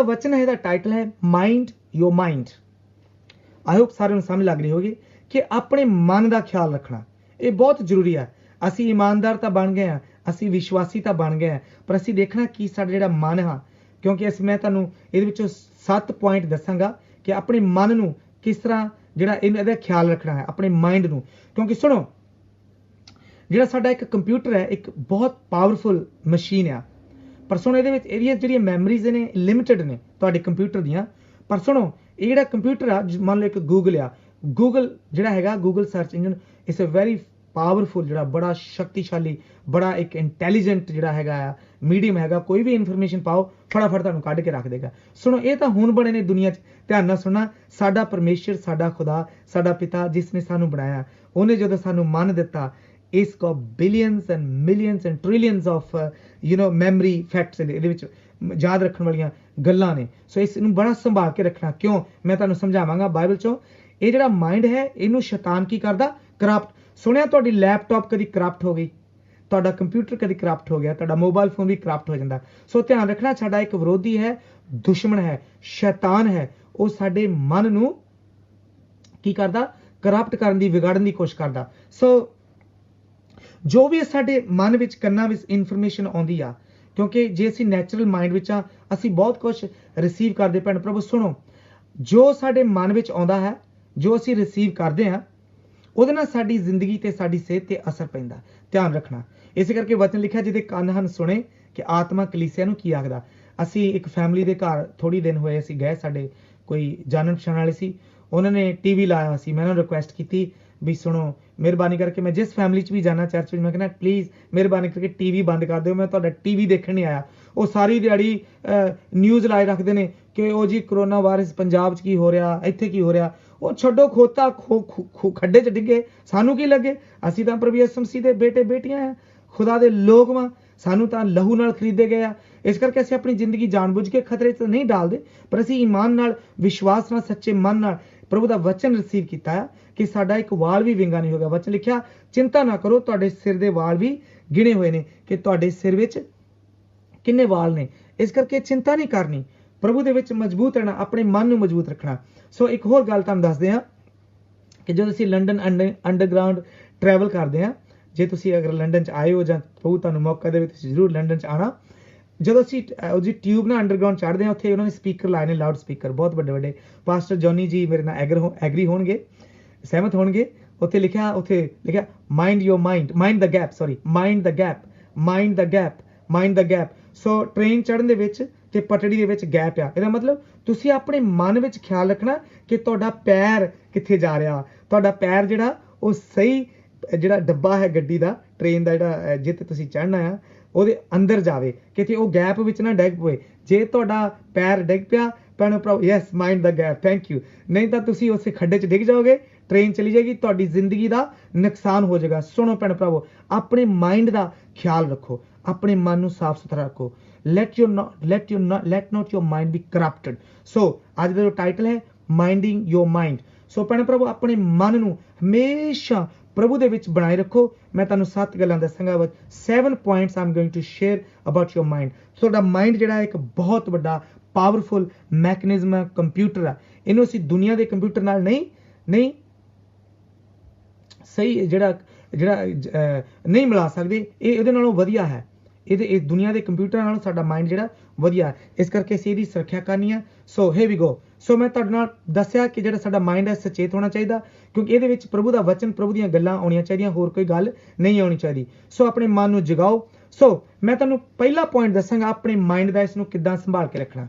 वचन है, ਇਹਦਾ टाइटल है mind your mind. I hope सारे समझ लग रही होगी कि अपने मन का ख्याल रखना ये बहुत जरूरी है। असी ईमानदार तो बन गए हैं, असी विश्वासी तो बन गए हैं, पर असी देखना कि साडा जिहड़ा मन है, क्योंकि मैं तुहानूं इहदे विचों 7 पॉइंट दसांगा कि अपने मन नूं किस तरह जिहड़ा इहदा ख्याल रखना है, अपने माइंड नूं। क्योंकि सुनो, जिहड़ा साडा एक कंप्यूटर है एक बहुत पावरफुल मशीन है, पर सुनो इहदे विच इहदियां जिहड़ियां मैमरीज ने लिमिटेड ने तुहाडे कंप्यूटर दियां। पर सुनो ये जिहड़ा कंप्यूटर आ, मान लो एक गूगल आ, गूगल जिहड़ा हैगा गूगल सर्च इंजन इस अ वैरी पावरफुल, जिहड़ा बड़ा शक्तिशाली, बड़ा एक इंटैलीजेंट जिहड़ा हैगा मीडियम हैगा। कोई भी इन्फॉर्मेशन पाओ फटाफट तुहानूं कढ के रख देगा। सुनो ये तो हुण बने ने दुनिया 'च, ध्यान नाल सुनना। साडा परमेश्वर, साडा खुदा, साडा पिता जिसने सानूं बनाया, उहने जदों सानूं मन दिता, इस को billions and millions and trillions of memory facts इहदे विच याद रखण वालियां गल्लां ने। सो इस नूं बड़ा संभाल के रखना। क्यों, मैं तुहानूं समझावांगा बाइबल चों। ये जिहड़ा माइंड है इहनूं शैतान की करदा, करप्ट। सुनिया तुहाडी लैपटॉप कदी करप्ट हो गई, तुहाडा कंप्यूटर कदी करप्ट हो गया, तुहाडा मोबाइल फोन भी करप्ट हो जाता। सो ध्यान रखना, साडा एक विरोधी है, दुश्मन है, शैतान है। वो साडे मन नूं की करदा, करप्ट करन दी, विगाड़न दी कोशिश करदा। सो जो भी साडे मन विच कन्नां विच इनफॉर्मेशन आउंदी आ, क्योंकि जे असीं नैचुरल माइंड विच आ, असीं बहुत कुछ रिसीव करदे। भैण प्रभु सुनो, जो साडे मन विच आउंदा है, जो असीं रिसीव करदे हां, ਉਹਦੇ ਨਾਲ ਸਾਡੀ ਜ਼ਿੰਦਗੀ ਤੇ ਸਾਡੀ ਸਿਹਤ ਤੇ ਅਸਰ ਪੈਂਦਾ। ਧਿਆਨ ਰੱਖਣਾ। ਇਸੇ ਕਰਕੇ ਵਚਨ ਲਿਖਿਆ, ਜਿਹਦੇ ਕੰਨ ਹਨ ਸੁਣੇ ਕਿ ਆਤਮਾ ਕਲੀਸਿਆ ਨੂੰ ਕੀ ਆਖਦਾ। ਅਸੀਂ ਇੱਕ ਫੈਮਿਲੀ ਦੇ ਘਰ ਥੋੜੀ ਦਿਨ ਹੋਏ ਅਸੀਂ ਗਏ, ਸਾਡੇ ਕੋਈ ਜਾਣਨ ਪਛਾਣ ਵਾਲੇ ਸੀ, ਉਹਨਾਂ ਨੇ ਟੀਵੀ ਲਾਇਆ ਸੀ। ਮੈਂ ਉਹਨਾਂ ਨੂੰ ਰਿਕੁਐਸਟ ਕੀਤੀ ਵੀ ਸੁਣੋ, ਮਿਹਰਬਾਨੀ ਕਰਕੇ ਮੈਂ ਜਿਸ ਫੈਮਿਲੀ 'ਚ ਵੀ ਜਾਣਾ ਚਰਚ ਵਿੱਚ, ਮੈਂ ਕਹਿੰਦਾ ਪਲੀਜ਼ ਮਿਹਰਬਾਨੀ ਕਰਕੇ ਟੀਵੀ ਬੰਦ ਕਰ ਦਿਓ, ਮੈਂ ਤੁਹਾਡਾ ਟੀਵੀ ਦੇਖਣ ਨਹੀਂ ਆਇਆ। ਉਹ ਸਾਰੀ ਦਿਹਾੜੀ ਨਿਊਜ਼ ਲਾਏ ਰੱਖਦੇ ਨੇ ਕਿ ਉਹ ਜੀ ਕਰੋਨਾ ਵਾਇਰਸ ਪੰਜਾਬ 'ਚ ਕੀ ਹੋ ਰਿਹਾ, ਇੱਥੇ ਕੀ ਹੋ ਰਿਹਾ। ਉਹ ਛੱਡੋ, ਖੋਤਾ ਖੱਡੇ 'ਚ ਡਿੱਗੇ, ਸਾਨੂੰ ਕੀ ਲੱਗੇ। ਅਸੀਂ ਤਾਂ ਪ੍ਰਭੂ ਯਿਸੂ ਮਸੀਹ ਦੇ ਬੇਟੇ ਬੇਟੀਆਂ ਆ, ਖੁਦਾ ਦੇ ਲੋਕ ਵਾਂ, ਸਾਨੂੰ ਤਾਂ ਲਹੂ ਨਾਲ ਖਰੀਦੇ ਗਏ ਆ। ਇਸ ਕਰਕੇ ਅਸੀਂ ਆਪਣੀ ਜ਼ਿੰਦਗੀ ਜਾਣਬੁੱਝ ਕੇ ਖਤਰੇ 'ਚ ਨਹੀਂ ਡਾਲਦੇ, ਪਰ ਅਸੀਂ ਈਮਾਨ ਨਾਲ, ਵਿਸ਼ਵਾਸ ਨਾਲ, ਸੱਚੇ ਮਨ ਨਾਲ ਪ੍ਰਭੂ ਦਾ ਵਚਨ ਰਿਸੀਵ ਕੀਤਾ ਹੈ ਕਿ ਸਾਡਾ ਇੱਕ ਵਾਲ ਵੀ ਵਿੰਗਾ ਨਹੀਂ ਹੋਗਾ। ਵਚਨ ਲਿਖਿਆ, ਚਿੰਤਾ ਨਾ ਕਰੋ, ਤੁਹਾਡੇ ਸਿਰ ਦੇ ਵਾਲ ਵੀ ਗਿਣੇ ਹੋਏ ਨੇ, ਕਿ ਤੁਹਾਡੇ ਸਿਰ ਵਿੱਚ ਕਿੰਨੇ ਵਾਲ ਨੇ। ਇਸ ਕਰਕੇ ਚਿੰਤਾ ਨਹੀਂ ਕਰਨੀ, ਪ੍ਰਭੂ ਦੇ ਵਿੱਚ ਮਜ਼ਬੂਤ ਰਹਿਣਾ, ਆਪਣੇ ਮਨ ਨੂੰ ਮਜ਼ਬੂਤ ਰੱਖਣਾ। ਸੋ ਇੱਕ ਹੋਰ ਗੱਲ ਤੁਹਾਨੂੰ ਦੱਸਦੇ ਹਾਂ ਕਿ ਜਦੋਂ ਅਸੀਂ ਲੰਡਨ ਅੰਡਰਗਰਾਊਂਡ ਟਰੈਵਲ ਕਰਦੇ ਹਾਂ, ਜੇ ਤੁਸੀਂ ਅਗਰ ਲੰਡਨ 'ਚ ਆਏ ਹੋ ਜਾਂ ਪ੍ਰਭੂ ਤੁਹਾਨੂੰ ਮੌਕਾ ਦੇਵੇ, ਤੁਸੀਂ ਜ਼ਰੂਰ ਲੰਡਨ 'ਚ ਆਉਣਾ। ਜਦੋਂ ਅਸੀਂ ਉਹਦੀ ਟਿਊਬ ਨਾਲ ਅੰਡਰਗਰਾਊਂਡ ਚੜ੍ਹਦੇ ਹਾਂ, ਉੱਥੇ ਉਹਨਾਂ ਨੇ ਸਪੀਕਰ ਲਾਏ ਨੇ, ਲਾਊਡ ਸਪੀਕਰ ਬਹੁਤ ਵੱਡੇ ਵੱਡੇ। ਪਾਸਟਰ ਜੌਨੀ ਜੀ ਮੇਰੇ ਨਾਲ ਐਗਰੀ ਹੋਣਗੇ, ਸਹਿਮਤ ਹੋਣਗੇ। ਉੱਥੇ ਲਿਖਿਆ mind your mind, mind the gap, sorry mind the gap, mind the gap, mind the gap. So train ਚੜ੍ਹਨ ਦੇ ਵਿੱਚ ਤੇ ਪਟੜੀ ਦੇ ਵਿੱਚ ਗੈਪ ਆ। ਇਹਦਾ ਮਤਲਬ ਤੁਸੀਂ ਆਪਣੇ ਮਨ ਵਿੱਚ ਖਿਆਲ ਰੱਖਣਾ ਕਿ ਤੁਹਾਡਾ ਪੈਰ ਕਿੱਥੇ ਜਾ ਰਿਹਾ। ਤੁਹਾਡਾ ਪੈਰ ਜਿਹੜਾ ਉਹ ਸਹੀ ਜਿਹੜਾ ਡੱਬਾ ਹੈ ਗੱਡੀ ਦਾ, ਟ੍ਰੇਨ ਦਾ, ਜਿਹੜਾ ਜਿੱਥੇ ਤੁਸੀਂ ਚੜ੍ਹਨਾ ਆ, ਉਹਦੇ ਅੰਦਰ ਜਾਵੇ, ਕਿਤੇ ਉਹ ਗੈਪ ਵਿੱਚ ਨਾ ਡਿੱਗ ਪਵੇ। ਜੇ ਤੁਹਾਡਾ ਪੈਰ ਡਿੱਗ ਪਿਆ, ਭੈਣੋ ਭਰਾਵੋ, yes mind the gap, thank you. ਨਹੀਂ ਤਾਂ ਤੁਸੀਂ ਉਸੇ ਖੱਡੇ 'ਚ ਡਿੱਗ ਜਾਓਗੇ, ਟ੍ਰੇਨ ਚਲੀ ਜਾਏਗੀ, ਤੁਹਾਡੀ ਜ਼ਿੰਦਗੀ ਦਾ ਨੁਕਸਾਨ ਹੋ ਜਾਏਗਾ। ਸੁਣੋ ਭੈਣ ਭਰਾਵੋ, ਆਪਣੇ ਮਾਈਂਡ ਦਾ ਖਿਆਲ ਰੱਖੋ, ਆਪਣੇ ਮਨ ਨੂੰ ਸਾਫ਼ ਸੁਥਰਾ ਰੱਖੋ। let not your mind be corrupted। ਸੋ ਅੱਜ ਦਾ ਜੋ ਟਾਈਟਲ ਹੈ ਮਾਈਂਡਿੰਗ ਯੋਰ ਮਾਈਂਡ। ਸੋ ਭੈਣ ਭਰਾਵੋ, ਆਪਣੇ ਮਨ ਨੂੰ ਹਮੇਸ਼ਾ ਪ੍ਰਭੂ ਦੇ ਵਿੱਚ ਬਣਾਏ ਰੱਖੋ। ਮੈਂ ਤੁਹਾਨੂੰ 7 ਗੱਲਾਂ ਦੱਸਾਂਗਾ, 7 points I'm going to share about your mind। ਤੁਹਾਡਾ ਮਾਈਂਡ ਜਿਹੜਾ ਇੱਕ ਬਹੁਤ ਵੱਡਾ ਪਾਵਰਫੁਲ ਮੈਕੈਨਿਜ਼ਮ ਹੈ, ਕੰਪਿਊਟਰ ਹੈ। ਇਹਨੂੰ ਅਸੀਂ ਦੁਨੀਆ ਦੇ ਕੰਪਿਊਟਰ ਨਾਲ ਨਹੀਂ ਸਹੀ ਜਿਹੜਾ ਨਹੀਂ ਮਿਲਾ ਸਕਦੇ। ਇਹ ਇਹਦੇ ਨਾਲੋਂ ਵਧੀਆ ਹੈ। ਇਹ ਦੁਨੀਆ ਦੇ ਕੰਪਿਊਟਰਾਂ ਨਾਲੋਂ ਸਾਡਾ ਮਾਈਂਡ ਜਿਹੜਾ ਵਧੀਆ ਹੈ। ਇਸ ਕਰਕੇ ਅਸੀਂ ਇਹਦੀ ਸੁਰੱਖਿਆ ਕਰਨੀ ਹੈ। ਸੋ ਹੇਅਰ ਵੀ ਗੋ। ਸੋ ਮੈਂ ਤੁਹਾਡੇ ਨਾਲ ਦੱਸਿਆ ਕਿ ਜਿਹੜਾ ਸਾਡਾ ਮਾਈਂਡ ਹੈ ਸੁਚੇਤ ਹੋਣਾ ਚਾਹੀਦਾ, ਕਿਉਂਕਿ ਇਹਦੇ ਵਿੱਚ ਪ੍ਰਭੂ ਦਾ ਵਚਨ, ਪ੍ਰਭੂ ਦੀਆਂ ਗੱਲਾਂ ਆਉਣੀਆਂ ਚਾਹੀਦੀਆਂ, ਹੋਰ ਕੋਈ ਗੱਲ ਨਹੀਂ ਆਉਣੀ ਚਾਹੀਦੀ। ਸੋ ਆਪਣੇ ਮਨ ਨੂੰ ਜਗਾਓ। ਸੋ ਮੈਂ ਤੁਹਾਨੂੰ ਪਹਿਲਾ ਪੁਆਇੰਟ ਦੱਸਾਂਗਾ ਆਪਣੇ ਮਾਈਂਡ ਦਾ, ਇਸ ਨੂੰ ਕਿੱਦਾਂ ਸੰਭਾਲ ਕੇ ਰੱਖਣਾ,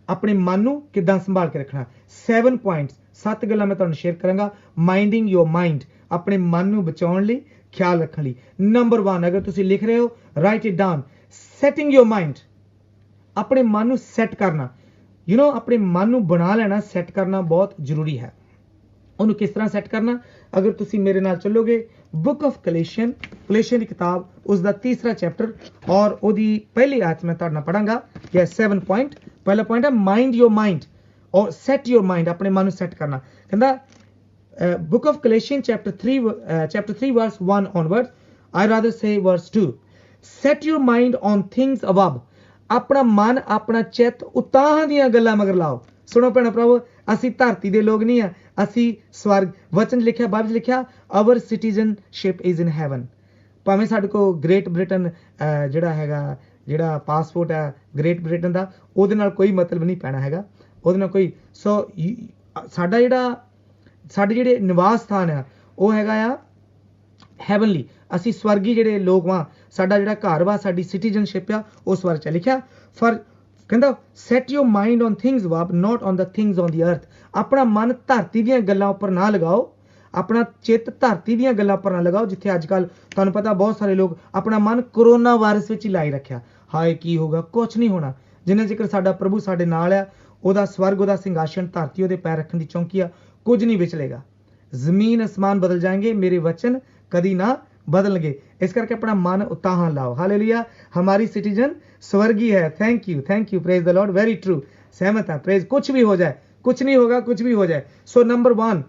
ਆਪਣੇ ਮਨ ਨੂੰ ਕਿੱਦਾਂ ਸੰਭਾਲ ਕੇ ਰੱਖਣਾ। 7 points, 7 ਗੱਲਾਂ ਮੈਂ ਤੁਹਾਨੂੰ ਸ਼ੇਅਰ ਕਰਾਂਗਾ। ਮਾਈਂਡਿੰਗ ਯੋਰ ਮਾਈਂਡ, ਆਪਣੇ ਮਨ ਨੂੰ ਬਚਾਉਣ ਲਈ, ਖਿਆਲ ਰੱਖਣ ਲਈ। ਨੰਬਰ 1, ਅਗਰ ਤੁਸੀਂ ਲਿਖ ਰਹੇ ਹੋ, right it down. Setting your mind, ਆਪਣੇ ਮਨ ਨੂੰ ਸੈੱਟ ਕਰਨਾ। ਆਪਣੇ ਮਨ ਨੂੰ ਬਣਾ ਲੈਣਾ, ਸੈੱਟ ਕਰਨਾ ਬਹੁਤ ਜ਼ਰੂਰੀ ਹੈ। ਉਹਨੂੰ ਕਿਸ ਤਰ੍ਹਾਂ ਸੈੱਟ ਕਰਨਾ, ਅਗਰ ਤੁਸੀਂ ਮੇਰੇ ਨਾਲ ਚੱਲੋਗੇ, ਬੁੱਕ ਆਫ ਕਲੇਸ਼ੀਅਨ ਦੀ ਕਿਤਾਬ, ਉਸ ਦਾ 3ਰਾ ਚੈਪਟਰ ਔਰ ਉਹਦੀ ਪਹਿਲੀ ਆਇਤ ਮੈਂ ਤੁਹਾਡੇ ਨਾਲ ਪੜਾਂਗਾ। 7 point, ਪਹਿਲਾ ਪੁਆਇੰਟ ਹੈ ਮਾਈਂਡ ਯੋਰ ਮਾਈਂਡ ਔਰ ਸੈਟ ਯੋਰ ਮਾਈਂਡ, ਆਪਣੇ ਮਨ ਨੂੰ ਸੈੱਟ ਕਰਨਾ। ਕਹਿੰਦਾ book of Galatians chapter 3 verse 1 onwards, I rather say verse 2, set your mind on things above। ਆਪਣਾ ਮਨ ਆਪਣਾ ਚਿੱਤ ਉਤਾਹਾਂ ਦੀਆਂ ਗੱਲਾਂ ਮਗਰ ਲਾਓ। ਸੁਣੋ ਭੈਣੋ ਭਰਾਵੋ, ਅਸੀਂ ਧਰਤੀ ਦੇ ਲੋਕ ਨਹੀਂ ਆ, ਅਸੀਂ ਸਵਰਗ। ਵਚਨ ਲਿਖਿਆ, ਬਾਈਬਲ 'ਚ ਲਿਖਿਆ, our citizenship is in heaven. ਭਾਵੇਂ ਸਾਡੇ ਕੋਲ ਗ੍ਰੇਟ ਬ੍ਰਿਟਨ ਜਿਹੜਾ ਹੈਗਾ, ਜਿਹੜਾ ਪਾਸਪੋਰਟ ਹੈ ਗ੍ਰੇਟ ਬ੍ਰਿਟਨ ਦਾ, ਉਹਦੇ ਨਾਲ ਕੋਈ ਮਤਲਬ ਨਹੀਂ ਪੈਣਾ ਹੈਗਾ, ਉਹਦੇ ਨਾਲ ਕੋਈ। ਸੋ ਸਾਡਾ ਸਾਡੇ ਜਿਹੜੇ ਨਿਵਾਸ ਸਥਾਨ ਆ ਉਹ ਹੈਗਾ ਆ ਹੈਵਨਲੀ। ਅਸੀਂ ਸਵਰਗੀ ਜਿਹੜੇ ਲੋਕ ਵਾਂ, ਸਾਡਾ ਜਿਹੜਾ ਘਰ ਵਾ, ਸਾਡੀ ਸਿਟੀਜ਼ਨਸ਼ਿਪ ਆ ਉਹ ਸਵਰਗ 'ਚ ਲਿਖਿਆ। ਫਰ ਕਹਿੰਦਾ set your mind on things above note on the things on the ਅਰਥ। ਆਪਣਾ ਮਨ ਧਰਤੀ ਦੀਆਂ ਗੱਲਾਂ ਉੱਪਰ ਨਾ ਲਗਾਓ, ਆਪਣਾ ਚਿੱਤ ਧਰਤੀ ਦੀਆਂ ਗੱਲਾਂ ਉੱਪਰ ਨਾ ਲਗਾਓ। ਜਿੱਥੇ ਅੱਜ ਕੱਲ੍ਹ ਤੁਹਾਨੂੰ ਪਤਾ ਬਹੁਤ ਸਾਰੇ ਲੋਕ ਆਪਣਾ ਮਨ ਕਰੋਨਾ ਵਾਇਰਸ ਵਿੱਚ ਹੀ ਲਾਈ ਰੱਖਿਆ। ਹਾਏ ਕੀ ਹੋਗਾ, ਕੁਛ ਨਹੀਂ ਹੋਣਾ। ਜਿੰਨਾ ਜ਼ਿਕਰ ਸਾਡਾ ਪ੍ਰਭੂ ਸਾਡੇ ਨਾਲ ਆ, ਉਹਦਾ ਸਵਰਗ, ਉਹਦਾ ਸਿੰਘਾਸਨ, ਧਰਤੀ ਉਹਦੇ ਪੈਰ ਰੱਖਣ ਦੀ ਚੌਂਕੀ ਆ, ਕੁਝ ਨਹੀਂ ਵਿਚਲੇਗਾ। ਜ਼ਮੀਨ ਅਸਮਾਨ ਬਦਲ ਜਾएंगे, ਮੇਰੇ ਵਚਨ ਕਦੀ ਨਾ ਬਦਲਣਗੇ। ਇਸ ਕਰਕੇ ਆਪਣਾ ਮਨ ਉਤਾਹਾਂ ਲਾਓ। ਹਾਲੇਲੂਇਆ, ਹਮਾਰੀ ਸਿटीजन स्वर्गीय है। Thank you, praise the Lord, very true, सहमत है, प्रेज। कुछ भी हो जाए, कुछ नहीं होगा, कुछ भी हो जाए। सो नंबर 1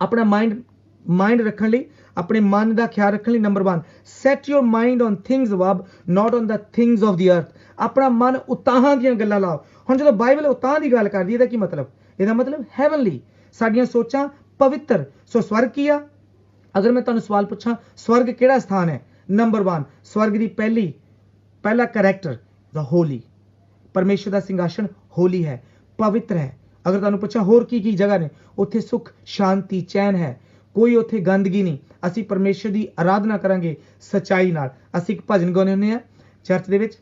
अपना माइंड रखने ਲਈ, ਆਪਣੇ ਮਨ ਦਾ ਖਿਆਲ ਰੱਖਣ ਲਈ, number 1 set your mind on things above not on the things of ਦੀ ਅਰਥ। ਆਪਣਾ ਮਨ ਉਤਾਹਾਂ ਦੀਆਂ ਗੱਲਾਂ ਲਾਓ। ਹੁਣ ਜਦੋਂ ਬਾਈਬਲ ਉਤਾਹਾਂ ਦੀ ਗੱਲ ਕਰਦੀ ਹੈ, ਇਹਦਾ ਕੀ ਮਤਲਬ? ਇਹਦਾ ਮਤਲਬ ਹੈਵਨਲੀ, ਸਾਡੀਆਂ ਸੋਚਾਂ ਪਵਿੱਤਰ। ਸੋ ਸਵਰਗ ਕੀ ਆ? ਅਗਰ ਮੈਂ ਤੁਹਾਨੂੰ ਸਵਾਲ ਪੁੱਛਾਂ ਸਵਰਗ ਕਿਹੜਾ ਸਥਾਨ ਹੈ? ਨੰਬਰ 1 ਸਵਰਗ ਦੀ ਪਹਿਲਾ ਕਰੈਕਟਰ ਦਾ ਹੋਲੀ। ਪਰਮੇਸ਼ਰ ਦਾ ਸਿੰਘਾਸਨ ਹੋਲੀ ਹੈ, ਪਵਿੱਤਰ ਹੈ। ਅਗਰ ਤੁਹਾਨੂੰ ਪੁੱਛਾਂ ਹੋਰ ਕੀ ਜਗ੍ਹਾ ਨੇ, ਉੱਥੇ ਸੁੱਖ, ਸ਼ਾਂਤੀ, ਚੈਨ ਹੈ, ਕੋਈ ਉੱਥੇ ਗੰਦਗੀ ਨਹੀਂ। ਅਸੀਂ ਪਰਮੇਸ਼ਰ ਦੀ ਆਰਾਧਨਾ ਕਰਾਂਗੇ ਸੱਚਾਈ ਨਾਲ। ਅਸੀਂ ਇੱਕ ਭਜਨ ਗਾਉਂਦੇ ਹੁੰਦੇ ਆ ਚਰਚ ਦੇ ਵਿੱਚ,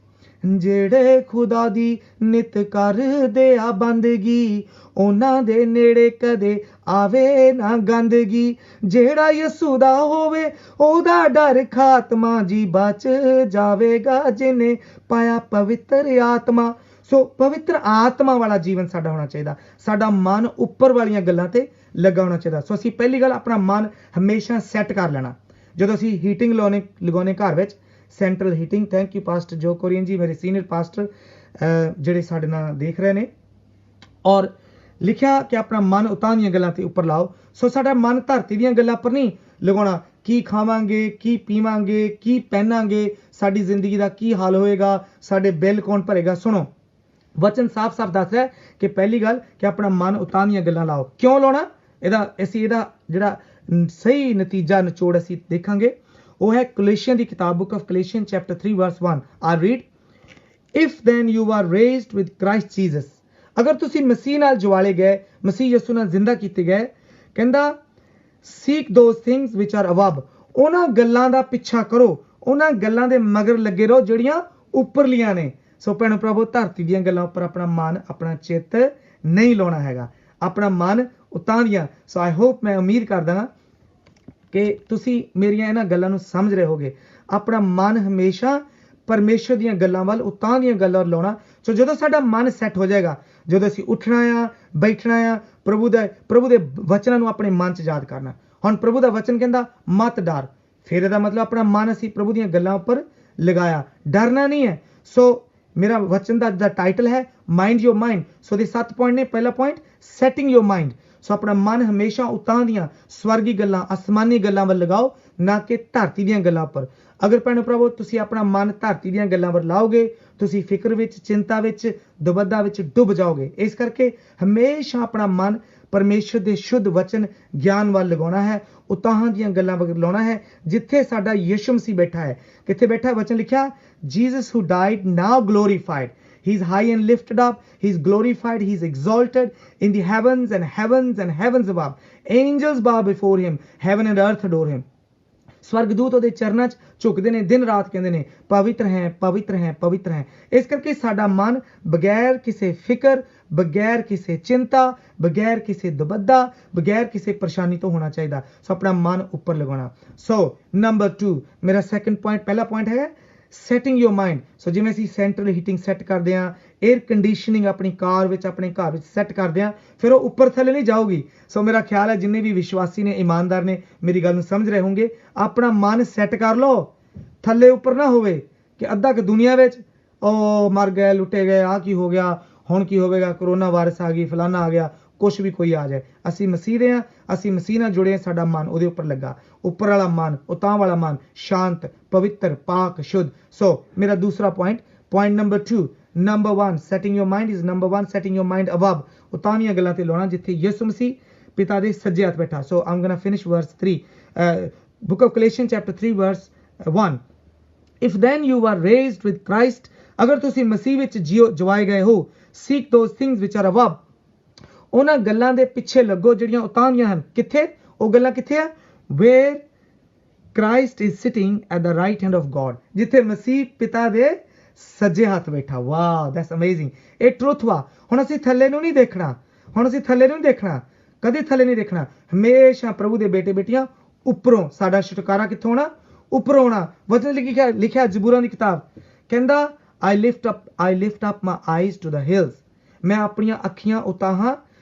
ਜਿਹੜੇ ਖੁਦਾ ਦੀ ਨਿਤ ਕਰਦੇ ਆ ਬੰਦਗੀ, ਉਹਨਾਂ ਦੇ ਨੇੜੇ ਕਦੇ ਆਵੇ ਨਾ ਗੰਦਗੀ। ਜਿਹੜਾ ਯਿਸੂ ਦਾ ਹੋਵੇ ਉਹਦਾ ਡਰ ਖਾਤਮਾ, ਜੀ ਬਚ ਜਾਵੇਗਾ ਜਿਹਨੇ ਪਾਇਆ ਪਵਿੱਤਰ ਆਤਮਾ। ਸੋ ਪਵਿੱਤਰ ਆਤਮਾ ਵਾਲਾ ਜੀਵਨ ਸਾਡਾ ਹੋਣਾ ਚਾਹੀਦਾ। ਸਾਡਾ ਮਨ ਉੱਪਰ ਵਾਲੀਆਂ ਗੱਲਾਂ ਤੇ ਲੱਗਾ ਹੋਣਾ ਚਾਹੀਦਾ। ਸੋ ਅਸੀਂ ਪਹਿਲੀ ਗੱਲ ਆਪਣਾ ਮਨ ਹਮੇਸ਼ਾ ਸੈੱਟ ਕਰ ਲੈਣਾ। ਜਦੋਂ ਅਸੀਂ ਹੀਟਿੰਗ ਲਗਾਉਣੇ ਘਰ ਵਿੱਚ, central heating, thank you pastor ਜੋ ਕੋਰੀਅਨ ਜੀ, ਮੇਰੇ ਸੀਨੀਅਰ ਪਾਸਟਰ ਜਿਹੜੇ ਸਾਡੇ ਨਾਲ ਦੇਖ ਰਹੇ ਨੇ। ਔਰ ਲਿਖਿਆ ਕਿ ਆਪਣਾ ਮਨ ਉਤਾਂ ਦੀਆਂ ਗੱਲਾਂ ਤੇ ਉੱਪਰ ਲਾਓ। ਸੋ ਸਾਡਾ ਮਨ ਧਰਤੀ ਦੀਆਂ ਗੱਲਾਂ ਪਰ ਨਹੀਂ ਲਗਾਉਣਾ। ਕੀ ਖਾਵਾਂਗੇ, ਕੀ ਪੀਵਾਂਗੇ, ਕੀ ਪਹਿਨਾਂਗੇ, ਸਾਡੀ ਜ਼ਿੰਦਗੀ ਦਾ ਕੀ ਹਾਲ ਹੋਏਗਾ, ਸਾਡੇ ਬਿੱਲ ਕੌਣ ਭਰੇਗਾ। ਸੁਣੋ, ਵਚਨ ਸਾਫ਼-ਸਾਫ਼ ਦੱਸ ਰਿਹਾ ਕਿ ਪਹਿਲੀ ਗੱਲ ਕਿ ਆਪਣਾ ਮਨ ਉਤਾਂ ਦੀਆਂ ਗੱਲਾਂ ਲਾਓ। ਕਿਉਂ ਲਾਉਣਾ? ਇਹਦਾ ਜਿਹੜਾ ਸਹੀ ਨਤੀਜਾ ਨਿਚੋੜ ਅਸੀਂ ਦੇਖਾਂਗੇ ਉਹ ਹੈ ਕਲੋਸੀਅਨ ਦੀ ਕਿਤਾਬ, book of Colossians chapter 3 verse 1। I read, if then you are raised with Christ Jesus. ਅਗਰ ਤੁਸੀਂ ਮਸੀਹ ਨਾਲ ਜਵਾਲੇ ਗਏ, ਮਸੀਹ ਯਿਸੂ ਨਾਲ ਜ਼ਿੰਦਾ ਕੀਤੇ ਗਏ, ਕਹਿੰਦਾ seek those things which are above. ਉਹਨਾਂ ਗੱਲਾਂ ਦਾ ਪਿੱਛਾ ਕਰੋ, ਉਹਨਾਂ ਗੱਲਾਂ ਦੇ ਮਗਰ ਲੱਗੇ ਰਹੋ ਜਿਹੜੀਆਂ ਉੱਪਰਲੀਆਂ ਨੇ। ਸੋ ਭੈਣੋ ਭਰਾਵੋ, ਧਰਤੀ ਦੀਆਂ ਗੱਲਾਂ ਉੱਪਰ ਆਪਣਾ ਮਨ, ਆਪਣਾ ਚਿੱਤ ਨਹੀਂ ਲਾਉਣਾ ਹੈਗਾ। ਆਪਣਾ ਮਨ ਉਤਾਂ ਦੀਆਂ। ਸੋ ਆਈ ਹੋਪ, ਮੈਂ ਉਮੀਦ ਕਰਦਾ ਹਾਂ ਕਿ ਤੁਸੀਂ ਮੇਰੀਆਂ ਇਹਨਾਂ ਗੱਲਾਂ ਨੂੰ ਸਮਝ ਰਹੇ ਹੋਗੇ। ਆਪਣਾ ਮਨ ਹਮੇਸ਼ਾ ਪਰਮੇਸ਼ਰ ਦੀਆਂ ਗੱਲਾਂ ਵੱਲ, ਉਤਾਂ ਦੀਆਂ ਗੱਲਾਂ ਵੱਲ ਲਾਉਣਾ। ਸੋ ਜਦੋਂ ਸਾਡਾ ਮਨ ਸੈੱਟ ਹੋ ਜਾਏਗਾ, ਜਦੋਂ ਅਸੀਂ ਉੱਠਣਾ ਆ, ਬੈਠਣਾ ਆ, ਪ੍ਰਭੂ ਦੇ ਵਚਨਾਂ ਨੂੰ ਆਪਣੇ ਮਨ 'ਚ ਯਾਦ ਕਰਨਾ। ਹੁਣ ਪ੍ਰਭੂ ਦਾ ਵਚਨ ਕਹਿੰਦਾ ਮਤ ਡਰ, ਫਿਰ ਇਹਦਾ ਮਤਲਬ ਆਪਣਾ ਮਨ ਅਸੀਂ ਪ੍ਰਭੂ ਦੀਆਂ ਗੱਲਾਂ ਉੱਪਰ ਲਗਾਇਆ, ਡਰਨਾ ਨਹੀਂ ਹੈ। ਸੋ ਮੇਰਾ ਵਚਨ ਦਾ ਟਾਈਟਲ ਹੈ ਮਾਈਂਡ ਯੋਰ ਮਾਈਂਡ। ਸੋ ਦੇ 7 ਪੁਆਇੰਟ ਨੇ। ਪਹਿਲਾ ਪੁਆਇੰਟ ਸੈਟਿੰਗ ਯੋਰ ਮਾਈਂਡ। ਸੋ ਆਪਣਾ ਮਨ ਹਮੇਸ਼ਾ ਉਤਾਂ ਦੀਆਂ ਸਵਰਗੀ ਗੱਲਾਂ, ਅਸਮਾਨੀ ਗੱਲਾਂ ਵੱਲ ਲਗਾਓ, ਨਾ ਕਿ ਧਰਤੀ ਦੀਆਂ ਗੱਲਾਂ ਉੱਪਰ। ਅਗਰ ਭੈਣੋ ਭਰਾਵੋ ਤੁਸੀਂ ਆਪਣਾ ਮਨ ਧਰਤੀ ਦੀਆਂ ਗੱਲਾਂ ਵੱਲ ਲਾਓਗੇ, ਤੁਸੀਂ ਫਿਕਰ ਵਿੱਚ, ਚਿੰਤਾ ਵਿੱਚ, ਦੁਬੱਦਾ ਵਿੱਚ ਡੁੱਬ ਜਾਓਗੇ। ਇਸ ਕਰਕੇ ਹਮੇਸ਼ਾ ਆਪਣਾ ਮਨ ਪਰਮੇਸ਼ਰ ਦੇ ਸ਼ੁੱਧ ਵਚਨ ਗਿਆਨ ਵੱਲ ਲਗਾਉਣਾ ਹੈ, ਉਤਾਹਾਂ ਦੀਆਂ ਗੱਲਾਂ ਵੱਲ ਲਾਉਣਾ ਹੈ, ਜਿੱਥੇ ਸਾਡਾ ਯਿਸੂ ਮਸੀਹ ਬੈਠਾ ਹੈ। ਕਿੱਥੇ ਬੈਠਾ ਹੈ? ਵਚਨ ਲਿਖਿਆ, Jesus who died now glorified. He is high and lifted up. He is glorified. He is exalted in the heavens and heavens and heavens above. Angels bow before him. Heaven and earth adore him. ਸਵਰਗਦੂਤ ਉਹਦੇ ਚਰਨਾਂ 'ਚ ਝੁਕਦੇ ਨੇ, ਦਿਨ ਰਾਤ ਕਹਿੰਦੇ ਨੇ ਪਵਿੱਤਰ ਹੈ, ਪਵਿੱਤਰ ਹੈ, ਪਵਿੱਤਰ ਹੈ। ਇਸ ਕਰਕੇ ਸਾਡਾ ਮਨ ਬਗੈਰ ਕਿਸੇ ਫਿਕਰ, ਬਗੈਰ ਕਿਸੇ ਚਿੰਤਾ, ਬਗੈਰ ਕਿਸੇ ਦੁਬੱਦਾ, ਬਗੈਰ ਕਿਸੇ ਪਰੇਸ਼ਾਨੀ ਤੋਂ ਹੋਣਾ ਚਾਹੀਦਾ। ਸੋ ਆਪਣਾ ਮਨ ਉੱਪਰ ਲਗਾਉਣਾ। ਸੋ ਨੰਬਰ 2 ਮੇਰਾ ਸੈਕੰਡ ਪੁਆਇੰਟ, ਪਹਿਲਾ ਪੁਆਇੰਟ ਹੈ ਸੈਟਿੰਗ ਯੋਰ ਮਾਈਂਡ। ਸੋ ਜਿਵੇਂ ਅਸੀਂ ਸੈਂਟਰਲ ਹੀਟਿੰਗ ਸੈੱਟ ਕਰਦੇ ਹਾਂ, 에ਅਰ ਕੰਡੀਸ਼ਨਿੰਗ ਆਪਣੀ ਕਾਰ ਵਿੱਚ, ਆਪਣੇ ਘਰ ਵਿੱਚ ਸੈੱਟ ਕਰਦੇ ਹਾਂ, ਫਿਰ ਉਹ ਉੱਪਰ ਥੱਲੇ ਨਹੀਂ ਜਾਊਗੀ। ਸੋ ਮੇਰਾ ਖਿਆਲ ਹੈ ਜਿੰਨੇ ਵੀ ਵਿਸ਼ਵਾਸੀ ਨੇ, ਇਮਾਨਦਾਰ ਨੇ, ਮੇਰੀ ਗੱਲ ਨੂੰ ਸਮਝ ਰਹੇ ਹੋਣਗੇ। ਆਪਣਾ ਮਨ ਸੈੱਟ ਕਰ ਲਓ, ਥੱਲੇ ਉੱਪਰ ਨਾ ਹੋਵੇ ਕਿ ਅੱਧਾ ਕੁ ਦੁਨੀਆ ਵਿੱਚ ਉਹ ਮਰ ਗਏ, ਲੁੱਟੇ ਗਏ, ਆਹ ਕੀ ਹੋ ਗਿਆ, ਹੁਣ ਕੀ ਹੋਵੇਗਾ, ਕਰੋਨਾ ਵਾਇਰਸ ਆ ਗਈ, ਫਲਾਨਾ ਆ ਗਿਆ, ਕੁਛ ਵੀ ਕੋਈ ਆ ਜਾਏ। ਅਸੀਂ ਮਸੀਹ ਦੇ ਹਾਂ, ਅਸੀਂ ਮਸੀਹ ਨਾਲ ਜੁੜੇ ਹਾਂ, ਸਾਡਾ ਮਨ ਉਹਦੇ ਉੱਪਰ ਲੱਗਾ। ਉੱਪਰ ਵਾਲਾ ਮਨ, ਉਤਾਂ ਵਾਲਾ ਮਨ ਸ਼ਾਂਤ, ਪਵਿੱਤਰ, ਪਾਕ, ਸ਼ੁੱਧ। ਸੋ ਮੇਰਾ ਦੂਸਰਾ point Point number 2, number 1, setting your mind is number 1, setting your mind above. ਉਤਾਵੀਆਂ ਗੱਲਾਂ ਤੇ ਲਾਉਣਾ ਜਿੱਥੇ ਯਿਸੂ ਮਸੀਹ ਪਿਤਾ ਦੇ ਸੱਜੇ ਹੱਥ ਬੈਠਾ. So I'm going to finish verse 3. Book of Galatians chapter 3 verse 1. If then you were raised with Christ, ਅਗਰ ਤੁਸੀਂ ਮਸੀਹ ਵਿੱਚ ਜਵਾਏ ਗਏ ਹੋ, seek those things which are above. ਉਹਨਾਂ ਗੱਲਾਂ ਦੇ ਪਿੱਛੇ ਲੱਗੋ ਜਿਹੜੀਆਂ ਉਤਾਵੀਆਂ ਹਨ. ਕਿੱਥੇ? ਉਹ ਗੱਲਾਂ ਕਿੱਥੇ ਆ? Where Christ is sitting at the right hand of God. ਜਿੱਥੇ ਮਸੀਹ ਪਿਤਾ ਦੇ ਸੱਜੇ ਹੱਥ ਬੈਠਾ. Wow, that's amazing. ਇਹ ਟਰੂਥ ਵਾ. ਹੁਣ ਅਸੀਂ ਥੱਲੇ ਨੂੰ ਨਹੀਂ ਦੇਖਣਾ. ਕਦੇ ਥੱਲੇ ਨਹੀਂ ਦੇਖਣਾ. ਹਮੇਸ਼ਾ ਪ੍ਰਭੂ ਦੇ ਬੇਟੇ ਬੇਟੀਆਂ ਉੱਪਰੋਂ. ਸਾਡਾ ਛੁਟਕਾਰਾ ਕਿੱਥੋਂ ਹੋਣਾ? ਉੱਪਰੋਂ ਹੋਣਾ. ਵਚਨ ਲਿਖਿਆ ਜ਼ਬੂਰਾਂ ਦੀ ਕਿਤਾਬ ਕਹਿੰਦਾ I lift up my eyes to the hills. ਮੈਂ ਆਪਣੀਆਂ ਅੱਖੀਆਂ ਉਤਾਹਾਂ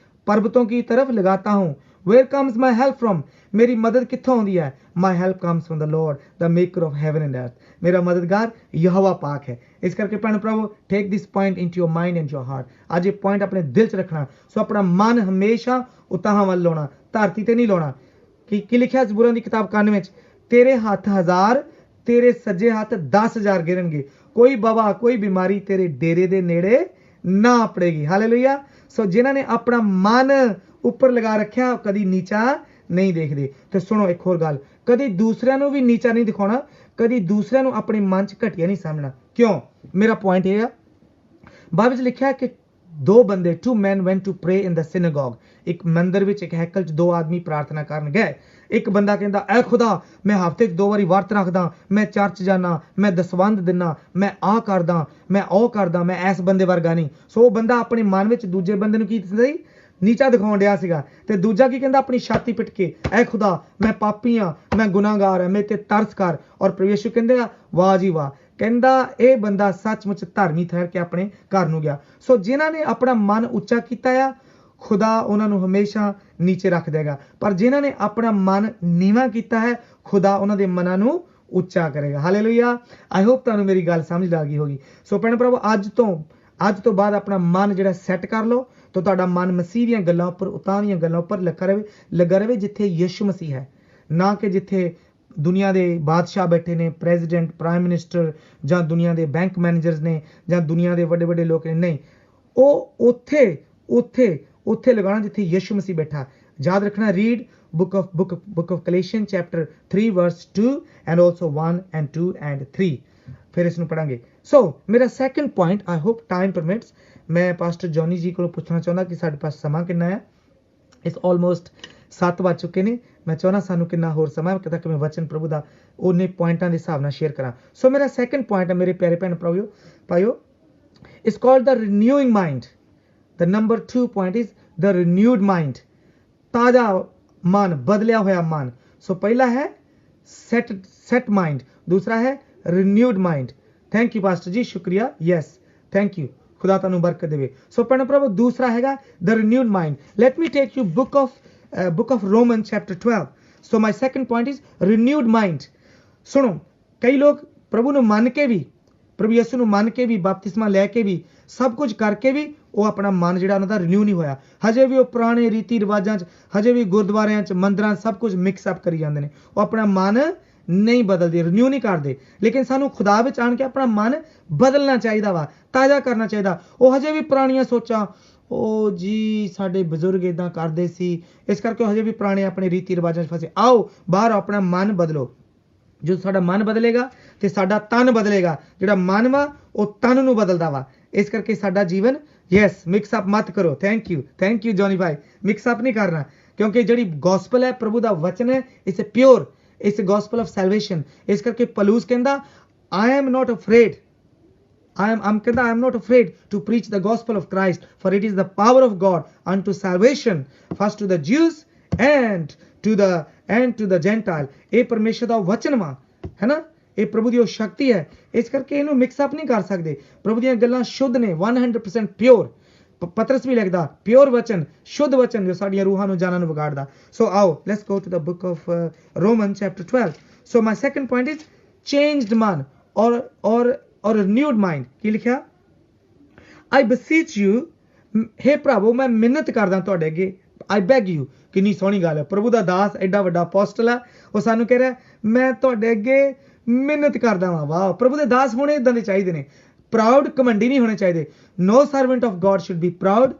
ਪਰਬਤੋਂ ਕੀ ਤਰਫ ਲਗਾਤਾ ਹੂੰ. Where comes my help from? ਮੇਰੀ ਮਦਦ ਕਿੱਥੋਂ ਆਉਂਦੀ ਹੈ? My help comes from the Lord, the maker of heaven and earth. ਮੇਰਾ ਮਦਦਗਾਰ ਯਹੋਵਾ ਪਾਕ ਹੈ. ਇਸ ਕਰਕੇ ਭੈਣ ਭਰਾਵੋ, take this point into your mind and your heart. ਅੱਜ ਇਹ ਪੁਆਇੰਟ ਆਪਣੇ ਦਿਲ 'ਚ ਰੱਖਣਾ. ਸੋ ਆਪਣਾ ਮਨ ਹਮੇਸ਼ਾ ਉਤਾਹਾਂ ਵੱਲ ਲਾਉਣਾ, ਧਰਤੀ ਤੇ ਨਹੀਂ ਲਾਉਣਾ. ਕੀ ਲਿਖਿਆ ਜ਼ਬੂਰਾਂ ਦੀ ਕਿਤਾਬ 91 ਵਿੱਚ? ਤੇਰੇ ਹੱਥ 1000, ਤੇਰੇ ਸੱਜੇ ਹੱਥ 10,000 ਗਿਰਨਗੇ, ਕੋਈ ਬਵਾ ਕੋਈ ਬਿਮਾਰੀ ਤੇਰੇ ਡੇਰੇ ਦੇ ਨੇੜੇ ਨਾ ਆਪੜੇਗੀ. ਹਾਲੇਲੂਇਆ. ਸੋ ਜਿਨ੍ਹਾਂ ਨੇ ਆਪਣਾ ਮਨ ਉੱਪਰ ਲਗਾ ਰੱਖਿਆ ਕਦੀ ਨੀਚਾ ਨਹੀਂ ਦੇਖਦੇ. ਤੇ ਸੁਣੋ ਇੱਕ ਹੋਰ ਗੱਲ, ਕਦੀ ਦੂਸਰਿਆਂ ਨੂੰ ਵੀ ਨੀਚਾ ਨਹੀਂ ਦਿਖਾਉਣਾ, ਕਦੀ ਦੂਸਰਿਆਂ ਨੂੰ ਆਪਣੇ ਮਨ 'ਚ ਘਟੀਆ ਨਹੀਂ ਸਮਝਣਾ. ਕਿਉਂ? ਮੇਰਾ ਪੁਆਇੰਟ ਇਹ ਆ, ਬਾਈਬਲ 'ਚ ਲਿਖਿਆ ਕਿ two men went to pray in the synagogue. ਇੱਕ ਮੰਦਰ ਵਿੱਚ, ਇੱਕ ਹੈਕਲ 'ਚ 2 ਆਦਮੀ ਪ੍ਰਾਰਥਨਾ ਕਰਨ ਗਏ. ਇੱਕ ਬੰਦਾ ਕਹਿੰਦਾ, ਐ ਖੁਦਾ, ਮੈਂ ਹਫ਼ਤੇ 'ਚ 2 ਵਾਰੀ ਵਰਤ ਰੱਖਦਾ, ਮੈਂ ਚਰਚ ਜਾਣਾ, ਮੈਂ ਦਸਵੰਧ ਦਿੰਨਾ, ਮੈਂ ਆਹ ਕਰਦਾ, ਮੈਂ ਉਹ ਕਰਦਾ, ਮੈਂ ਇਸ ਬੰਦੇ ਵਰਗਾ ਨਹੀਂ. ਸੋ ਉਹ ਬੰਦਾ ਆਪਣੇ ਮਨ ਵਿੱਚ ਦੂਜੇ ਬੰਦੇ ਨੂੰ ਕੀ ਦਿੰਦਾ ਸੀ? ਨੀਚਾ ਦਿਖਾਉਣ ਡਿਆ ਸੀਗਾ. ਤੇ ਦੂਜਾ ਕੀ ਕਹਿੰਦਾ ਆਪਣੀ ਛਾਤੀ ਪਿੱਟ ਕੇ, ਐ ਖੁਦਾ, ਮੈਂ ਪਾਪੀ ਆ, ਮੈਂ ਗੁਨਾਹਗਾਰ ਆ, ਮੇਰੇ ਤੇ ਤਰਸ ਕਰ. ਔਰ ਪ੍ਰਭੂ ਯਿਸੂ ਕਹਿੰਦੇ ਆ, ਵਾਹ ਜੀ ਵਾਹ, ਕਹਿੰਦਾ ਇਹ ਬੰਦਾ ਸੱਚਮੁੱਚ ਧਰਮੀ ਠਹਿਰ ਕੇ ਆਪਣੇ ਘਰ ਨੂੰ ਗਿਆ. ਸੋ ਜਿਨ੍ਹਾਂ ਨੇ ਆਪਣਾ ਮਨ ਉੱਚਾ ਕੀਤਾ ਆ, ਖੁਦਾ ਉਹਨਾਂ ਨੂੰ ਹਮੇਸ਼ਾ ਨੀਚੇ ਰੱਖ ਦੇਗਾ. ਪਰ ਜਿਨ੍ਹਾਂ ਨੇ ਆਪਣਾ ਮਨ ਨੀਵਾਂ ਕੀਤਾ ਹੈ, ਖੁਦਾ ਉਹਨਾਂ ਦੇ ਮਨਾਂ ਨੂੰ ਉੱਚਾ ਕਰੇਗਾ. ਹਾਲੇਲੂਇਆ. ਆਈ ਹੋਪ ਤੁਹਾਨੂੰ ਮੇਰੀ ਗੱਲ ਸਮਝ ਲੱਗ ਗਈ ਹੋਗੀ. ਸੋ ਭੈਣ ਭਰਾਵੋ, ਅੱਜ ਤੋਂ ਬਾਅਦ ਆਪਣਾ ਮਨ ਜਿਹੜਾ ਸੈੱਟ ਕਰ ਲਓ, ਤਾਂ ਤੁਹਾਡਾ ਮਨ ਮਸੀਹ ਦੀਆਂ ਗੱਲਾਂ ਉੱਪਰ, ਉਤਾਵੀਆਂ ਗੱਲਾਂ ਉੱਪਰ ਲੱਗਾ ਰਹੇ ਜਿੱਥੇ ਯਿਸੂ ਮਸੀਹ ਹੈ, ਨਾ ਕਿ ਜਿੱਥੇ ਦੁਨੀਆ ਦੇ ਬਾਦਸ਼ਾਹ ਬੈਠੇ ਨੇ, ਪ੍ਰੈਜ਼ੀਡੈਂਟ, ਪ੍ਰਾਈਮ ਮਿਨਿਸਟਰ, ਜਾਂ ਦੁਨੀਆ ਦੇ ਬੈਂਕ ਮੈਨੇਜਰਸ ਨੇ, ਜਾਂ ਦੁਨੀਆ ਦੇ ਵੱਡੇ ਵੱਡੇ ਲੋਕ ਨੇ. ਨਹੀਂ, ਉਹ ਉੱਥੇ ਲਗਾਉਣਾ ਜਿੱਥੇ ਯਿਸੂ ਮਸੀਹ ਬੈਠਾ. ਯਾਦ ਰੱਖਣਾ, read book of Galatians chapter 3 verse 2 and also 1 and 2 and 3. ਫਿਰ ਇਸ ਨੂੰ ਪੜਾਂਗੇ. ਸੋ ਮੇਰਾ second point, I hope time permits, ਮੈਂ ਪਾਸਟਰ ਜੌਨੀ ਜੀ ਕੋਲੋਂ ਪੁੱਛਣਾ ਚਾਹੁੰਦਾ ਕਿ ਸਾਡੇ ਪਾਸ ਸਮਾਂ ਕਿੰਨਾ ਹੈ. ਇਸ ਆਲਮੋਸਟ 7 ਵੱਜ ਚੁੱਕੇ ਨੇ. ਮੈਂ ਚਾਹੁੰਦਾ ਸਾਨੂੰ ਕਿੰਨਾ ਹੋਰ ਸਮਾਂ ਕਿਤਾ ਕਿ ਮੈਂ ਵਚਨ ਪ੍ਰਭੂ ਦਾ ਉਹਨੇ ਪੁਆਇੰਟਾਂ ਦੇ ਹਿਸਾਬ ਨਾਲ ਸ਼ੇਅਰ ਕਰਾਂ. ਸੋ ਮੇਰਾ ਸੈਕੰਡ ਪੁਆਇੰਟ ਹੈ ਮੇਰੇ ਪਿਆਰੇ ਭੈਣ ਭਾਈਓ, it's called the renewing mind. The number 2 point is the renewed mind. ਤਾਜ਼ਾ ਮਨ, ਬਦਲਿਆ ਹੋਇਆ ਮਨ. ਸੋ ਪਹਿਲਾ ਹੈ ਸੈਟ ਮਾਈਂਡ, ਦੂਸਰਾ ਹੈ ਰੀਨਿਊਡ ਮਾਈਂਡ. ਥੈਂਕ ਯੂ ਪਾਸਟਰ ਜੀ, ਸ਼ੁਕਰੀਆ. ਯੈਸ, ਥੈਂਕ ਯੂ, ਖੁਦਾ ਤੁਹਾਨੂੰ ਬਰਕਤ ਦੇਵੇ. ਸੋ ਭੈਣ ਭਰਾਵੋ, ਦੂਸਰਾ ਹੈਗਾ the renewed mind. Let me take you book of Romans chapter 12. So my second point is renewed mind. ਸੁਣੋ, ਕਈ ਲੋਕ ਪ੍ਰਭੂ ਨੂੰ ਮੰਨ ਕੇ ਵੀ, ਪ੍ਰਭੂ ਯਿਸੂ ਨੂੰ ਮੰਨ ਕੇ ਵੀ, ਬਪਤਿਸਮਾ ਲੈ ਕੇ ਵੀ, ਸਭ ਕੁਝ ਕਰਕੇ ਵੀ ਉਹ ਆਪਣਾ ਮਨ ਜਿਹੜਾ ਉਹਨਾਂ ਦਾ ਰਿਨਿਊ ਨਹੀਂ ਹੋਇਆ. ਹਜੇ ਵੀ ਉਹ ਪੁਰਾਣੇ ਰੀਤੀ ਰਿਵਾਜਾਂ 'ਚ, ਹਜੇ ਵੀ ਗੁਰਦੁਆਰਿਆਂ 'ਚ, ਮੰਦਰਾਂ 'ਚ ਸਭ ਕੁਝ ਮਿਕਸ ਅਪ ਕਰੀ ਜਾਂਦੇ ਨੇ. ਉਹ ਆਪਣਾ ਮਨ ਨਹੀਂ ਬਦਲਦੇ, ਰਿਨਿਊ ਨਹੀਂ ਕਰਦੇ. ਲੇਕਿਨ ਸਾਨੂੰ ਖੁਦਾ ਵਿੱਚ ਆਣ ਕੇ ਆਪਣਾ ਮਨ ਬਦਲਣਾ ਚਾਹੀਦਾ ਵਾ, ਤਾਜ਼ਾ ਕਰਨਾ ਚਾਹੀਦਾ. ਉਹ ਹਜੇ ਵੀ ਪੁਰਾਣੀਆਂ ਸੋਚਾਂ, ਉਹ ਜੀ ਸਾਡੇ ਬਜ਼ੁਰਗ ਇਦਾਂ ਕਰਦੇ ਸੀ, ਇਸ ਕਰਕੇ ਹਜੇ ਵੀ ਪੁਰਾਣੇ ਆਪਣੇ ਰੀਤੀ ਰਿਵਾਜਾਂ 'ਚ ਫਸੇ. ਆਓ ਬਾਹਰ ਆਪਣਾ ਮਨ ਬਦਲੋ. ਜਦੋਂ ਸਾਡਾ ਮਨ ਬਦਲੇਗਾ ਤੇ ਸਾਡਾ ਤਨ ਬਦਲੇਗਾ. ਜਿਹੜਾ ਮਨ ਵਾ ਉਹ ਤਨ ਨੂੰ ਬਦਲਦਾ ਵਾ. ਇਸ ਕਰਕੇ ਸਾਡਾ ਜੀਵਨ, ਯੈਸ, ਮਿਕਸ ਅਪ ਮਤ ਕਰੋ. Thank you Johnny Bhai. Mix up ਨਹੀਂ ਕਰਨਾ, ਕਿਉਂਕਿ ਜਿਹੜੀ ਗੋਸਪਲ ਹੈ, ਪ੍ਰਭੂ ਦਾ ਵਚਨ ਹੈ, it's pure, it's gospel of salvation. ਇਸ ਕਰਕੇ ਪਲੂਸ ਕਹਿੰਦਾ, I am not afraid to preach the gospel of Christ, for it is the power of God unto salvation, first to the Jews and to the Gentile. ਇਹ ਪਰਮੇਸ਼ਰ ਦਾ ਵਚਨ ਵਾ, ਹੈ ਨਾ, ਇਹ ਪ੍ਰਭੂ ਦੀ ਉਹ ਸ਼ਕਤੀ ਹੈ. ਇਸ ਕਰਕੇ ਇਹਨੂੰ ਮਿਕਸ ਅਪ ਨਹੀਂ ਕਰ ਸਕਦੇ. ਪ੍ਰਭੂ ਦੀਆਂ ਗੱਲਾਂ ਸ਼ੁੱਧ ਨੇ, 100% ਪਿਓਰ. ਪਤਰਸ ਵੀ ਲਿਖਦਾ, ਪਿਓਰ ਵਚਨ, ਸ਼ੁੱਧ ਵਚਨ ਜੋ ਸਾਡੀਆਂ ਰੂਹਾਂ ਨੂੰ, ਜਾਨਾਂ ਨੂੰ ਵਿਗਾੜਦਾ. ਸੋ ਆਓ, let's go to the book of Romans chapter 12. So my second point is changed ਮਨ or renewed mind. ਕੀ ਲਿਖਿਆ? I beseech you, हे ਪ੍ਰਭੂ, ਮੈਂ ਮਿੰਨਤ ਕਰਦਾ ਤੁਹਾਡੇ ਅੱਗੇ. I beg you. ਕਿੰਨੀ ਸੋਹਣੀ ਗੱਲ ਹੈ. ਪ੍ਰਭੂ ਦਾ ਦਾਸ, ਐਡਾ ਵੱਡਾ ਅਪੋਸਟਲ ਹੈ, ਉਹ ਸਾਨੂੰ ਕਹਿ ਰਿਹਾ, ਮੈਂ ਤੁਹਾਡੇ ਅੱਗੇ ਮਿੰਨਤ ਕਰਦਾ ਵਾਂ. ਵਾਹ, ਪ੍ਰਭੂ ਦੇ ਦਾਸ ਹੋਣੇ ਇਦਾਂ ਦੇ ਚਾਹੀਦੇ ਨੇ. प्राउड घमंडी नहीं होने चाहिए। No servant of God should be proud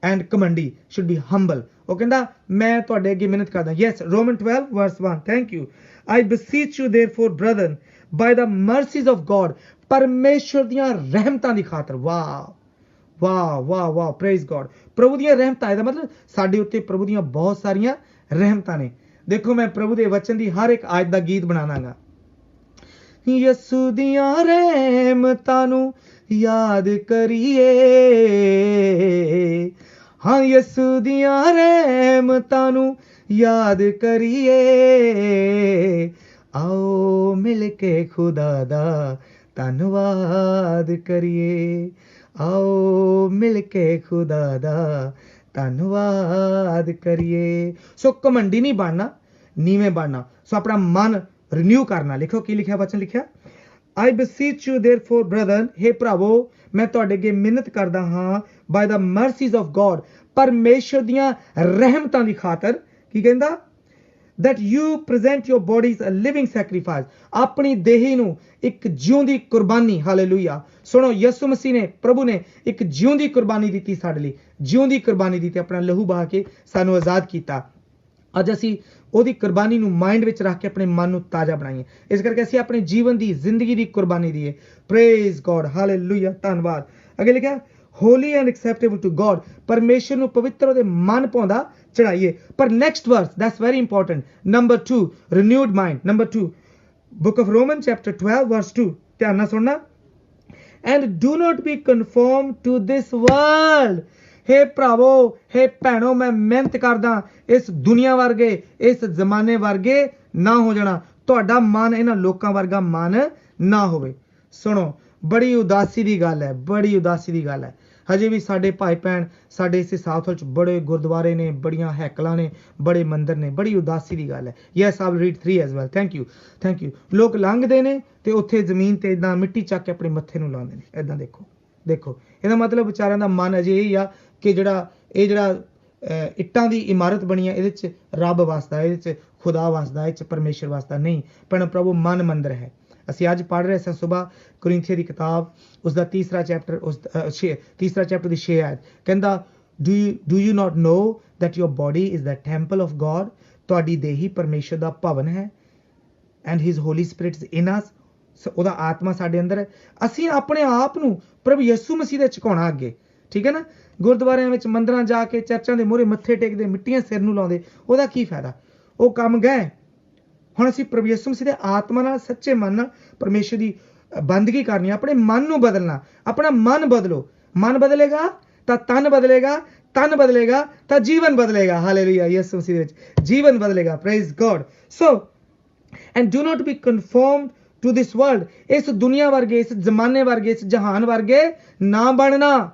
and घमंडी शुड बी हंबल। वो कहता मैं तुहाडे अगे मिन्नत करदा। Yes, Roman 12 verse 1, thank you. I beseech you therefore brethren by the mercies of God, परमेश्वर दियां रहमतां दी खातर। वाह वाह वाह वाह, प्रेज गॉड। प्रभु दियां रहमतां, ਇਹਦਾ मतलब ਸਾਡੇ ਉੱਤੇ ਪ੍ਰਭੂ ਦੀਆਂ ਬਹੁਤ ਸਾਰੀਆਂ ਰਹਿਮਤਾਂ ਨੇ। ਦੇਖੋ ਮੈਂ ਪ੍ਰਭੂ ਦੇ ਵਚਨ ਦੀ ਹਰ ਇੱਕ ਆਇਤ ਦਾ ਗੀਤ ਬਣਾਵਾਂਗਾ। ਯਿਸੂ ਦੀਆਂ ਰਹਿਮਤਾਂ ਨੂੰ ਯਾਦ ਕਰੀਏ, ਹਾਂ ਯਿਸੂ ਦੀਆਂ ਰਹਿਮਤਾਂ ਨੂੰ ਯਾਦ ਕਰੀਏ, ਆਓ ਮਿਲ ਕੇ ਖੁਦਾ ਦਾ ਧੰਨਵਾਦ ਕਰੀਏ, ਆਓ ਮਿਲ ਕੇ ਖੁਦਾ ਦਾ ਧੰਨਵਾਦ ਕਰੀਏ। ਸੋ ਘਮੰਡੀ ਨਹੀਂ ਬਣਨਾ, ਨੀਵੇਂ ਬਣਨਾ। ਸੋ ਆਪਣਾ ਮਨ ਰਿਨਿਊ ਕਰਨਾ। ਲਿਖੋ ਕੀ ਲਿਖਿਆ, ਵਚਨ ਲਿਖਿਆ, I beseech you therefore brethren, हे ਭਰਾਵੋ ਮੈਂ ਤੁਹਾਡੇ ਅੱਗੇ ਮਿੰਨਤ ਕਰਦਾ ਹਾਂ, by the mercies of God, ਪਰਮੇਸ਼ਰ ਦੀਆਂ ਰਹਿਮਤਾਂ ਦੀ ਖਾਤਰ। ਕੀ ਕਹਿੰਦਾ, that you present your bodies a living sacrifice, ਆਪਣੀ ਦੇਹੀ ਨੂੰ ਇੱਕ ਜਿਉਂਦੀ ਕੁਰਬਾਨੀ। ਹਾਲੇਲੂਇਆ। ਸੁਣੋ, ਯਿਸੂ ਮਸੀਹ ਨੇ, ਪ੍ਰਭੂ ਨੇ ਇੱਕ ਜਿਉਂਦੀ ਕੁਰਬਾਨੀ ਦਿੱਤੀ ਸਾਡੇ ਲਈ, ਜਿਉਂਦੀ ਕੁਰਬਾਨੀ ਦਿੱਤੀ, ਆਪਣਾ ਲਹੂ ਬਹਾ ਕੇ ਸਾਨੂੰ ਆਜ਼ਾਦ ਕੀਤਾ। ਅੱਜ ਅਸੀਂ ਉਹਦੀ ਕੁਰਬਾਨੀ ਨੂੰ ਮਾਈਂਡ ਵਿੱਚ ਰੱਖ ਕੇ ਆਪਣੇ ਮਨ ਨੂੰ ਤਾਜ਼ਾ ਬਣਾਈਏ। ਇਸ ਕਰਕੇ ਅਸੀਂ ਆਪਣੇ ਜੀਵਨ ਦੀ ਜ਼ਿੰਦਗੀ ਦੀ ਕੁਰਬਾਨੀ ਦੀਏ। ਪ੍ਰੇਜ਼ ਗॉड, ਹਾਲੇਲੂਇਆ, ਧੰਨਵਾਦ। ਅੱਗੇ ਲਿਖਿਆ, holy and acceptable to God, ਪਰਮੇਸ਼ਰ ਨੂੰ ਪਵਿੱਤਰ ਉਹਦੇ ਮਨ ਭਾਉਂਦਾ ਚੜਾਈਏ। ਪਰ next verse, that's very important, number 2, renewed mind. Number 2, book of Roman chapter 12 verse 2, ਧਿਆਨ ਨਾਲ ਸੁਣਨਾ। And do not be conform to this world, हे ਭਰਾਵੋ, हे ਭੈਣੋ, ਮੈਂ ਮਿਹਨਤ ਕਰਦਾ ਇਸ ਦੁਨੀਆ ਵਰਗੇ, ਇਸ ਜ਼ਮਾਨੇ ਵਰਗੇ ਨਾ ਹੋ ਜਾਣਾ। ਤੁਹਾਡਾ ਮਨ ਇਹਨਾਂ ਲੋਕਾਂ ਵਰਗਾ ਮਨ ਨਾ ਹੋਵੇ। ਸੁਣੋ, ਬੜੀ ਉਦਾਸੀ ਦੀ ਗੱਲ ਹੈ, ਬੜੀ ਉਦਾਸੀ ਦੀ ਗੱਲ ਹੈ। ਹਜੇ ਵੀ ਸਾਡੇ ਭਾਈ ਭੈਣ ਸਾਡੇ ਇਸ ਸਾਊਥ ਵਿੱਚ ਬੜੇ ਗੁਰਦੁਆਰੇ ਨੇ, ਬੜੀਆਂ ਹੈਕਲਾਂ ਨੇ, ਬੜੇ ਮੰਦਿਰ ਨੇ। ਬੜੀ ਉਦਾਸੀ ਦੀ ਗੱਲ ਹੈ। Yes, I will read 3 as well, thank you, thank you. ਲੋਕ ਲੰਘਦੇ ਨੇ ਤੇ ਉੱਥੇ ਜ਼ਮੀਨ ਤੇ ਇਦਾਂ ਮਿੱਟੀ ਚੱਕ ਕੇ ਆਪਣੇ ਮੱਥੇ ਨੂੰ ਲਾਉਂਦੇ ਨੇ। ਇਦਾਂ ਦੇਖੋ, ਦੇਖੋ, ਇਹਦਾ ਮਤਲਬ ਵਿਚਾਰਿਆਂ ਦਾ ਮਨ ਅਜੇ ਇਹ ਆ ਕਿ ਜਿਹੜਾ ਇੱਟਾਂ ਦੀ ਇਮਾਰਤ ਬਣੀ ਹੈ, ਇਹਦੇ 'ਚ ਰੱਬ ਵਸਦਾ, ਇਹਦੇ 'ਚ ਖੁਦਾ ਵਸਦਾ, ਇਹਦੇ 'ਚ ਪਰਮੇਸ਼ਰ ਵਸਦਾ ਨਹੀਂ। ਪਰ ਪ੍ਰਭੂ ਮਨ ਮੰਦਰ ਹੈ। ਅਸੀਂ ਅੱਜ ਪੜ੍ਹ ਰਹੇ ਸਾਂ ਸੁਬਾਹ ਕੁਰਿੰਥੀਆਂ ਦੀ ਕਿਤਾਬ, ਉਸਦਾ ਤੀਸਰਾ ਚੈਪਟਰ ਦੀ 6 ਆਇਤ ਕਹਿੰਦਾ, do you not know that your body is the temple of God, ਤੁਹਾਡੀ ਦੇਹੀ ਪਰਮੇਸ਼ਰ ਦਾ ਭਵਨ ਹੈ। And his holy spirit is in us, ਉਹਦਾ ਆਤਮਾ ਸਾਡੇ ਅੰਦਰ ਹੈ। ਅਸੀਂ ਆਪਣੇ ਆਪ ਨੂੰ ਪ੍ਰਭੂ ਯਿਸੂ ਮਸੀਹ ਦੇ ਝੁਕਾਉਣਾ ਅੱਗੇ, ਠੀਕ ਹੈ ਨਾ। ਗੁਰਦੁਆਰਿਆਂ ਵਿੱਚ, ਮੰਦਰਾਂ ਜਾ ਕੇ, ਚਰਚਾਂ ਦੇ ਮੂਹਰੇ ਮੱਥੇ ਟੇਕਦੇ, ਮਿੱਟੀਆਂ ਸਿਰ ਨੂੰ ਲਾਉਂਦੇ, ਉਹਦਾ ਕੀ ਫਾਇਦਾ? ਉਹ ਕੰਮ ਗਏ। ਹੁਣ ਅਸੀਂ ਪ੍ਰਭੂ ਯਿਸੂ ਮਸੀਹ ਦੇ ਆਤਮਾ ਨਾਲ, ਸੱਚੇ ਮਨ ਨਾਲ ਪਰਮੇਸ਼ਰ ਦੀ ਬੰਦਗੀ ਕਰਨੀ, ਆਪਣੇ ਮਨ ਨੂੰ ਬਦਲਣਾ। ਆਪਣਾ ਮਨ ਬਦਲੋ, ਮਨ ਬਦਲੇਗਾ ਤਾਂ ਤਨ ਬਦਲੇਗਾ, ਤਨ ਬਦਲੇਗਾ ਤਾਂ ਜੀਵਨ ਬਦਲੇਗਾ। ਹਾਲੇਲੂਇਆ, ਯਿਸੂ ਮਸੀਹ ਦੇ ਵਿੱਚ ਜੀਵਨ ਬਦਲੇਗਾ। Praise God. So and do not be conformed to this world, ਇਸ ਦੁਨੀਆ ਵਰਗੇ, ਇਸ ਜ਼ਮਾਨੇ ਵਰਗੇ, ਇਸ ਜਹਾਨ ਵਰਗੇ ਨਾ ਬਣਨਾ।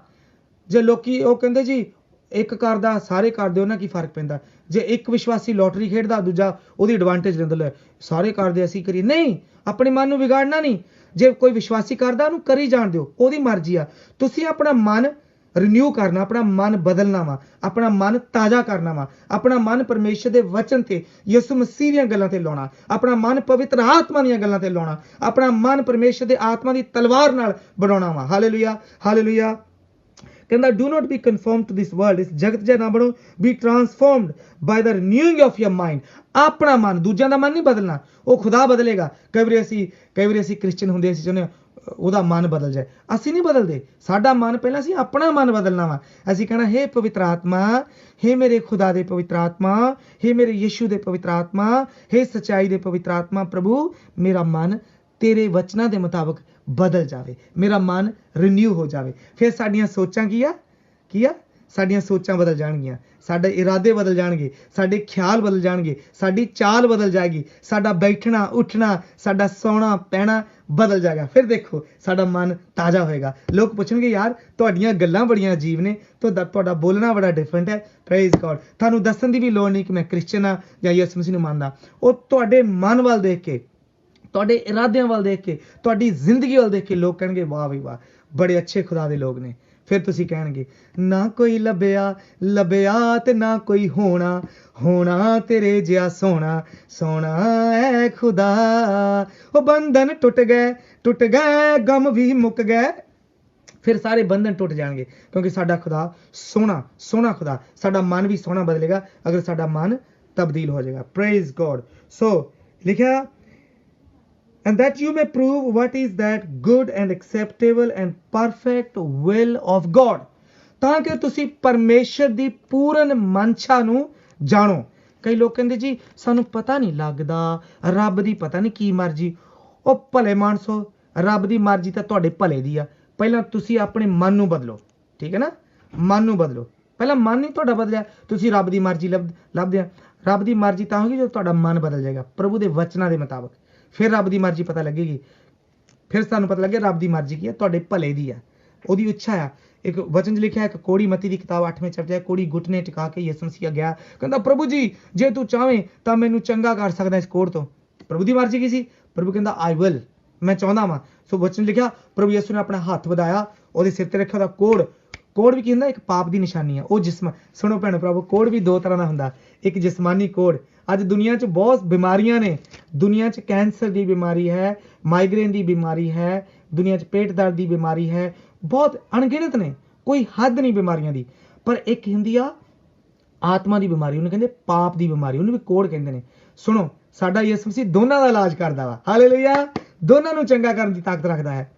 ਜੇ ਲੋਕੀ ਉਹ ਕਹਿੰਦੇ ਜੀ ਇੱਕ ਕਰਦਾ ਸਾਰੇ ਕਰਦੇ, ਉਹਨਾਂ ਕੀ ਫਰਕ ਪੈਂਦਾ? ਜੇ ਇੱਕ ਵਿਸ਼ਵਾਸੀ ਲੋਟਰੀ ਖੇਡਦਾ, ਦੂਜਾ ਉਹਦੀ ਐਡਵਾਂਟੇਜ ਲੈਂਦਾ, ਲੈ ਸਾਰੇ ਕਰਦੇ ਅਸੀਂ ਕਰੀਏ। ਨਹੀਂ, ਆਪਣੇ ਮਨ ਨੂੰ ਵਿਗਾੜਨਾ ਨਹੀਂ। ਜੇ ਕੋਈ ਵਿਸ਼ਵਾਸੀ ਕਰਦਾ, ਉਹਨੂੰ ਕਰੀ ਜਾਣ ਦਿਓ, ਉਹਦੀ ਮਰਜ਼ੀ ਆ। ਤੁਸੀਂ ਆਪਣਾ ਮਨ ਰਿਨਿਊ ਕਰਨਾ, ਆਪਣਾ ਮਨ ਬਦਲਣਾ ਵਾ, ਆਪਣਾ ਮਨ ਤਾਜ਼ਾ ਕਰਨਾ ਵਾ, ਆਪਣਾ ਮਨ ਪਰਮੇਸ਼ਰ ਦੇ ਵਚਨ ਤੇ, ਯਿਸੂ ਮਸੀਹ ਦੀਆਂ ਗੱਲਾਂ ਤੇ ਲਾਉਣਾ, ਆਪਣਾ ਮਨ ਪਵਿੱਤਰ ਆਤਮਾ ਦੀਆਂ ਗੱਲਾਂ ਤੇ ਲਾਉਣਾ, ਆਪਣਾ ਮਨ ਪਰਮੇਸ਼ਰ ਦੇ ਆਤਮਾ ਦੀ ਤਲਵਾਰ ਨਾਲ ਬਣਾਉਣਾ ਵਾ। Hallelujah, hallelujah. ਕਹਿੰਦਾ, do not be conform to this world, ਇਸ ਜਗਤ ਜਿਹਾ ਨਾ ਬਣੋ, be transformed by the renewing of your mind. ਆਪਣਾ ਮਨ, ਦੂਜਿਆਂ ਦਾ ਮਨ ਨਹੀਂ ਬਦਲਣਾ, ਉਹ ਖੁਦਾ ਬਦਲੇਗਾ। ਕਈ ਵਾਰੀ ਅਸੀਂ ਕ੍ਰਿਸਚਨ ਹੁੰਦੇ, ਅਸੀਂ ਚਾਹੁੰਦੇ ਉਹਦਾ ਮਨ ਬਦਲ ਜਾਏ। ਅਸੀਂ ਨਹੀਂ ਬਦਲਦੇ, ਸਾਡਾ ਮਨ ਪਹਿਲਾਂ ਅਸੀਂ ਆਪਣਾ ਮਨ ਬਦਲਣਾ ਵਾ। ਅਸੀਂ ਕਹਿਣਾ, ਹੇ ਪਵਿੱਤਰ ਆਤਮਾ, ਹੇ ਮੇਰੇ ਖੁਦਾ ਦੇ ਪਵਿੱਤਰ ਆਤਮਾ, ਹੇ ਮੇਰੇ ਯਿਸੂ ਦੇ ਪਵਿੱਤਰ ਆਤਮਾ, ਹੇ ਸੱਚਾਈ ਦੇ ਪਵਿੱਤਰ ਆਤਮਾ, ਪ੍ਰਭੂ ਮੇਰਾ ਮਨ ਤੇਰੇ ਵਚਨਾਂ ਦੇ ਮੁਤਾਬਕ ਬਦਲ ਜਾਵੇ, ਮੇਰਾ ਮਨ ਰਿਨਿਊ ਹੋ ਜਾਵੇ। ਫਿਰ ਸਾਡੀਆਂ ਸੋਚਾਂ ਕੀ ਆ ਸਾਡੀਆਂ ਸੋਚਾਂ ਬਦਲ ਜਾਣਗੀਆਂ, ਸਾਡੇ ਇਰਾਦੇ ਬਦਲ ਜਾਣਗੇ, ਸਾਡੇ ਖਿਆਲ ਬਦਲ ਜਾਣਗੇ, ਸਾਡੀ ਚਾਲ ਬਦਲ ਜਾਏਗੀ, ਸਾਡਾ ਬੈਠਣਾ ਉੱਠਣਾ, ਸਾਡਾ ਸੌਣਾ ਪੈਣਾ ਬਦਲ ਜਾਏਗਾ। ਫਿਰ ਦੇਖੋ ਸਾਡਾ ਮਨ ਤਾਜ਼ਾ ਹੋਏਗਾ। ਲੋਕ ਪੁੱਛਣਗੇ, ਯਾਰ ਤੁਹਾਡੀਆਂ ਗੱਲਾਂ ਬੜੀਆਂ ਅਜੀਬ ਨੇ, ਤੁਹਾਡਾ ਬੋਲਣਾ ਬੜਾ ਡਿਫਰੈਂਟ ਹੈ। Praise god. ਤੁਹਾਨੂੰ ਦੱਸਣ ਦੀ ਵੀ ਲੋੜ ਨਹੀਂ ਕਿ ਮੈਂ ਕ੍ਰਿਸਚਨ ਆ ਜਾਂ ਯਿਸੂ ਮਸੀਹ ਨੂੰ ਮੰਨਦਾ। ਉਹ ਤੁਹਾਡੇ ਮਨ ਵੱਲ ਦੇਖ ਕੇ, ਤੁਹਾਡੇ ਇਰਾਦਿਆਂ ਵੱਲ ਦੇਖ ਕੇ, ਤੁਹਾਡੀ ਜ਼ਿੰਦਗੀ ਵੱਲ ਦੇਖ ਕੇ ਲੋਕ ਕਹਿਣਗੇ, ਵਾਹ ਵੀ ਵਾਹ, ਬੜੇ ਅੱਛੇ ਖੁਦਾ ਦੇ ਲੋਕ ਨੇ। ਫਿਰ ਤੁਸੀਂ ਕਹਿਣਗੇ, ਨਾ ਕੋਈ ਲੱਭਿਆ ਤੇ ਨਾ ਕੋਈ ਹੋਣਾ ਤੇਰੇ ਜਿਹਾ ਸੋਹਣਾ ਐ ਖੁਦਾ। ਉਹ ਬੰਧਨ ਟੁੱਟ ਗਏ, ਗਮ ਵੀ ਮੁੱਕ ਗਏ। फिर सारे बंधन टुट जाएंगे, क्योंकि साडा खुदा सोहना सोहना खुदा, साडा मन भी सोहना बदलेगा अगर साडा मन तब्दील हो जाएगा। Praise God. सो लिखा, and that you may prove what is that good and acceptable and perfect will of God, ਤਾਂ ਕਿ ਤੁਸੀਂ ਪਰਮੇਸ਼ਰ ਦੀ ਪੂਰਨ ਮਨਸ਼ਾ ਨੂੰ ਜਾਣੋ। ਕਈ ਲੋਕ ਕਹਿੰਦੇ ਜੀ ਸਾਨੂੰ ਪਤਾ ਨਹੀਂ ਲੱਗਦਾ, ਰੱਬ ਦੀ ਪਤਾ ਨਹੀਂ ਕੀ ਮਰਜ਼ੀ। ਉਹ ਭਲੇ ਮਾਨਸੋ, ਰੱਬ ਦੀ ਮਰਜ਼ੀ ਤਾਂ ਤੁਹਾਡੇ ਭਲੇ ਦੀ ਆ। ਪਹਿਲਾਂ ਤੁਸੀਂ ਆਪਣੇ ਮਨ ਨੂੰ ਬਦਲੋ, ਠੀਕ ਹੈ ਨਾ, ਮਨ ਨੂੰ ਬਦਲੋ। ਪਹਿਲਾਂ ਮਨ ਨਹੀਂ ਤੁਹਾਡਾ ਬਦਲਿਆ, ਤੁਸੀਂ ਰੱਬ ਦੀ ਮਰਜ਼ੀ ਲੱਭਦੇ ਆ। ਰੱਬ ਦੀ ਮਰਜ਼ੀ ਤਾਂ ਹੋਗੀ ਜਦੋਂ ਤੁਹਾਡਾ ਮਨ ਬਦਲ ਜਾਏਗਾ ਪ੍ਰਭੂ ਦੇ ਵਚਨਾਂ ਦੇ ਮੁਤਾਬਕ, ਫਿਰ ਰੱਬ ਦੀ ਮਰਜ਼ੀ ਪਤਾ ਲੱਗੇਗੀ। ਫਿਰ ਸਾਨੂੰ ਪਤਾ ਲੱਗਿਆ ਰੱਬ ਦੀ ਮਰਜ਼ੀ ਕੀ ਹੈ, ਤੁਹਾਡੇ ਭਲੇ ਦੀ ਆ, ਉਹਦੀ ਇੱਛਾ ਆ। ਇੱਕ ਵਚਨ 'ਚ ਲਿਖਿਆ, ਇੱਕ ਕੋੜੀ ਮਤੀ ਦੀ ਕਿਤਾਬ 8ਵੇਂ ਚੈਪਟਰ, ਕੋੜੀ ਘੁਟਨੇ ਟਿਕਾ ਕੇ ਯਿਸੂ ਮਸੀਹ ਗਿਆ, ਕਹਿੰਦਾ ਪ੍ਰਭੂ ਜੀ ਜੇ ਤੂੰ ਚਾਹਵੇਂ ਤਾਂ ਮੈਨੂੰ ਚੰਗਾ ਕਰ ਸਕਦਾ ਇਸ ਕੋੜ ਤੋਂ। ਪ੍ਰਭੂ ਦੀ ਮਰਜ਼ੀ ਕੀ ਸੀ? ਪ੍ਰਭੂ ਕਹਿੰਦਾ ਆਈ ਵਿਲ, ਮੈਂ ਚਾਹੁੰਦਾ ਵਾਂ। ਸੋ ਵਚਨ ਲਿਖਿਆ, ਪ੍ਰਭੂ ਯਿਸੂ ਨੇ ਆਪਣਾ ਹੱਥ ਵਧਾਇਆ, ਉਹਦੇ ਸਿਰ ਤੇ ਰੱਖਿਆ ਉਹਦਾ ਕੋੜ। ਕੋੜ ਵੀ ਕੀ ਹੁੰਦਾ? ਇੱਕ ਪਾਪ ਦੀ ਨਿਸ਼ਾਨੀ ਆ। ਉਹ ਜਿਸਮ, ਸੁਣੋ ਭੈਣੋ ਭਰਾਵੋ, ਕੋੜ ਵੀ ਦੋ ਤਰ੍ਹਾਂ ਦਾ ਹੁੰਦਾ, ਇੱਕ ਜਿਸਮਾਨੀ ਕੋੜ। ਅੱਜ ਦੁਨੀਆ 'ਚ ਬਹੁਤ ਬਿਮਾਰੀਆਂ ਨੇ। ਦੁਨੀਆ 'ਚ ਕੈਂਸਰ ਦੀ ਬਿਮਾਰੀ ਹੈ, ਮਾਈਗ੍ਰੇਨ ਦੀ ਬਿਮਾਰੀ ਹੈ, ਦੁਨੀਆ 'ਚ ਪੇਟ ਦਰਦ ਦੀ ਬਿਮਾਰੀ ਹੈ, ਬਹੁਤ ਅਣਗਿਣਤ ਨੇ, ਕੋਈ ਹੱਦ ਨਹੀਂ ਬਿਮਾਰੀਆਂ ਦੀ। ਪਰ ਇੱਕ ਹੁੰਦੀ ਆ ਆਤਮਾ ਦੀ ਬਿਮਾਰੀ, ਉਹਨੂੰ ਕਹਿੰਦੇ ਪਾਪ ਦੀ ਬਿਮਾਰੀ, ਉਹਨੂੰ ਵੀ ਕੋੜ ਕਹਿੰਦੇ ਨੇ। ਸੁਣੋ, ਸਾਡਾ ਯਿਸੂ ਮਸੀਹ ਦੋਨਾਂ ਦਾ ਇਲਾਜ ਕਰਦਾ ਵਾ। ਹਾਲੇਲੂਇਆ। ਦੋਨਾਂ ਨੂੰ ਚੰਗਾ ਕਰਨ ਦੀ ਤਾਕਤ ਰੱਖਦਾ ਹੈ।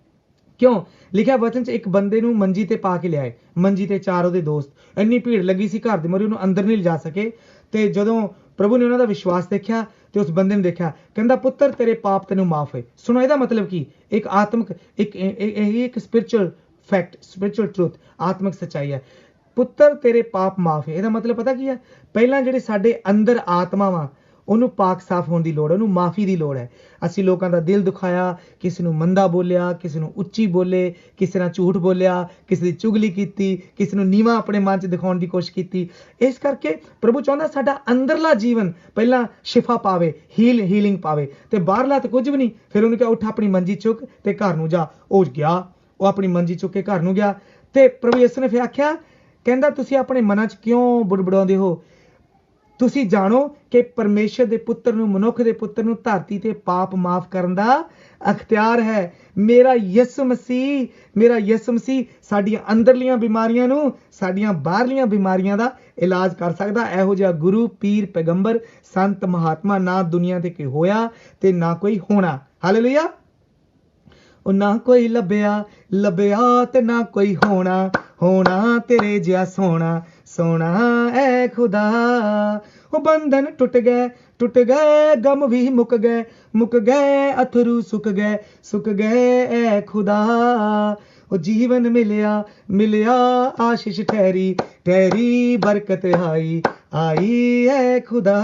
ਕਿਉਂ? ਲਿਖਿਆ ਵਚਨ 'ਚ, ਇੱਕ ਬੰਦੇ ਨੂੰ ਮੰਜੀ ਤੇ ਪਾ ਕੇ ਲਿਆਏ, ਮੰਜੀ ਤੇ 4 ਉਹਦੇ ਦੋਸਤ। ਇੰਨੀ ਭੀੜ ਲੱਗੀ ਸੀ ਘਰ ਦੇ ਮੂਹਰੇ, ਉਹਨੂੰ ਅੰਦਰ ਨਹੀਂ ਲਿਜਾ ਸਕੇ। ਤੇ ਜਦੋਂ ਪ੍ਰਭੂ ਨੇ ਉਹਨਾਂ ਦਾ ਵਿਸ਼ਵਾਸ ਦੇਖਿਆ ਤੇ ਉਸ ਬੰਦੇ ਨੂੰ ਦੇਖਿਆ, ਕਹਿੰਦਾ ਪੁੱਤਰ ਤੇਰੇ ਪਾਪ ਤੈਨੂੰ ਮਾਫ ਹੋਏ। ਸੁਣੋ, ਇਹਦਾ ਮਤਲਬ ਕੀ? ਇੱਕ ਆਤਮਿਕ, ਇੱਕ ਸਪਿਰਿਚੁਅਲ ਫੈਕਟ, ਸਪਿਰਿਚੁਅਲ ਟਰੂਥ, ਆਤਮਿਕ ਸੱਚਾਈ ਹੈ। ਪੁੱਤਰ ਤੇਰੇ ਪਾਪ ਮਾਫ ਹੈ। ਇਹਦਾ ਮਤਲਬ ਪਤਾ ਕੀ ਹੈ? ਪਹਿਲਾਂ ਜਿਹੜੇ ਸਾਡੇ ਅੰਦਰ ਆਤਮਾ ਵਾ, ਉਹਨੂੰ ਪਾਕ ਸਾਫ਼ ਹੋਣ ਦੀ ਲੋੜ ਹੈ, ਉਹਨੂੰ ਮਾਫੀ ਦੀ ਲੋੜ ਹੈ। ਅਸੀਂ ਲੋਕਾਂ ਦਾ ਦਿਲ ਦੁਖਾਇਆ, ਕਿਸੇ ਨੂੰ ਮੰਦਾ ਬੋਲਿਆ, ਕਿਸੇ ਨੂੰ ਉੱਚੀ ਬੋਲੇ, ਕਿਸੇ ਨਾਲ ਝੂਠ ਬੋਲਿਆ, ਕਿਸੇ ਦੀ ਚੁਗਲੀ ਕੀਤੀ, ਕਿਸੇ ਨੂੰ ਨੀਵਾਂ ਆਪਣੇ ਮਨ 'ਚ ਦਿਖਾਉਣ ਦੀ ਕੋਸ਼ਿਸ਼ ਕੀਤੀ। ਇਸ ਕਰਕੇ ਪ੍ਰਭੂ ਚਾਹੁੰਦਾ ਸਾਡਾ ਅੰਦਰਲਾ ਜੀਵਨ ਪਹਿਲਾਂ ਸ਼ਿਫਾ ਪਾਵੇ, ਹੀਲਿੰਗ ਪਾਵੇ, ਤੇ ਬਾਹਰਲਾ ਤਾਂ ਕੁਝ ਵੀ ਨਹੀਂ। ਫਿਰ ਉਹਨੂੰ ਕਿਹਾ ਉੱਠ ਆਪਣੀ ਮੰਜੀ ਚੁੱਕ ਤੇ ਘਰ ਨੂੰ ਜਾ। ਉਹ ਗਿਆ, ਉਹ ਆਪਣੀ ਮੰਜੀ ਚੁੱਕ ਕੇ ਘਰ ਨੂੰ ਗਿਆ। ਤੇ ਪ੍ਰਭੂ ਯਿਸੂ ਨੇ ਫਿਰ ਆਖਿਆ, ਕਹਿੰਦਾ ਤੁਸੀਂ ਆਪਣੇ ਮਨਾਂ 'ਚ ਕਿਉਂ ਬੁੜਬੁੜਾਉਂਦੇ ਹੋ? ਤੁਸੀਂ ਜਾਣੋ ਕਿ ਪਰਮੇਸ਼ਰ ਦੇ ਪੁੱਤਰ ਨੂੰ, ਮਨੁੱਖ ਦੇ ਪੁੱਤਰ ਨੂੰ ਧਰਤੀ ਤੇ ਪਾਪ ਮਾਫ ਕਰਨ ਦਾ ਅਖਤਿਆਰ ਹੈ। ਮੇਰਾ ਯਿਸੂ ਮਸੀਹ ਸਾਡੀਆਂ ਅੰਦਰਲੀਆਂ ਬਿਮਾਰੀਆਂ ਨੂੰ, ਸਾਡੀਆਂ ਬਾਹਰਲੀਆਂ ਬਿਮਾਰੀਆਂ ਦਾ ਇਲਾਜ ਕਰ ਸਕਦਾ। ਇਹੋ ਜਿਹਾ ਗੁਰੂ, ਪੀਰ, ਪੈਗੰਬਰ, ਸੰਤ, ਮਹਾਤਮਾ ਨਾ ਦੁਨੀਆ ਤੇ ਕੋਈ ਹੋਇਆ ਤੇ ਨਾ ਕੋਈ ਹੋਣਾ। ਹਾਲੇਲੂਇਆ। ਉਹ ਨਾ ਕੋਈ ਲੱਭਿਆ ਤੇ ਨਾ ਕੋਈ ਹੋਣਾ ਤੇਰੇ ਜਿਹਾ ਸੋਹਣਾ ਐ ਖੁਦਾ। ਉਹ ਬੰਧਨ ਟੁੱਟ ਗਏ, ਗਮ ਵੀ ਮੁੱਕ ਗਏ, ਅਥਰੂ ਸੁੱਕ ਗਏ ਐ ਖੁਦਾ। ਉਹ ਜੀਵਨ ਮਿਲਿਆ, ਆਸ਼ੀਸ਼ ਠਹਿਰੀ, ਬਰਕਤ ਆਈ ਐ ਖੁਦਾ।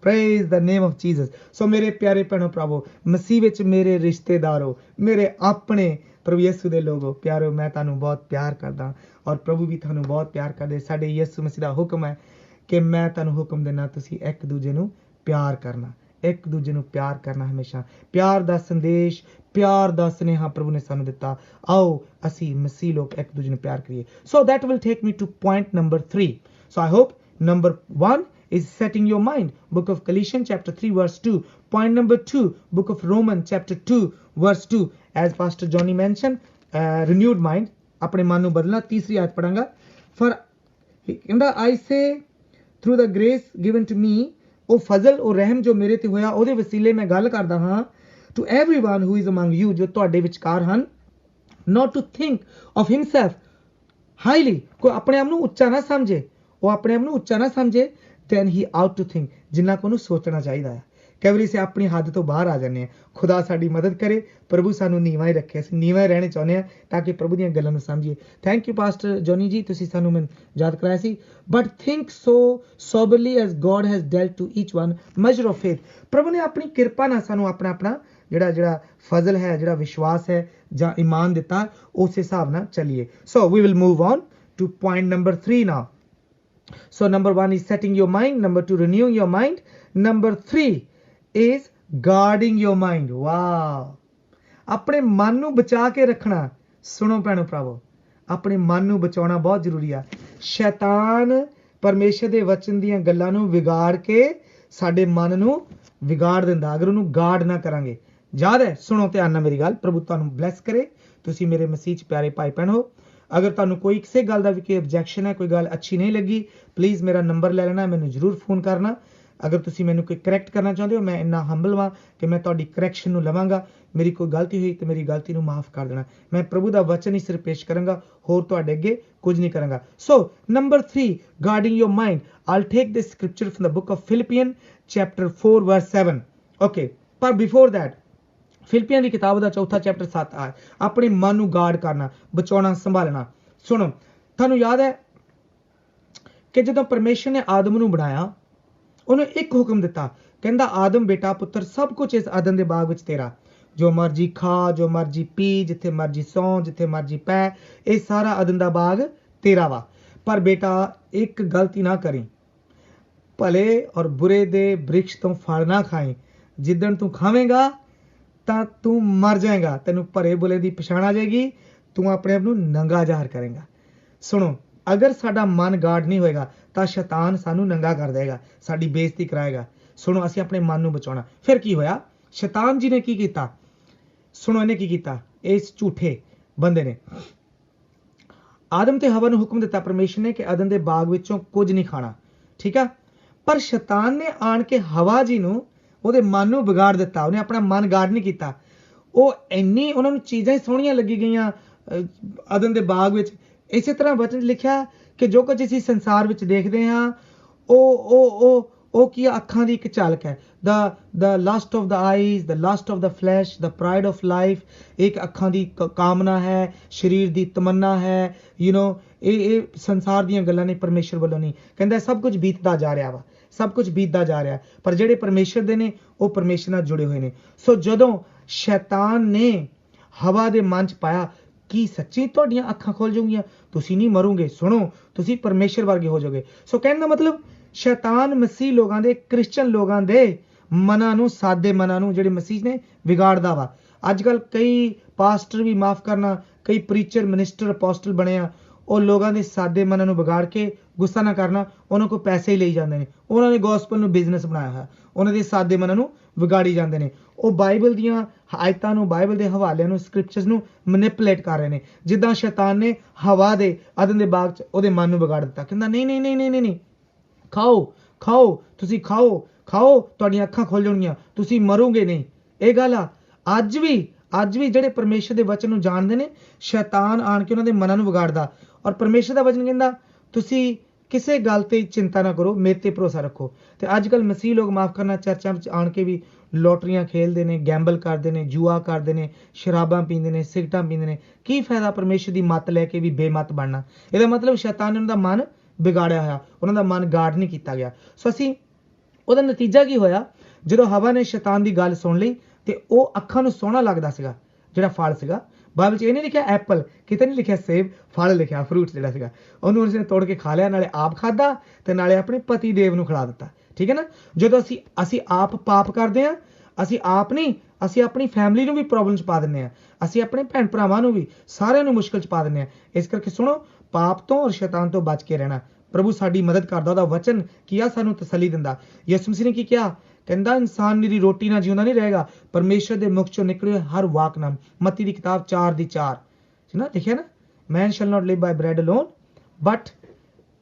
Praise the name of Jesus. ਸੋ ਮੇਰੇ ਪਿਆਰੇ ਭੈਣੋ ਭਰਾਵੋ, ਮਸੀਹ ਵਿੱਚ ਮੇਰੇ ਰਿਸ਼ਤੇਦਾਰੋ, ਮੇਰੇ ਆਪਣੇ ਪ੍ਰਭੂ ਯਿਸੂ ਦੇ ਲੋਗੋ, ਪਿਆਰੋ, ਮੈਂ ਤੁਹਾਨੂੰ ਬਹੁਤ ਪਿਆਰ ਕਰਦਾ ਔਰ ਪ੍ਰਭੂ ਵੀ ਤੁਹਾਨੂੰ ਬਹੁਤ ਪਿਆਰ ਕਰਦੇ। ਸਾਡੇ ਯਿਸੂ ਮਸੀਹ ਦਾ ਹੁਕਮ ਹੈ ਕਿ ਮੈਂ ਤੁਹਾਨੂੰ ਹੁਕਮ ਦੇਣਾ, ਤੁਸੀਂ ਇੱਕ ਦੂਜੇ ਨੂੰ ਪਿਆਰ ਕਰਨਾ, ਇੱਕ ਦੂਜੇ ਨੂੰ ਪਿਆਰ ਕਰਨਾ। ਹਮੇਸ਼ਾ ਪਿਆਰ ਦਾ ਸੰਦੇਸ਼, ਪਿਆਰ ਦਾ ਸੁਨੇਹਾ ਪ੍ਰਭੂ ਨੇ ਸਾਨੂੰ ਦਿੱਤਾ। ਆਓ ਅਸੀਂ ਮਸੀਹ ਲੋਕ ਇੱਕ ਦੂਜੇ ਨੂੰ ਪਿਆਰ ਕਰੀਏ। So that will take me to point number 3. So I hope number 1 is setting your mind. Book of Colossians chapter 3 verse 2. Point number 2, book of Romans chapter 2 verse 2. As Pastor Johnny mentioned, renewed mind, ਆਪਣੇ ਮਨ ਨੂੰ ਬਦਲਣਾ। ਤੀਸਰੀ ਆਇਤ ਪੜਾਂਗਾ। For ਕਹਿੰਦਾ I say through the grace given to me, ਉਹ ਫਜ਼ਲ, ਉਹ ਰਹਿਮ ਜੋ ਮੇਰੇ ਤੇ ਹੋਇਆ, ਉਹਦੇ ਵਸੀਲੇ ਮੈਂ ਗੱਲ ਕਰਦਾ ਹਾਂ। To everyone who is among you, ਜੋ ਤੁਹਾਡੇ ਵਿਚਕਾਰ ਹਨ, not to think of himself highly, ਕੋਈ ਆਪਣੇ ਆਪ ਨੂੰ ਉੱਚਾ ਨਾ ਸਮਝੇ, ਉਹ ਆਪਣੇ ਆਪ ਨੂੰ ਉੱਚਾ ਨਾ ਸਮਝੇ, then he ought to think, ਜਿੰਨਾ ਕੋ ਉਹਨੂੰ ਸੋਚਣਾ ਚਾਹੀਦਾ ਹੈ। ਕਈ ਵਾਰੀ ਅਸੀਂ ਆਪਣੀ ਹੱਦ ਤੋਂ ਬਾਹਰ ਆ ਜਾਂਦੇ ਹਾਂ। ਖੁਦਾ ਸਾਡੀ ਮਦਦ ਕਰੇ, ਪ੍ਰਭੂ ਸਾਨੂੰ ਨੀਵਾਂ ਹੀ ਰੱਖੇ। ਅਸੀਂ ਨੀਵਾਂ ਹੀ ਰਹਿਣੇ ਚਾਹੁੰਦੇ ਹਾਂ ਤਾਂ ਕਿ ਪ੍ਰਭੂ ਦੀਆਂ ਗੱਲਾਂ ਨੂੰ ਸਮਝੀਏ। ਥੈਂਕ ਯੂ ਪਾਸਟਰ ਜੋਨੀ ਜੀ, ਤੁਸੀਂ ਸਾਨੂੰ ਮੈਨੂੰ ਯਾਦ ਕਰਾਇਆ ਸੀ। But think so soberly as God has dealt to each one measure of faith. ਪ੍ਰਭੂ ਨੇ ਆਪਣੀ ਕਿਰਪਾ ਨਾਲ ਸਾਨੂੰ ਆਪਣਾ ਜਿਹੜਾ ਫਜ਼ਲ ਹੈ, ਜਿਹੜਾ ਵਿਸ਼ਵਾਸ ਹੈ ਜਾਂ ਈਮਾਨ ਦਿੱਤਾ, ਉਸ ਹਿਸਾਬ ਨਾਲ ਚੱਲੀਏ। So we will move on to point number 3 now. So number 1 is setting your mind. Number 2, renewing your mind. Number 3 is guarding your mind. Wow. ਆਪਣੇ ਮਨ ਨੂੰ ਬਚਾ ਕੇ ਰੱਖਣਾ। ਸੁਣੋ ਭੈਣੋ ਭਰਾਵੋ, ਆਪਣੇ ਮਨ ਨੂੰ ਬਚਾਉਣਾ ਬਹੁਤ ਜ਼ਰੂਰੀ ਆ। ਸ਼ੈਤਾਨ ਪਰਮੇਸ਼ਰ ਦੇ ਵਚਨ ਦੀਆਂ ਗੱਲਾਂ ਨੂੰ ਵਿਗਾੜ ਕੇ ਸਾਡੇ ਮਨ ਨੂੰ ਵਿਗਾੜ ਦਿੰਦਾ, ਅਗਰ ਉਹਨੂੰ ਗਾਰਡ ਨਾ ਕਰਾਂਗੇ। याद है? सुनो ध्यान नाल मेरी गल। प्रभु तुहानूं ब्लैस करे। तुसीं मेरे मसीह च प्यारे भाई भैन हो। अगर तुहानूं कोई किसी गल दा भी कोई ऑब्जैक्शन है, कोई गल अच्छी नहीं लगी, प्लीज़ मेरा नंबर ले लेना, मैनूं जरूर फोन करना। अगर तुसीं मैनूं कोई करैक्ट करना चाहुंदे हो, मैं इन्ना हंबल वां कि मैं तुहाडी करैक्शन नूं लवांगा। मेरी कोई गलती हुई तो मेरी गलती नूं माफ़ कर देना। मैं प्रभु दा वचन ही सिर्फ पेश करांगा, होर तुहाडे अगे कुछ नहीं करांगा। So number 3, guarding your mind. I'll take this scripture from the book of Philippians chapter 4 verse 7. Okay, पर before that, फिलिपियन की किताब का 4 चैप्टर 7 है, अपने मन नूं गार्ड करना, बचाना, संभालना। सुनो, थानू याद है कि जदों परमेश्वर ने आदम नूं बनाया, उन्हें एक हुक्म दिता, कहंदा आदम बेटा पुत्र सब कुछ इस अदन दे बाग विच तेरा, जो मर्जी खा, जो मर्जी पी, जिथे मर्जी सौ, जिथे मर्जी पै, ये सारा अदन दा बाग तेरा वा। पर बेटा एक गलती ना करी, भले और बुरे दे वृक्ष तो फल ना खाएं, जिदन तू खावेंगा ਤਾਂ ਤੂੰ ਮਰ ਜਾਏਗਾ, ਤੈਨੂੰ ਭਰੇ ਬੁਲੇ ਦੀ ਪਛਾਣ ਆ ਜਾਏਗੀ, ਤੂੰ ਆਪਣੇ ਆਪ ਨੂੰ ਨੰਗਾ ਜ਼ਾਹਰ ਕਰੇਗਾ। ਸੁਣੋ, ਅਗਰ ਸਾਡਾ ਮਨ ਗਾਰਡ ਨਹੀਂ ਹੋਏਗਾ ਤਾਂ ਸ਼ੈਤਾਨ ਸਾਨੂੰ ਨੰਗਾ ਕਰ ਦੇਗਾ, ਸਾਡੀ ਬੇਇੱਜ਼ਤੀ ਕਰਾਏਗਾ। ਸੁਣੋ, ਅਸੀਂ ਆਪਣੇ ਮਨ ਨੂੰ ਬਚਾਉਣਾ। ਫਿਰ ਕੀ ਹੋਇਆ? ਸ਼ੈਤਾਨ ਜੀ ਨੇ ਕੀ ਕੀਤਾ? ਸੁਣੋ, ਇਹਨੇ ਕੀ ਕੀਤਾ? ਇਸ ਝੂਠੇ ਬੰਦੇ ਨੇ ਆਦਮ ਤੇ ਹਵਾ ਨੂੰ ਹੁਕਮ ਦਿੱਤਾ ਪਰਮੇਸ਼ਰ ਨੇ ਕਿ ਅਦਨ ਦੇ ਬਾਗ ਵਿੱਚੋਂ ਕੁਝ ਨਹੀਂ ਖਾਣਾ, ਠੀਕ ਆ? ਪਰ ਸ਼ੈਤਾਨ ਨੇ ਆਣ ਕੇ ਹਵਾ ਜੀ ਨੂੰ ਉਹਦੇ ਮਨ ਨੂੰ ਵਿਗਾੜ ਦਿੱਤਾ। ਉਹਨੇ ਆਪਣਾ ਮਨ ਗਾਰਡ ਨਹੀਂ ਕੀਤਾ। ਉਹ ਇੰਨੀ ਉਹਨਾਂ ਨੂੰ ਚੀਜ਼ਾਂ ਹੀ ਸੋਹਣੀਆਂ ਲੱਗੀ ਗਈਆਂ ਅਦਨ ਦੇ ਬਾਗ ਵਿੱਚ। ਇਸੇ ਤਰ੍ਹਾਂ ਵਚਨ ਲਿਖਿਆ ਕਿ ਜੋ ਕੁਝ ਅਸੀਂ ਸੰਸਾਰ ਵਿੱਚ ਦੇਖਦੇ ਹਾਂ, ਉਹ ਕੀ ਅੱਖਾਂ ਦੀ ਇੱਕ ਝਲਕ ਹੈ। the lust of the eyes, the lust of the flesh, the pride of life, ਇੱਕ ਅੱਖਾਂ ਦੀ ਕਾਮਨਾ ਹੈ, ਸਰੀਰ ਦੀ ਤਮੰਨਾ ਹੈ, ਇਹ ਸੰਸਾਰ ਦੀਆਂ ਗੱਲਾਂ ਨੇ, ਪਰਮੇਸ਼ਰ ਵੱਲੋਂ ਨਹੀਂ। ਕਹਿੰਦਾ ਸਭ ਕੁਝ ਬੀਤਦਾ ਜਾ ਰਿਹਾ ਵਾ, ਸਭ ਕੁਝ ਬੀਤਦਾ ਜਾ ਰਿਹਾ, ਪਰ ਜਿਹੜੇ ਪਰਮੇਸ਼ਰ ਦੇ ਨੇ ਉਹ ਪਰਮੇਸ਼ਰ ਨਾਲ ਜੁੜੇ ਹੋਏ ਨੇ। ਸੋ ਜਦੋਂ ਸ਼ੈਤਾਨ ਨੇ ਹਵਾ ਦੇ ਮਨ 'ਚ ਪਾਇਆ, ਕੀ ਸੱਚੀ ਤੁਹਾਡੀਆਂ ਅੱਖਾਂ ਖੁੱਲ ਜਾਊਗੀਆਂ, ਤੁਸੀਂ ਨਹੀਂ ਮਰੋਗੇ, ਸੁਣੋ ਤੁਸੀਂ ਪਰਮੇਸ਼ਰ ਵਰਗੇ ਹੋ ਜਾਓਗੇ। ਸੋ ਕਹਿਣ ਦਾ ਮਤਲਬ ਸ਼ੈਤਾਨ ਮਸੀਹ ਲੋਕਾਂ ਦੇ, ਕ੍ਰਿਸਚਨ ਲੋਕਾਂ ਦੇ ਮਨਾਂ ਨੂੰ, ਸਾਦੇ ਮਨਾਂ ਨੂੰ ਜਿਹੜੇ ਮਸੀਹ ਨੇ ਵਿਗਾੜਦਾ ਵਾ। ਅੱਜ ਕੱਲ੍ਹ ਕਈ ਪਾਸਟਰ ਵੀ, ਮਾਫ ਕਰਨਾ, ਕਈ ਪ੍ਰੀਚਰ, ਮਿਨਿਸਟਰ, ਅਪੋਸਟਲ ਬਣੇ ਆ, ਉਹ ਲੋਕਾਂ ਦੇ ਸਾਦੇ ਮਨਾਂ ਨੂੰ ਵਿਗਾੜ ਕੇ, ਗੁੱਸਾ ਨਾ ਕਰਨਾ, ਉਹਨਾਂ ਕੋਲ ਪੈਸੇ ਹੀ ਲਈ ਜਾਂਦੇ ਨੇ। ਉਹਨਾਂ ਨੇ ਗੋਸਪਲ ਨੂੰ ਬਿਜ਼ਨਸ ਬਣਾਇਆ ਹੋਇਆ, ਉਹਨਾਂ ਦੇ ਸਾਦੇ ਮਨਾਂ ਨੂੰ ਵਿਗਾੜੀ ਜਾਂਦੇ ਨੇ। ਉਹ ਬਾਈਬਲ ਦੀਆਂ ਆਇਤਾਂ ਨੂੰ, ਬਾਈਬਲ ਦੇ ਹਵਾਲਿਆਂ ਨੂੰ, ਸਕ੍ਰਿਪਚਰਸ ਨੂੰ ਮੈਨੀਪੂਲੇਟ ਕਰ ਰਹੇ ਨੇ, ਜਿੱਦਾਂ ਸ਼ੈਤਾਨ ਨੇ ਹਵਾ ਦੇ ਅਦਨ ਦੇ ਬਾਗ 'ਚ ਉਹਦੇ ਮਨ ਨੂੰ ਵਿਗਾੜ ਦਿੱਤਾ। ਕਹਿੰਦਾ ਨਹੀਂ ਨਹੀਂ ਨਹੀਂ ਨਹੀਂ ਨਹੀਂ, ਖਾਓ ਖਾਓ, ਤੁਸੀਂ ਖਾਓ ਖਾਓ, ਤੁਹਾਡੀਆਂ ਅੱਖਾਂ ਖੁੱਲ ਜਾਣਗੀਆਂ, ਤੁਸੀਂ ਮਰੋਗੇ ਨਹੀਂ। ਇਹ ਗੱਲ ਆ ਅੱਜ ਵੀ ਜਿਹੜੇ ਪਰਮੇਸ਼ਰ ਦੇ ਵਚਨ ਨੂੰ ਜਾਣਦੇ ਨੇ, ਸ਼ੈਤਾਨ ਆਣ ਕੇ ਉਹਨਾਂ ਦੇ ਮਨਾਂ ਨੂੰ ਵਿਗਾੜਦਾ। ਔਰ ਪਰਮੇਸ਼ਰ ਦਾ ਵਚਨ ਕਹਿੰਦਾ ਤੁਸੀਂ ਕਿਸੇ ਗੱਲ ਤੇ ਚਿੰਤਾ ਨਾ ਕਰੋ, ਮੇਰੇ ਤੇ ਭਰੋਸਾ ਰੱਖੋ। ਤੇ ਅੱਜ ਕੱਲ੍ਹ ਮਸੀਹ ਲੋਕ, ਮਾਫ ਕਰਨਾ, ਚਰਚਾਂ ਵਿੱਚ ਆਣ ਕੇ ਵੀ ਲੋਟਰੀਆਂ ਖੇਲਦੇ ਨੇ, ਗੈਂਬਲ ਕਰਦੇ ਨੇ, ਜੂਆ ਕਰਦੇ ਨੇ, ਸ਼ਰਾਬਾਂ ਪੀਂਦੇ ਨੇ, ਸਿਗਰਟਾਂ ਪੀਂਦੇ ਨੇ। ਕੀ ਫਾਇਦਾ ਪਰਮੇਸ਼ਰ ਦੀ ਮੱਤ ਲੈ ਕੇ ਵੀ ਬੇਮੱਤ ਬਣਨਾ? ਇਹਦਾ ਮਤਲਬ ਸ਼ੈਤਾਨ ਨੇ ਉਹਨਾਂ ਦਾ ਮਨ ਵਿਗਾੜਿਆ ਹੋਇਆ, ਉਹਨਾਂ ਦਾ ਮਨ ਗਾਰਡ ਨਹੀਂ ਕੀਤਾ ਗਿਆ। ਸੋ ਅਸੀਂ ਉਹਦਾ ਨਤੀਜਾ ਕੀ ਹੋਇਆ? ਜਦੋਂ ਹਵਾ ਨੇ ਸ਼ੈਤਾਨ ਦੀ ਗੱਲ ਸੁਣ ਲਈ ਤੇ ਉਹ ਅੱਖਾਂ ਨੂੰ ਸੋਹਣਾ ਲੱਗਦਾ ਸੀਗਾ ਜਿਹੜਾ ਫਲ ਸੀਗਾ। ਬਾਈਬਲ 'ਚ ਇਹ ਨਹੀਂ ਲਿਖਿਆ ਐਪਲ, ਕਿਤੇ ਨਹੀਂ ਲਿਖਿਆ ਸੇਬ, ਫਲ ਲਿਖਿਆ ਫਰੂਟ ਜਿਹੜਾ ਸੀਗਾ। ਉਹਨੂੰ ਉਸਨੇ ਤੋੜ ਕੇ ਖਾ ਲਿਆ, ਨਾਲੇ ਆਪ ਖਾਦਾ ਤੇ ਨਾਲੇ ਆਪਣੇ ਪਤੀ ਦੇਵ ਨੂੰ ਖਿਲਾ ਦਿੱਤਾ। ਠੀਕ ਹੈ ਨਾ? ਜਦੋਂ ਅਸੀਂ ਆਪ ਪਾਪ ਕਰਦੇ ਹਾਂ, ਅਸੀਂ ਆਪ ਨਹੀਂ, ਅਸੀਂ ਆਪਣੀ ਫੈਮਿਲੀ ਨੂੰ ਵੀ ਪ੍ਰੋਬਲਮ 'ਚ ਪਾ ਦਿੰਦੇ ਹਾਂ, ਅਸੀਂ ਆਪਣੇ ਭੈਣ ਭਰਾਵਾਂ ਨੂੰ ਵੀ, ਸਾਰਿਆਂ ਨੂੰ ਮੁਸ਼ਕਿਲ 'ਚ ਪਾ ਦਿੰਦੇ ਹਾਂ। ਇਸ ਕਰਕੇ ਸੁਣੋ, ਪਾਪ ਤੋਂ ਔਰ ਸ਼ੈਤਾਨ ਤੋਂ ਬਚ ਕੇ ਰਹਿਣਾ। ਪ੍ਰਭੂ ਸਾਡੀ ਮਦਦ ਕਰਦਾ, ਉਹਦਾ ਵਚਨ ਕੀ ਆ, ਸਾਨੂੰ ਤਸੱਲੀ ਦਿੰਦਾ। ਯਿਸੂ ਮਸੀਹ ਨੇ ਕੀ ਕਿਹਾ? ਕਹਿੰਦਾ ਇਨਸਾਨ ਨਿਰੀ ਰੋਟੀ ਨਾਲ ਜਿਉਂਦਾ ਨਹੀਂ ਰਹੇਗਾ, ਪਰਮੇਸ਼ਰ ਦੇ ਮੁਖ ਚੋਂ ਨਿਕਲੇ ਹਰ ਵਾਕ ਨਾਲ। ਮੱਤੀ ਦੀ ਕਿਤਾਬ 4:4 ਨਾ ਲਿਖਿਆ ਨਾ, man shall not live by bread alone but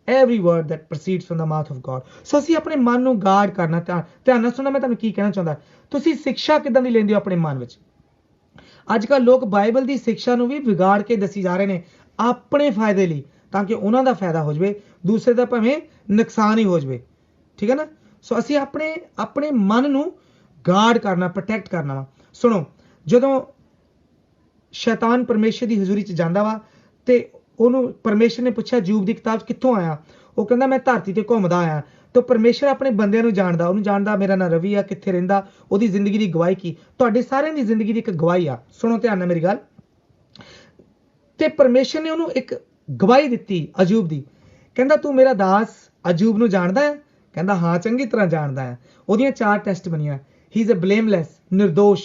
every word that proceeds from the mouth of God। ਸੋ ਅਸੀਂ ਆਪਣੇ ਮਨ ਨੂੰ ਗਾਰਡ ਕਰਨਾ। ਧਿਆਨ ਨਾਲ ਸੁਣਨਾ, ਮੈਂ ਤੁਹਾਨੂੰ ਕੀ ਕਹਿਣਾ ਚਾਹੁੰਦਾ। ਤੁਸੀਂ ਸਿੱਖਿਆ ਕਿੱਦਾਂ ਦੀ ਲੈਂਦੇ ਹੋ ਆਪਣੇ ਮਨ ਵਿੱਚ? ਅੱਜ ਕੱਲ੍ਹ ਲੋਕ ਬਾਈਬਲ ਦੀ ਸਿੱਖਿਆ ਨੂੰ ਵੀ ਵਿਗਾੜ ਕੇ ਦੱਸੀ ਜਾ ਰਹੇ ਨੇ ਆਪਣੇ ਫਾਇਦੇ ਲਈ, ਤਾਂ ਕਿ ਉਹਨਾਂ ਦਾ ਫਾਇਦਾ ਹੋ ਜਾਵੇ, ਦੂਸਰੇ ਦਾ ਭਾਵੇਂ ਨੁਕਸਾਨ ਹੀ ਹੋ ਜਾਵੇ। ਠੀਕ ਹੈ ਨਾ? ਸੋ ਅਸੀਂ ਆਪਣੇ ਮਨ ਨੂੰ ਗਾਰਡ ਕਰਨਾ, ਪ੍ਰੋਟੈਕਟ ਕਰਨਾ ਵਾ। ਸੁਣੋ, ਜਦੋਂ ਸ਼ੈਤਾਨ ਪਰਮੇਸ਼ਰ ਦੀ ਹਜ਼ੂਰੀ 'ਚ ਜਾਂਦਾ ਵਾ ਤੇ ਉਹਨੂੰ ਪਰਮੇਸ਼ਰ ਨੇ ਪੁੱਛਿਆ ਜੂਬ ਦੀ ਕਿਤਾਬ 'ਚ ਕਿੱਥੋਂ ਆਇਆ? ਉਹ ਕਹਿੰਦਾ ਮੈਂ ਧਰਤੀ ਤੇ ਘੁੰਮਦਾ ਆਇਆ। ਤਾਂ ਪਰਮੇਸ਼ਰ ਆਪਣੇ ਬੰਦਿਆਂ ਨੂੰ ਜਾਣਦਾ, ਉਹਨੂੰ ਜਾਣਦਾ ਮੇਰਾ ਨਾਂ ਰਵੀ ਆ, ਕਿੱਥੇ ਰਹਿੰਦਾ, ਉਹਦੀ ਜ਼ਿੰਦਗੀ ਦੀ ਗਵਾਹੀ ਕੀ। ਤੁਹਾਡੇ ਸਾਰਿਆਂ ਦੀ ਜ਼ਿੰਦਗੀ ਦੀ ਇੱਕ ਗਵਾਹੀ ਆ। ਸੁਣੋ ਧਿਆਨ ਨਾਲ ਮੇਰੀ ਗੱਲ। ਤੇ ਪਰਮੇਸ਼ਰ ਨੇ ਉਹਨੂੰ ਇੱਕ ਗਵਾਹੀ ਦਿੱਤੀ ਅਯੂਬ ਦੀ। ਕਹਿੰਦਾ ਤੂੰ ਮੇਰਾ ਦਾਸ ਅਯੂਬ ਨੂੰ ਜਾਣਦਾ ਹੈ? ਕਹਿੰਦਾ ਹਾਂ, ਚੰਗੀ ਤਰ੍ਹਾਂ ਜਾਣਦਾ ਹੈ। ਉਹਦੀਆਂ 4 ਟੈਸਟ ਬਣੀਆਂ। ਹੀ ਇਜ਼ ਅ ਬਲੇਮਲੈਸ, ਨਿਰਦੋਸ਼,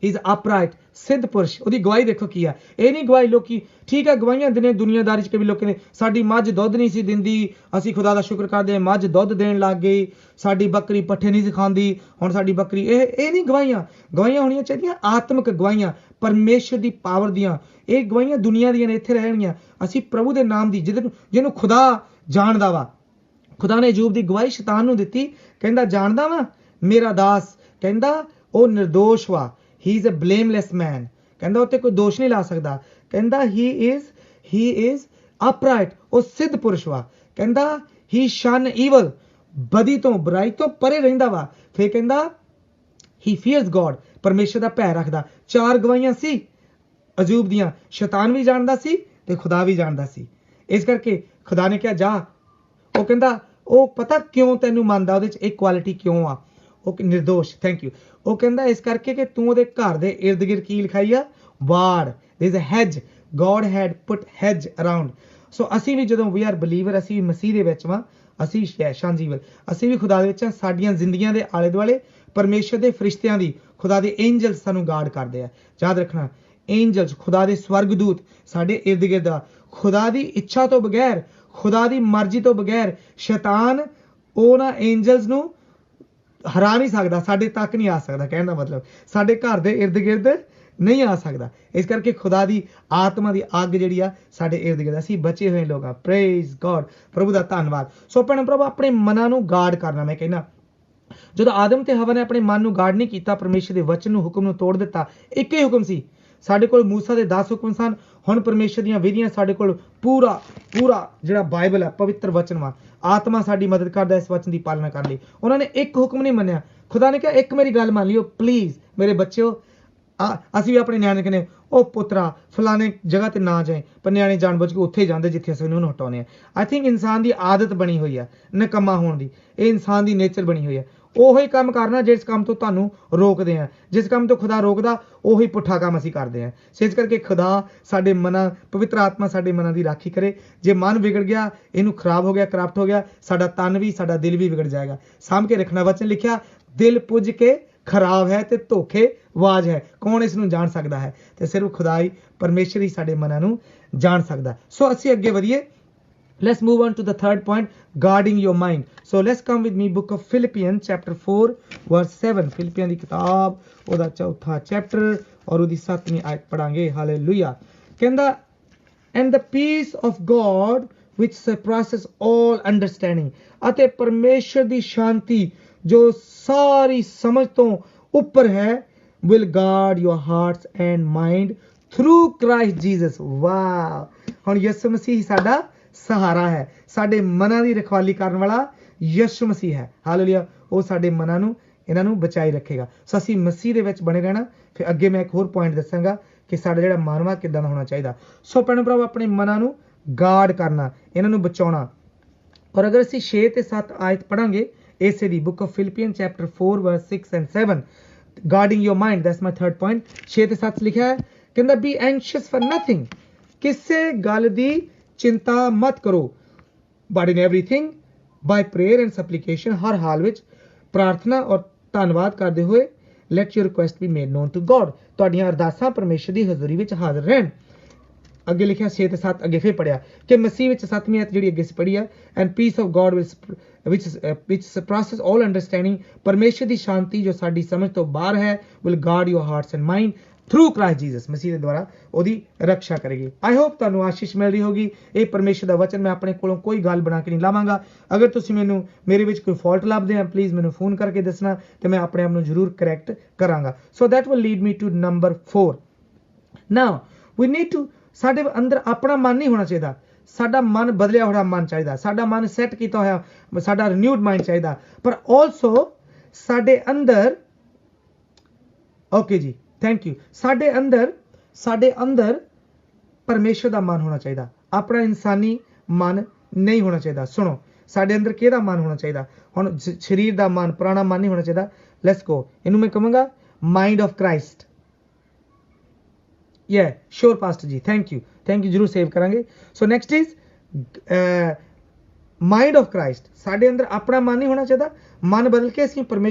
ਹੀ ਇਜ਼ ਅਪਰਾਈਟ, ਸਿੱਧ ਪੁਰਸ਼। ਉਹਦੀ ਗਵਾਹੀ ਦੇਖੋ ਕੀ ਆ। ਇਹ ਨਹੀਂ ਗਵਾਹੀ ਲੋਕੀ ਠੀਕ ਆ ਗਵਾਹੀਆਂ ਦਿਨੇ ਦੁਨੀਆਦਾਰੀ 'ਚ ਕਈ ਲੋਕਾਂ ਨੇ ਸਾਡੀ ਮੱਝ ਦੁੱਧ ਨਹੀਂ ਸੀ ਦਿੰਦੀ, ਅਸੀਂ ਖੁਦਾ ਦਾ ਸ਼ੁਕਰ ਕਰਦੇ ਹਾਂ ਮੱਝ ਦੁੱਧ ਦੇਣ ਲੱਗ ਗਈ, ਸਾਡੀ ਬੱਕਰੀ ਪੱਠੇ ਨਹੀਂ ਸੀ ਖਾਂਦੀ, ਹੁਣ ਸਾਡੀ ਬੱਕਰੀ ਇਹ ਨਹੀਂ ਗਵਾਹੀਆਂ। ਗਵਾਹੀਆਂ ਹੋਣੀਆਂ ਚਾਹੀਦੀਆਂ ਆਤਮਿਕ ਗਵਾਹੀਆਂ, ਪਰਮੇਸ਼ਰ ਦੀ ਪਾਵਰ ਦੀਆਂ। ਇਹ ਗਵਾਹੀਆਂ ਦੁਨੀਆ ਦੀਆਂ ਨੇ, ਇੱਥੇ ਰਹਿਣਗੀਆਂ। ਅਸੀਂ ਪ੍ਰਭੂ ਦੇ ਨਾਮ ਦੀ ਜਿਹਨੂੰ ਖੁਦਾ ਜਾਣਦਾ ਵਾ। ਖੁਦਾ ਨੇ ਅਯੂਬ ਦੀ ਗਵਾਹੀ ਸ਼ੈਤਾਨ ਨੂੰ ਦਿੱਤੀ, ਕਹਿੰਦਾ ਜਾਣਦਾ ਵਾ ਮੇਰਾ ਦਾਸ, ਕਹਿੰਦਾ ਉਹ ਨਿਰਦੋਸ਼ ਵਾ, ਹੀ ਇਜ਼ ਅ ਬਲੇਮਲੈਸ ਮੈਨ, ਕਹਿੰਦਾ ਉੱਤੇ ਕੋਈ ਦੋਸ਼ ਨਹੀਂ ਲਾ ਸਕਦਾ, ਕਹਿੰਦਾ ਹੀ ਇਜ਼ ਅਪਰਾਈਟ, ਉਹ ਸਿੱਧ ਪੁਰਸ਼ ਵਾ, ਕਹਿੰਦਾ ਹੀ ਸ਼ਨ ਈਵਲ, ਬਦੀ ਤੋਂ ਬੁਰਾਈ ਤੋਂ ਪਰੇ ਰਹਿੰਦਾ ਵਾ। ਫਿਰ ਕਹਿੰਦਾ ਹੀ ਫੀਅਰਸ ਗੋਡ, ਪਰਮੇਸ਼ਰ ਦਾ ਭੈ ਰੱਖਦਾ। 4 ਗਵਾਹੀਆਂ ਸੀ ਅਯੂਬ ਦੀਆਂ, ਸ਼ੈਤਾਨ ਵੀ ਜਾਣਦਾ ਸੀ ਤੇ ਖੁਦਾ ਵੀ ਜਾਣਦਾ ਸੀ। ਇਸ ਕਰਕੇ ਖੁਦਾ ਨੇ ਕਿਹਾ ਜਾ। ਉਹ ਕਹਿੰਦਾ ਉਹ ਪਤਾ ਕਿਉਂ ਤੈਨੂੰ ਮੰਨਦਾ, ਉਹਦੇ 'ਚ ਇੱਕ ਕੁਆਲਿਟੀ ਕਿਉਂ ਆ, ਉਹ ਨਿਰਦੋਸ਼। Thank you. ਉਹ ਕਹਿੰਦਾ ਇਸ ਕਰਕੇ ਕਿ ਤੂੰ ਉਹਦੇ ਘਰ ਦੇ ਇਰਦ ਗਿਰਦ ਕੀ ਲਿਖਾਈ ਆ, ਵਾੜ, there is a hedge, God had put hedge around. So ਅਸੀਂ ਵੀ ਜਦੋਂ ਵੀ ਆਰ ਬਲੀਵਰ, ਅਸੀਂ ਵੀ ਮਸੀਹ ਦੇ ਵਿੱਚ ਵਾਂ, ਅਸੀਂ ਸ਼ਾਂਜੀਵਲ, ਅਸੀਂ ਵੀ ਖੁਦਾ ਦੇ ਵਿੱਚ, ਸਾਡੀਆਂ ਜ਼ਿੰਦਗੀਆਂ ਦੇ ਆਲੇ ਦੁਆਲੇ ਪਰਮੇਸ਼ਰ ਦੇ ਫਰਿਸ਼ਤਿਆਂ ਦੀ, ਖੁਦਾ ਦੇ ਐਂਜਲ ਸਾਨੂੰ ਗਾਰਡ ਕਰਦੇ ਆ। ਯਾਦ ਰੱਖਣਾ, ਐਂਜਲਸ, ਖੁਦਾ ਦੇ ਸਵਰਗਦੂਤ ਸਾਡੇ ਇਰਦ ਗਿਰਦ ਆ। ਖੁਦਾ ਦੀ ਇੱਛਾ ਤੋਂ ਬਗੈਰ, ਖੁਦਾ ਦੀ ਮਰਜ਼ੀ ਤੋਂ ਬਗੈਰ ਸ਼ੈਤਾਨ ਉਹਨਾਂ ਐਂਜਲਸ ਨੂੰ ਹਰਾ ਨਹੀਂ ਸਕਦਾ, ਸਾਡੇ ਤੱਕ ਨਹੀਂ ਆ ਸਕਦਾ। ਕਹਿਣ ਦਾ ਮਤਲਬ ਸਾਡੇ ਘਰ ਦੇ ਇਰਦ ਗਿਰਦ ਨਹੀਂ ਆ ਸਕਦਾ। ਇਸ ਕਰਕੇ ਖੁਦਾ ਦੀ ਆਤਮਾ ਦੀ ਅੱਗ ਜਿਹੜੀ ਆ ਸਾਡੇ ਇਰਦ ਗਿਰਦ, ਅਸੀਂ ਬਚੇ ਹੋਏ ਲੋਕ ਆ। ਪ੍ਰੇਜ਼ ਗੋਡ, ਪ੍ਰਭੂ ਦਾ ਧੰਨਵਾਦ। ਸੋ ਭੈਣ ਭਰਾ, ਆਪਣੇ ਮਨਾਂ ਨੂੰ ਗਾਰਡ ਕਰਨਾ। ਮੈਂ ਕਹਿੰਦਾ ਜਦੋਂ ਆਦਮ ਤੇ ਹਵਾ ਨੇ ਆਪਣੇ ਮਨ ਨੂੰ ਗਾਰਡ ਨਹੀਂ ਕੀਤਾ, ਪਰਮੇਸ਼ਰ ਦੇ ਵਚਨ ਨੂੰ, ਹੁਕਮ ਨੂੰ ਤੋੜ ਦਿੱਤਾ। ਇੱਕ ਹੀ ਹੁਕਮ ਸੀ ਸਾਡੇ ਕੋਲ, ਮੂਸਾ ਦੇ 10 ਹੁਕਮ ਸਨ। ਹੁਣ ਪਰਮੇਸ਼ਰ ਦੀਆਂ ਵਿਧੀਆਂ ਸਾਡੇ ਕੋਲ ਪੂਰਾ ਜਿਹੜਾ ਬਾਈਬਲ ਹੈ, ਪਵਿੱਤਰ ਵਚਨ ਵਾ। ਆਤਮਾ ਸਾਡੀ ਮਦਦ ਕਰਦਾ ਇਸ ਵਚਨ ਦੀ ਪਾਲਣਾ ਕਰਨ ਲਈ। ਉਹਨਾਂ ਨੇ ਇੱਕ ਹੁਕਮ ਨਹੀਂ ਮੰਨਿਆ। ਖੁਦਾ ਨੇ ਕਿਹਾ ਇੱਕ ਮੇਰੀ ਗੱਲ ਮੰਨ ਲਿਓ ਪਲੀਜ਼ ਮੇਰੇ ਬੱਚਿਓ। ਅਸੀਂ ਵੀ ਆਪਣੇ ਨਿਆਣੇ ਕਹਿੰਦੇ ਉਹ ਪੁੱਤਰਾ ਫਲਾਣੇ ਜਗ੍ਹਾ ਤੇ ਨਾ ਜਾਏ, ਪਰ ਨਿਆਣੇ ਜਾਣਬੁੱਝ ਕੇ ਉੱਥੇ ਜਾਂਦੇ ਜਿੱਥੇ ਅਸੀਂ ਉਹਨੂੰ ਹਟਾਉਂਦੇ ਹਾਂ। ਆਈ ਥਿੰਕ ਇਨਸਾਨ ਦੀ ਆਦਤ ਬਣੀ ਹੋਈ ਆ ਨਿਕੰਮਾ ਹੋਣ ਦੀ। ਇਹ ਇਨਸਾਨ ਦੀ ਨੇਚਰ ਬਣੀ ਹੋਈ ਆ। ਉਹੀ ਕੰਮ ਕਰਨਾ ਜਿਸ ਕੰਮ ਤੋਂ ਤੁਹਾਨੂੰ ਰੋਕਦੇ ਆ। ਜਿਸ ਕੰਮ ਤੋਂ ਖੁਦਾ ਰੋਕਦਾ ਉਹੀ ਪੁੱਠਾ ਕੰਮ ਅਸੀਂ ਕਰਦੇ ਹਾਂ। ਸੋ ਇਸ ਕਰਕੇ ਖੁਦਾ ਸਾਡੇ ਮਨਾਂ, ਪਵਿੱਤਰ ਆਤਮਾ ਸਾਡੇ ਮਨਾਂ ਦੀ ਰਾਖੀ ਕਰੇ। ਜੇ ਮਨ ਵਿਗੜ ਗਿਆ, ਇਹਨੂੰ ਖਰਾਬ ਹੋ ਗਿਆ, ਕਰਪਟ ਹੋ ਗਿਆ, ਸਾਡਾ ਤਨ ਵੀ, ਸਾਡਾ ਦਿਲ ਵੀ ਵਿਗੜ ਜਾਏਗਾ। ਸਾਂਭ ਕੇ ਰੱਖਣਾ। ਵਚਨ ਲਿਖਿਆ, ਦਿਲ ਪੁੱਜ ਕੇ ਖਰਾਬ ਹੈ ਤੇ ਧੋਖੇਬਾਜ਼ ਹੈ, ਕੌਣ ਇਸ ਨੂੰ ਜਾਣ ਸਕਦਾ ਹੈ? ਤੇ ਸਿਰਫ ਖੁਦਾ ਹੀ, ਪਰਮੇਸ਼ਰ ਹੀ ਸਾਡੇ ਮਨਾਂ ਨੂੰ ਜਾਣ ਸਕਦਾ। ਸੋ ਅਸੀਂ ਅੱਗੇ ਵਧੀਏ। Let's move on to the third point, guarding your mind. So let's come with me, book of Philippians chapter 4 verse 7. ਫਿਲਿਪੀਆਂ ਦੀ ਕਿਤਾਬ ਉਹਦਾ 4ਥਾ ਚੈਪਟਰ ਔਰ ਉਹਦੀ 7ਵੀਂ ਆਇਤ ਪੜਾਂਗੇ। ਹਾਲੇਲੂਇਆ। ਕਹਿੰਦਾ and the peace of God which surpasses all understanding, ਅਤੇ ਪਰਮੇਸ਼ਰ ਦੀ ਸ਼ਾਂਤੀ ਜੋ ਸਾਰੀ ਸਮਝ ਤੋਂ ਉੱਪਰ ਹੈ, will guard your hearts and mind through Christ Jesus. ਵਾਹ! ਹੁਣ ਯਿਸੂ ਮਸੀਹ ਸਾਡਾ ਸਹਾਰਾ ਹੈ। ਸਾਡੇ ਮਨਾਂ ਦੀ ਰਖਵਾਲੀ ਕਰਨ ਵਾਲਾ ਯਿਸੂ ਮਸੀਹ ਹੈ। ਹਾਲੇਲੂਇਆ। ਉਹ ਸਾਡੇ ਮਨਾਂ ਨੂੰ, ਇਹਨਾਂ ਨੂੰ ਬਚਾਈ ਰੱਖੇਗਾ। ਸੋ ਅਸੀਂ ਮਸੀਹ ਦੇ ਵਿੱਚ ਬਣੇ ਰਹਿਣਾ। ਫਿਰ ਅੱਗੇ ਮੈਂ ਇੱਕ ਹੋਰ ਪੁਆਇੰਟ ਦੱਸਾਂਗਾ ਕਿ ਸਾਡਾ ਜਿਹੜਾ ਮਨ ਵਾ ਕਿੱਦਾਂ ਦਾ ਹੋਣਾ ਚਾਹੀਦਾ। ਸੋ ਭੈਣ ਭਰਾਵੋ, ਆਪਣੇ ਮਨਾਂ ਨੂੰ ਗਾਰਡ ਕਰਨਾ, ਇਹਨਾਂ ਨੂੰ ਬਚਾਉਣਾ। ਔਰ ਅਗਰ ਅਸੀਂ 6 ਤੇ 7 ਆਇਤ ਪੜਾਂਗੇ ਇਸੇ ਦੀ, book of Philippian chapter 4 verse 6 and 7, guarding your mind, that's my third point. 6 ਤੇ 7 ਲਿਖਿਆ ਹੈ, ਕਹਿੰਦਾ be anxious for nothing, ਕਿਸੇ ਗੱਲ ਦੀ ਚਿੰਤਾ ਮਤ ਕਰੋ, but in everything by prayer and supplication, ਹਰ ਹਾਲ ਵਿੱਚ ਪ੍ਰਾਰਥਨਾ ਔਰ ਧੰਨਵਾਦ ਕਰਦੇ ਹੋਏ let your request be made known to God, ਤੁਹਾਡੀਆਂ ਅਰਦਾਸਾਂ ਪਰਮੇਸ਼ਰ ਦੀ ਹਜ਼ੂਰੀ ਵਿੱਚ ਹਾਜ਼ਰ ਰਹਿਣ। ਅੱਗੇ ਲਿਖਿਆ 6 ਤੇ 7 ਅੱਗੇ ਫਿਰ ਪੜਿਆ ਕਿ ਮਸੀਹ ਵਿੱਚ 7ਵੀਂ ਆਇਤ ਜਿਹੜੀ ਅੱਗੇ ਪੜ੍ਹੀ ਆ, and peace of God which surpasses all understanding, ਪਰਮੇਸ਼ਰ ਦੀ ਸ਼ਾਂਤੀ ਜੋ ਸਾਡੀ ਸਮਝ ਤੋਂ ਬਾਹਰ ਹੈ, will guard your hearts and mind through Christ Jesus, ਮਸੀਹ ਦੇ ਦੁਆਰਾ ਉਹਦੀ ਰੱਖਿਆ ਕਰੇਗੀ। ਆਈ ਹੋਪ ਤੁਹਾਨੂੰ ਆਸ਼ੀਸ਼ ਮਿਲ ਰਹੀ ਹੋਗੀ। ਇਹ ਪਰਮੇਸ਼ਰ ਦਾ ਵਚਨ, ਮੈਂ ਆਪਣੇ ਕੋਲੋਂ ਕੋਈ ਗੱਲ ਬਣਾ ਕੇ ਨਹੀਂ ਲਾਵਾਂਗਾ। ਅਗਰ ਤੁਸੀਂ ਮੇਰੇ ਵਿੱਚ ਕੋਈ ਫਾਲਟ ਲੱਭਦੇ ਆ, ਪਲੀਜ਼ ਮੈਨੂੰ ਫੋਨ ਕਰਕੇ ਦੱਸਣਾ ਤੇ ਮੈਂ ਆਪਣੇ ਆਪ ਨੂੰ ਜ਼ਰੂਰ ਕਰੈਕਟ ਕਰਾਂਗਾ। ਸੋ that will lead me to number 4. now we need to, ਸਾਡੇ ਅੰਦਰ ਆਪਣਾ ਮਨ ਨਹੀਂ ਹੋਣਾ ਚਾਹੀਦਾ, ਸਾਡਾ ਮਨ ਬਦਲਿਆ ਹੋਇਆ ਮਨ ਚਾਹੀਦਾ, ਸਾਡਾ ਮਨ ਸੈੱਟ ਕੀਤਾ ਹੋਇਆ, ਸਾਡਾ ਰਿਨਿਊਡ ਮਾਈਂਡ ਚਾਹੀਦਾ। ਪਰ ਆਲਸੋ ਸਾਡੇ ਅੰਦਰ, ਓਕੇ ਜੀ, ਥੈਂਕ ਯੂ, ਸਾਡੇ ਅੰਦਰ ਪਰਮੇਸ਼ਰ ਦਾ ਮਨ ਹੋਣਾ ਚਾਹੀਦਾ, ਆਪਣਾ ਇਨਸਾਨੀ ਮਨ ਨਹੀਂ ਹੋਣਾ ਚਾਹੀਦਾ। ਸੁਣੋ, ਸਾਡੇ ਅੰਦਰ ਕਿਹਦਾ ਮਨ ਹੋਣਾ ਚਾਹੀਦਾ? ਹੁਣ ਸਰੀਰ ਦਾ ਮਨ, ਪੁਰਾਣਾ ਮਨ ਨਹੀਂ ਹੋਣਾ ਚਾਹੀਦਾ। ਲੈਟਸ ਗੋ, ਇਹਨੂੰ ਮੈਂ ਕਹਾਂਗਾ mind of Christ. Sure pastor ji, thank you, जरूर सेव करांगे। So next is mind of Christ. साडे अंदर अपना मन नहीं होना चाहिए, मन बदल के ਅਸੀਂ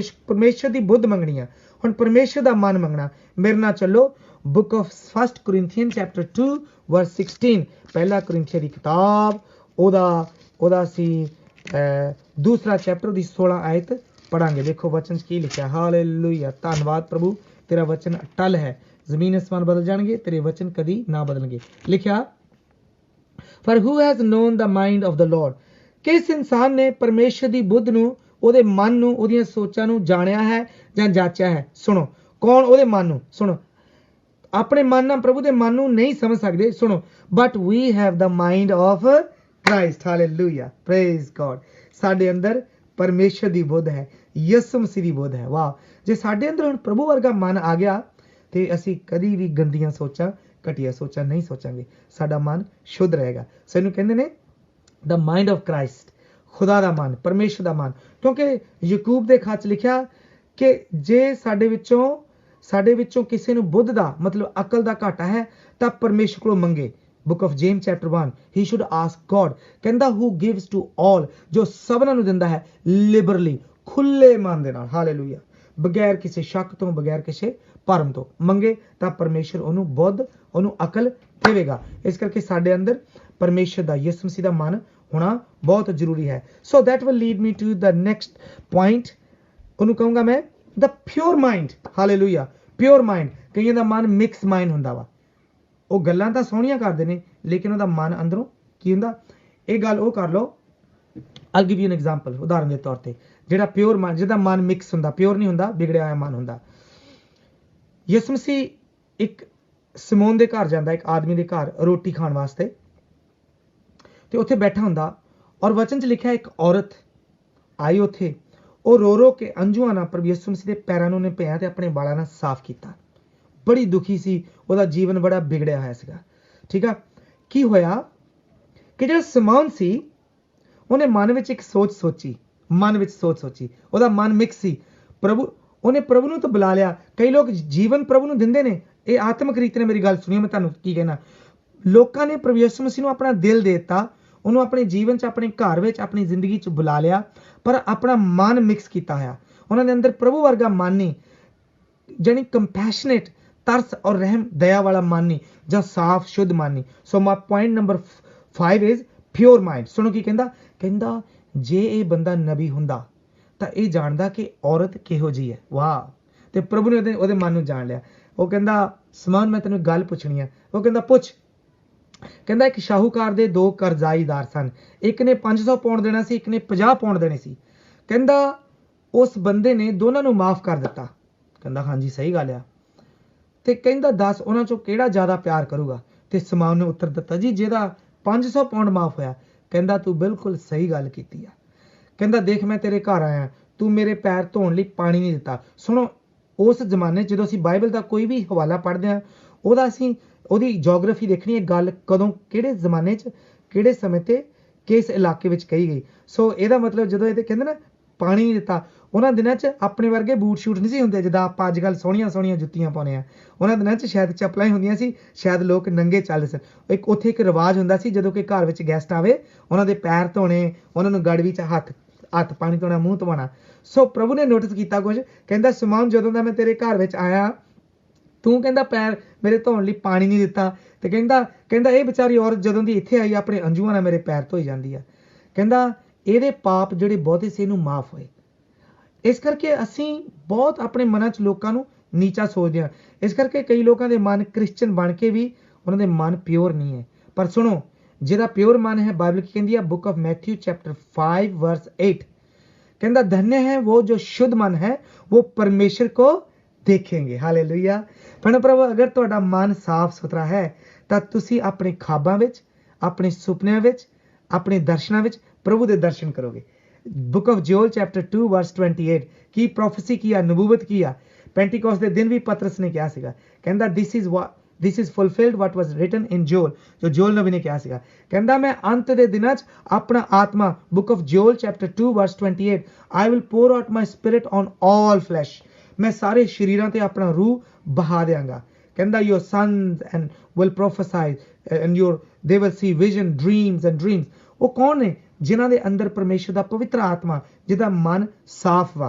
ਪਰਮੇਸ਼ਰ ਦੀ ਬੁੱਧ ਮੰਗਣੀ ਆ। ਹੁਣ ਪਰਮੇਸ਼ਰ ਦਾ ਮਨ ਮੰਗਣਾ। ਮੇਰੇ ਨਾਲ ਚੱਲੋ ਬੁੱਕ ਆਫ 1 ਕੋਰਿੰਥੀਅਨ ਚੈਪਟਰ 2 ਵਰਸ 16। ਪਹਿਲਾ ਕੋਰਿੰਥੀਆ ਦੀ ਕਿਤਾਬ ਉਹਦਾ ਅਸੀਂ ਦੂਸਰਾ ਚੈਪਟਰ ਦੀ 16 ਆਇਤ ਪੜਾਂਗੇ। ਦੇਖੋ ਵਚਨ 'ਚ ਕੀ ਲਿਖਿਆ। ਹਾਲੇਲੂਇਆ, ਧੰਨਵਾਦ ਪ੍ਰਭੂ, ਤੇਰਾ ਵਚਨ ਅਟਲ ਹੈ। ਜ਼ਮੀਨ ਅਸਮਾਨ ਬਦਲ ਜਾਣਗੇ, ਤੇਰੇ ਵਚਨ ਕਦੀ ਨਾ ਬਦਲਣਗੇ। ਲਿਖਿਆ, For who has known the mind of the Lord? ਕਿਸ ਇਨਸਾਨ ਨੇ ਪਰਮੇਸ਼ਰ ਦੀ ਬੁੱਧ ਨੂੰ, ਉਹਦੇ ਮਨ ਨੂੰ, ਉਹਦੀਆਂ ਸੋਚਾਂ ਨੂੰ ਜਾਣਿਆ ਹੈ ਜਾਂ ਜਾਚਿਆ ਹੈ? ਸੁਣੋ, ਕੌਣ ਉਹਦੇ ਮਨ ਨੂੰ? ਸੁਣੋ, ਆਪਣੇ ਮਨ ਨਾਲ ਪ੍ਰਭੂ ਦੇ ਮਨ ਨੂੰ ਨਹੀਂ ਸਮਝ ਸਕਦੇ। ਸੁਣੋ, but we have the mind of Christ. Hallelujah, praise God. ਸਾਡੇ ਅੰਦਰ ਪਰਮੇਸ਼ਰ ਦੀ ਬੁੱਧ ਹੈ, ਯਿਸੂ ਮਸੀਹ ਦੀ ਬੁੱਧ ਹੈ। ਵਾਹ, ਜੇ ਸਾਡੇ ਅੰਦਰ ਹੁਣ ਪ੍ਰਭੂ ਵਰਗਾ ਮਨ ਆ ਗਿਆ ਤੇ ਅਸੀਂ ਕਦੀ ਵੀ ਗੰਦੀਆਂ ਸੋਚਾਂ, ਘਟੀਆ ਸੋਚਾਂ ਨਹੀਂ ਸੋਚਾਂਗੇ। ਸਾਡਾ ਮਨ ਸ਼ੁੱਧ ਰਹੇਗਾ। ਸਾਨੂੰ ਕਹਿੰਦੇ ਨੇ ਦਾ ਮਾਈਂਡ ਆਫ ਕ੍ਰਾਈਸਟ, ਖੁਦਾ ਦਾ ਮਨ, ਪਰਮੇਸ਼ਰ ਦਾ ਮਨ। ਕਿਉਂਕਿ ਯਾਕੂਬ ਦੇ ਖੱਤ 'ਚ ਲਿਖਿਆ ਕਿ ਜੇ ਸਾਡੇ ਵਿੱਚੋਂ ਕਿਸੇ ਨੂੰ ਬੁੱਧ ਦਾ ਮਤਲਬ ਅਕਲ ਦਾ ਘਾਟਾ ਹੈ ਤਾਂ ਪਰਮੇਸ਼ਰ ਕੋਲੋਂ ਮੰਗੇ। Book of James chapter 1, he should ask God. ਕਹਿੰਦਾ ਹੂ ਗਿਵਸ ਟੂ ਆਲ, ਜੋ ਸਭਨਾਂ ਨੂੰ ਦਿੰਦਾ ਹੈ ਲਿਬਰਲੀ, ਖੁੱਲੇ ਮਨ ਦੇ ਨਾਲ। ਹਾਲੇਲੂਇਆ, ਬਗੈਰ ਕਿਸੇ ਸ਼ੱਕ ਤੋਂ, ਬਗੈਰ ਕਿਸੇ ਭਰਮ ਤੋਂ ਮੰਗੇ ਤਾਂ ਪਰਮੇਸ਼ਰ ਉਹਨੂੰ ਬੁੱਧ, ਉਹਨੂੰ ਅਕਲ ਦੇਵੇਗਾ। ਇਸ ਕਰਕੇ ਸਾਡੇ ਅੰਦਰ ਪਰਮੇਸ਼ਰ ਦਾ, ਯਿਸੂ ਮਸੀਹ ਦਾ ਮਨ ਹੋਣਾ ਬਹੁਤ ਜ਼ਰੂਰੀ ਹੈ। So that will lead me to the next point. ਉਹਨੂੰ ਕਹੂੰਗਾ ਮੈਂ the pure mind. Hallelujah, pure mind. ਕਈਆਂ ਦਾ ਮਨ ਮਿਕਸ ਮਾਈਂਡ ਹੁੰਦਾ ਵਾ, ਉਹ ਗੱਲਾਂ ਤਾਂ ਸੋਹਣੀਆਂ ਕਰਦੇ ਨੇ ਲੇਕਿਨ ਉਹਦਾ ਮਨ ਅੰਦਰੋਂ ਕੀ ਹੁੰਦਾ? ਇਹ ਗੱਲ ਉਹ ਕਰ ਲਓ। I'll give you an example, ਉਦਾਹਰਨ ਦੇ ਤੌਰ ਤੇ ਜਿਹੜਾ ਪਿਓਰ ਮਨ, ਜਿਹਦਾ ਮਨ ਮਿਕਸ ਹੁੰਦਾ, ਪਿਓਰ ਨਹੀਂ ਹੁੰਦਾ, ਵਿਗੜਿਆ ਹੋਇਆ ਮਨ ਹੁੰਦਾ। ਯਿਸੂ ਮਸੀਹ ਇੱਕ ਸਿਮੋਨ ਦੇ ਘਰ ਜਾਂਦਾ, ਇੱਕ ਆਦਮੀ ਦੇ ਘਰ ਰੋਟੀ ਖਾਣ ਵਾਸਤੇ, ਤੇ ਉੱਥੇ ਬੈਠਾ ਹੁੰਦਾ ਔਰ ਵਚਨ 'ਚ ਲਿਖਿਆ ਇੱਕ ਔਰਤ ਆਈ ਉੱਥੇ, ਉਹ ਰੋ ਕੇ ਅੰਜੂਆਂ ਨਾਲ ਪ੍ਰਭੂ ਯਿਸੂ ਮਸੀਹ ਦੇ ਪੈਰਾਂ ਨੂੰ ਉਹਨੇ ਪਿਆ ਤੇ ਆਪਣੇ ਵਾਲਾਂ ਨਾਲ ਸਾਫ਼ ਕੀਤਾ। ਬੜੀ ਦੁਖੀ ਸੀ, ਉਹਦਾ ਜੀਵਨ ਬੜਾ ਵਿਗੜਿਆ ਹੋਇਆ ਸੀਗਾ। ਠੀਕ ਆ, ਕੀ ਹੋਇਆ ਕਿ ਜਿਹੜਾ ਸਿਮੋਨ ਸੀ ਉਹਨੇ ਮਨ ਵਿੱਚ ਇੱਕ ਸੋਚ ਸੋਚੀ, ਉਹਦਾ ਮਨ ਮਿਕਸ ਸੀ। ਉਹਨੇ ਪ੍ਰਭੂ ਨੂੰ ਤਾਂ ਬੁਲਾ ਲਿਆ। ਕਈ ਲੋਕ ਜੀਵਨ ਪ੍ਰਭੂ ਨੂੰ ਦਿੰਦੇ ਨੇ, ਇਹ ਆਤਮਿਕ ਰੀਤ ਨੇ। ਮੇਰੀ ਗੱਲ ਸੁਣੀਓ, ਮੈਂ ਤੁਹਾਨੂੰ ਕੀ ਕਹਿਣਾ। ਲੋਕਾਂ ਨੇ ਪ੍ਰਭੂ ਯਿਸੂ ਮਸੀਹ ਨੂੰ ਆਪਣਾ ਦਿਲ ਦੇ ਦਿੱਤਾ, ਉਹਨੂੰ ਆਪਣੇ ਜੀਵਨ 'ਚ, ਆਪਣੇ ਘਰ ਵਿੱਚ, ਆਪਣੀ ਜ਼ਿੰਦਗੀ 'ਚ ਬੁਲਾ ਲਿਆ, ਪਰ ਆਪਣਾ ਮਨ ਮਿਕਸ ਕੀਤਾ ਹੋਇਆ। ਉਹਨਾਂ ਦੇ ਅੰਦਰ ਪ੍ਰਭੂ ਵਰਗਾ ਮਨ ਨਹੀਂ, ਜਾਨੀ ਕੰਪੈਸ਼ਨੇਟ, ਤਰਸ ਔਰ ਰਹਿਮ ਦਇਆ ਵਾਲਾ ਮਨ ਨਹੀਂ, ਜਾਂ ਸਾਫ਼ ਸ਼ੁੱਧ ਮਨ ਨਹੀਂ। So my point number 5 is pure mind. ਸੁਣੋ ਕੀ ਕਹਿੰਦਾ, ਜੇ ਇਹ ਬੰਦਾ ਨਬੀ ਹੁੰਦਾ ਤਾਂ ਇਹ ਜਾਣਦਾ ਕਿ ਔਰਤ ਕਿਹੋ ਜਿਹੀ ਹੈ। ਵਾਹ, ਤੇ ਪ੍ਰਭੂ ਨੇ ਉਹਦੇ ਮਨ ਨੂੰ ਜਾਣ ਲਿਆ। ਉਹ ਕਹਿੰਦਾ, ਸਿਮੋਨ ਮੈਂ ਤੈਨੂੰ ਗੱਲ ਪੁੱਛਣੀ ਹੈ। ਉਹ ਕਹਿੰਦਾ ਪੁੱਛ। ਕਹਿੰਦਾ ਇੱਕ ਸ਼ਾਹੂਕਾਰ ਦੇ 2 ਕਰਜ਼ਾਈਦਾਰ ਸਨ, ਇੱਕ ਨੇ 500 ਪਾਉਂਡ ਦੇਣਾ ਸੀ, ਇੱਕ ਨੇ 50 ਪਾਉਂਡ ਦੇਣੇ ਸੀ। ਕਹਿੰਦਾ ਉਸ ਬੰਦੇ ਨੇ ਦੋਨਾਂ ਨੂੰ ਮਾਫ ਕਰ ਦਿੱਤਾ। ਕਹਿੰਦਾ ਹਾਂਜੀ ਸਹੀ ਗੱਲ ਆ। ਤੇ ਕਹਿੰਦਾ ਦੱਸ ਉਹਨਾਂ ਚੋਂ ਕਿਹੜਾ ਜ਼ਿਆਦਾ ਪਿਆਰ ਕਰੂਗਾ? ਤੇ ਸਿਮੋਨ ਨੇ ਉੱਤਰ ਦਿੱਤਾ, ਜੀ ਜਿਹਦਾ 500 ਪਾਉਂਡ ਮਾਫ ਹੋਇਆ। ਕਹਿੰਦਾ ਤੂੰ ਬਿਲਕੁਲ ਸਹੀ ਗੱਲ ਕੀਤੀ ਆ। ਕਹਿੰਦਾ ਦੇਖ ਮੈਂ ਤੇਰੇ ਘਰ ਆਇਆ, ਤੂੰ ਮੇਰੇ ਪੈਰ ਧੋਣ ਲਈ ਪਾਣੀ ਨਹੀਂ ਦਿੱਤਾ। ਸੁਣੋ, ਉਸ ਜ਼ਮਾਨੇ 'ਚ ਜਦੋਂ ਅਸੀਂ ਬਾਈਬਲ ਦਾ ਕੋਈ ਵੀ ਹਵਾਲਾ ਪੜ੍ਹਦੇ ਹਾਂ, ਉਹਦੀ ਜੀਓਗ੍ਰਾਫੀ ਦੇਖਣੀ ਹੈ, ਗੱਲ ਕਦੋਂ, ਕਿਹੜੇ ਜ਼ਮਾਨੇ 'ਚ, ਕਿਹੜੇ ਸਮੇਂ ਤੇ, ਕਿਸ ਇਲਾਕੇ ਵਿੱਚ ਕਹੀ ਗਈ। ਸੋ ਇਹਦਾ ਮਤਲਬ ਜਦੋਂ ਇਹ ਕਹਿੰਦੇ ਨਾ ਪਾਣੀ ਨਹੀਂ ਦਿੱਤਾ, ਉਹਨਾਂ ਦਿਨਾਂ 'ਚ ਆਪਣੇ ਵਰਗੇ ਬੂਟ ਸ਼ੂਟ ਨਹੀਂ ਸੀ ਹੁੰਦੇ ਜਿੱਦਾਂ ਆਪਾਂ ਅੱਜ ਕੱਲ੍ਹ ਸੋਹਣੀਆਂ ਜੁੱਤੀਆਂ ਪਾਉਂਦੇ ਹਾਂ। ਉਹਨਾਂ ਦਿਨਾਂ 'ਚ ਸ਼ਾਇਦ ਚੱਪਲਾਂ ਹੀ ਹੁੰਦੀਆਂ ਸੀ, ਸ਼ਾਇਦ ਲੋਕ ਨੰਗੇ ਚੱਲਦੇ ਸਨ। ਉੱਥੇ ਇੱਕ ਰਿਵਾਜ ਹੁੰਦਾ ਸੀ, ਜਦੋਂ ਕਿ ਘਰ ਵਿੱਚ ਗੈਸਟ ਆਵੇ ਉਹਨਾਂ ਦੇ ਪੈਰ ਧੋਣੇ, ਉਹਨਾਂ ਨੂੰ ਗੜਵੀ 'ਚ ਹੱਥ ਪਾਣੀ ਧੋਣਾ, ਮੂੰਹ ਧੋਣਾ। ਸੋ ਪ੍ਰਭੂ ਨੇ ਨੋਟਿਸ ਕੀਤਾ ਕੁਝ। ਕਹਿੰਦਾ ਸਿਮੋਨ ਜਦੋਂ ਦਾ ਮੈਂ ਤੇਰੇ ਘਰ ਵਿੱਚ ਆਇਆ, ਤੂੰ ਕਹਿੰਦਾ ਪੈਰ ਮੇਰੇ ਧੋਣ ਲਈ ਪਾਣੀ ਨਹੀਂ ਦਿੱਤਾ। ਤੇ ਕਹਿੰਦਾ ਇਹ ਵਿਚਾਰੀ ਔਰਤ ਜਦੋਂ ਦੀ ਇੱਥੇ ਆਈ ਆਪਣੇ ਅੰਜੂਆਂ ਨਾਲ ਮੇਰੇ ਪੈਰ ਧੋਈ ਜਾਂਦੀ ਆ। ਕਹਿੰਦਾ ਇਹਦੇ ਪਾਪ ਜਿਹੜੇ ਬਹੁਤੇ ਸੀ ਇਹਨੂੰ ਮਾਫ ਹੋਏ। ਇਸ ਕਰਕੇ ਅਸੀਂ ਬਹੁਤ ਆਪਣੇ ਮਨਾਂ 'ਚ ਲੋਕਾਂ ਨੂੰ ਨੀਚਾ ਸੋਚਦੇ ਹਾਂ। ਇਸ ਕਰਕੇ ਕਈ ਲੋਕਾਂ ਦੇ ਮਨ ਕ੍ਰਿਸਚਨ ਬਣ ਕੇ ਵੀ ਉਹਨਾਂ ਦੇ ਮਨ ਪਿਓਰ ਨਹੀਂ ਹੈ। ਪਰ ਸੁਣੋ, ਜਿਹਦਾ ਪਿਓਰ ਮਨ ਹੈ, ਬਾਈਬਲ ਕੀ ਕਹਿੰਦੀ ਹੈ? ਬੁੱਕ ਆਫ ਮੈਥਿਊ ਚੈਪਟਰ 5 ਵਰਸ 8 ਕਹਿੰਦਾ ਧन्य है वो जो शुद्ध मन है वो परमेश्वर को देखेंगे। हालेलुया। प्रभु अगर ਤੁਹਾਡਾ ਮਨ ਸਾਫ਼ ਸੁਥਰਾ ਹੈ ਤਾਂ ਤੁਸੀਂ ਆਪਣੇ ਖਾਬਾਂ ਵਿੱਚ, ਆਪਣੇ ਸੁਪਨਿਆਂ ਵਿੱਚ, ਆਪਣੇ ਦਰਸ਼ਨਾਂ ਵਿੱਚ ਪ੍ਰਭੂ ਦੇ ਦਰਸ਼ਨ ਕਰੋਗੇ। Book of Joel chapter 2 verse 28 की प्रोफेसी किया, नबूवत किया। पेंटिकोस्ट दे दिन भी पतरस ने क्या सीगा, कहंदा this is fulfilled what was written in Joel, जो जोल नबी ने क्या सीगा। कहंदा मैं अंत दे दिनां च अपना आत्मा, book of Joel chapter 2 verse 28, I will pour out my spirit on all flesh, मैं सारे शरीरां ते अपना रूह बहा देंगा। कहंदा your sons and will prophesy and they will see vision, dreams and dreams. वो कौन ने? जिन्हां दे अंदर परमेश्वर दा पवित्र आत्मा, जिहदा मन साफ वा,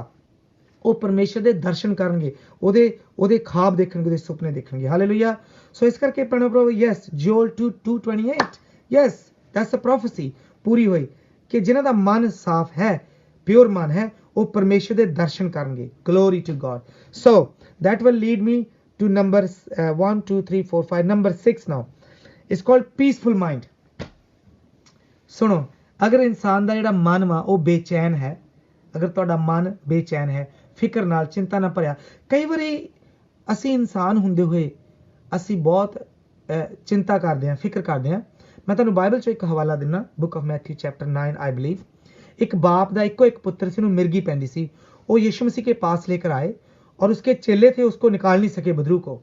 ਉਹ ਪਰਮੇਸ਼ਰ ਦੇ ਦਰਸ਼ਨ ਕਰਨਗੇ, ਉਹਦੇ ਖਾਬ ਦੇਖਣਗੇ, ਉਹਦੇ ਸੁਪਨੇ ਦੇਖਣਗੇ। ਹਾਲੇਲੂਇਆ। ਸੋ ਇਸ ਕਰਕੇ ਭੈਣੋ ਭਰਾਵੋ, ਯੈਸ, ਜੋਲ 2:28, ਯੈਸ, ਦੈਟਸ ਅ ਪ੍ਰੋਫੈਸੀ ਪੂਰੀ ਹੋਈ ਕਿ ਜਿਨ੍ਹਾਂ ਦਾ ਮਨ ਸਾਫ਼ ਹੈ, ਪਿਓਰ ਮਨ ਹੈ, ਉਹ ਪਰਮੇਸ਼ਰ ਦੇ ਦਰਸ਼ਨ ਕਰਨਗੇ। Glory to God. So that will lead me to number 1 2 3 4 5 number 6 now. It's called peaceful mind. ਸੁਣੋ, ਅਗਰ ਇਨਸਾਨ ਦਾ ਜਿਹੜਾ ਮਨ ਵਾ ਉਹ ਬੇਚੈਨ ਹੈ, ਅਗਰ ਤੁਹਾਡਾ ਮਨ ਬੇਚੈਨ ਹੈ, ਫਿਕਰ ਨਾਲ, ਚਿੰਤਾ ਨਾਲ ਭਰਿਆ, ਕਈ ਵਾਰੀ ਅਸੀਂ ਇਨਸਾਨ ਹੁੰਦੇ ਹੋਏ ਅਸੀਂ ਬਹੁਤ ਚਿੰਤਾ ਕਰਦੇ ਹਾਂ, ਫਿਕਰ ਕਰਦੇ ਹਾਂ। ਮੈਂ ਤੁਹਾਨੂੰ ਬਾਈਬਲ ਚੋਂ ਇੱਕ ਹਵਾਲਾ ਦਿੰਦਾ, book of Matthew chapter 9 I believe. ਇੱਕ ਬਾਪ ਦਾ ਇੱਕੋ ਇੱਕ ਪੁੱਤਰ ਸੀ, ਉਹਨੂੰ ਮਿਰਗੀ ਪੈਂਦੀ ਸੀ। वो यीशु मसीह के पास लेकर आए और उसके चेले थे उसको निकाल नहीं सके बदरू को,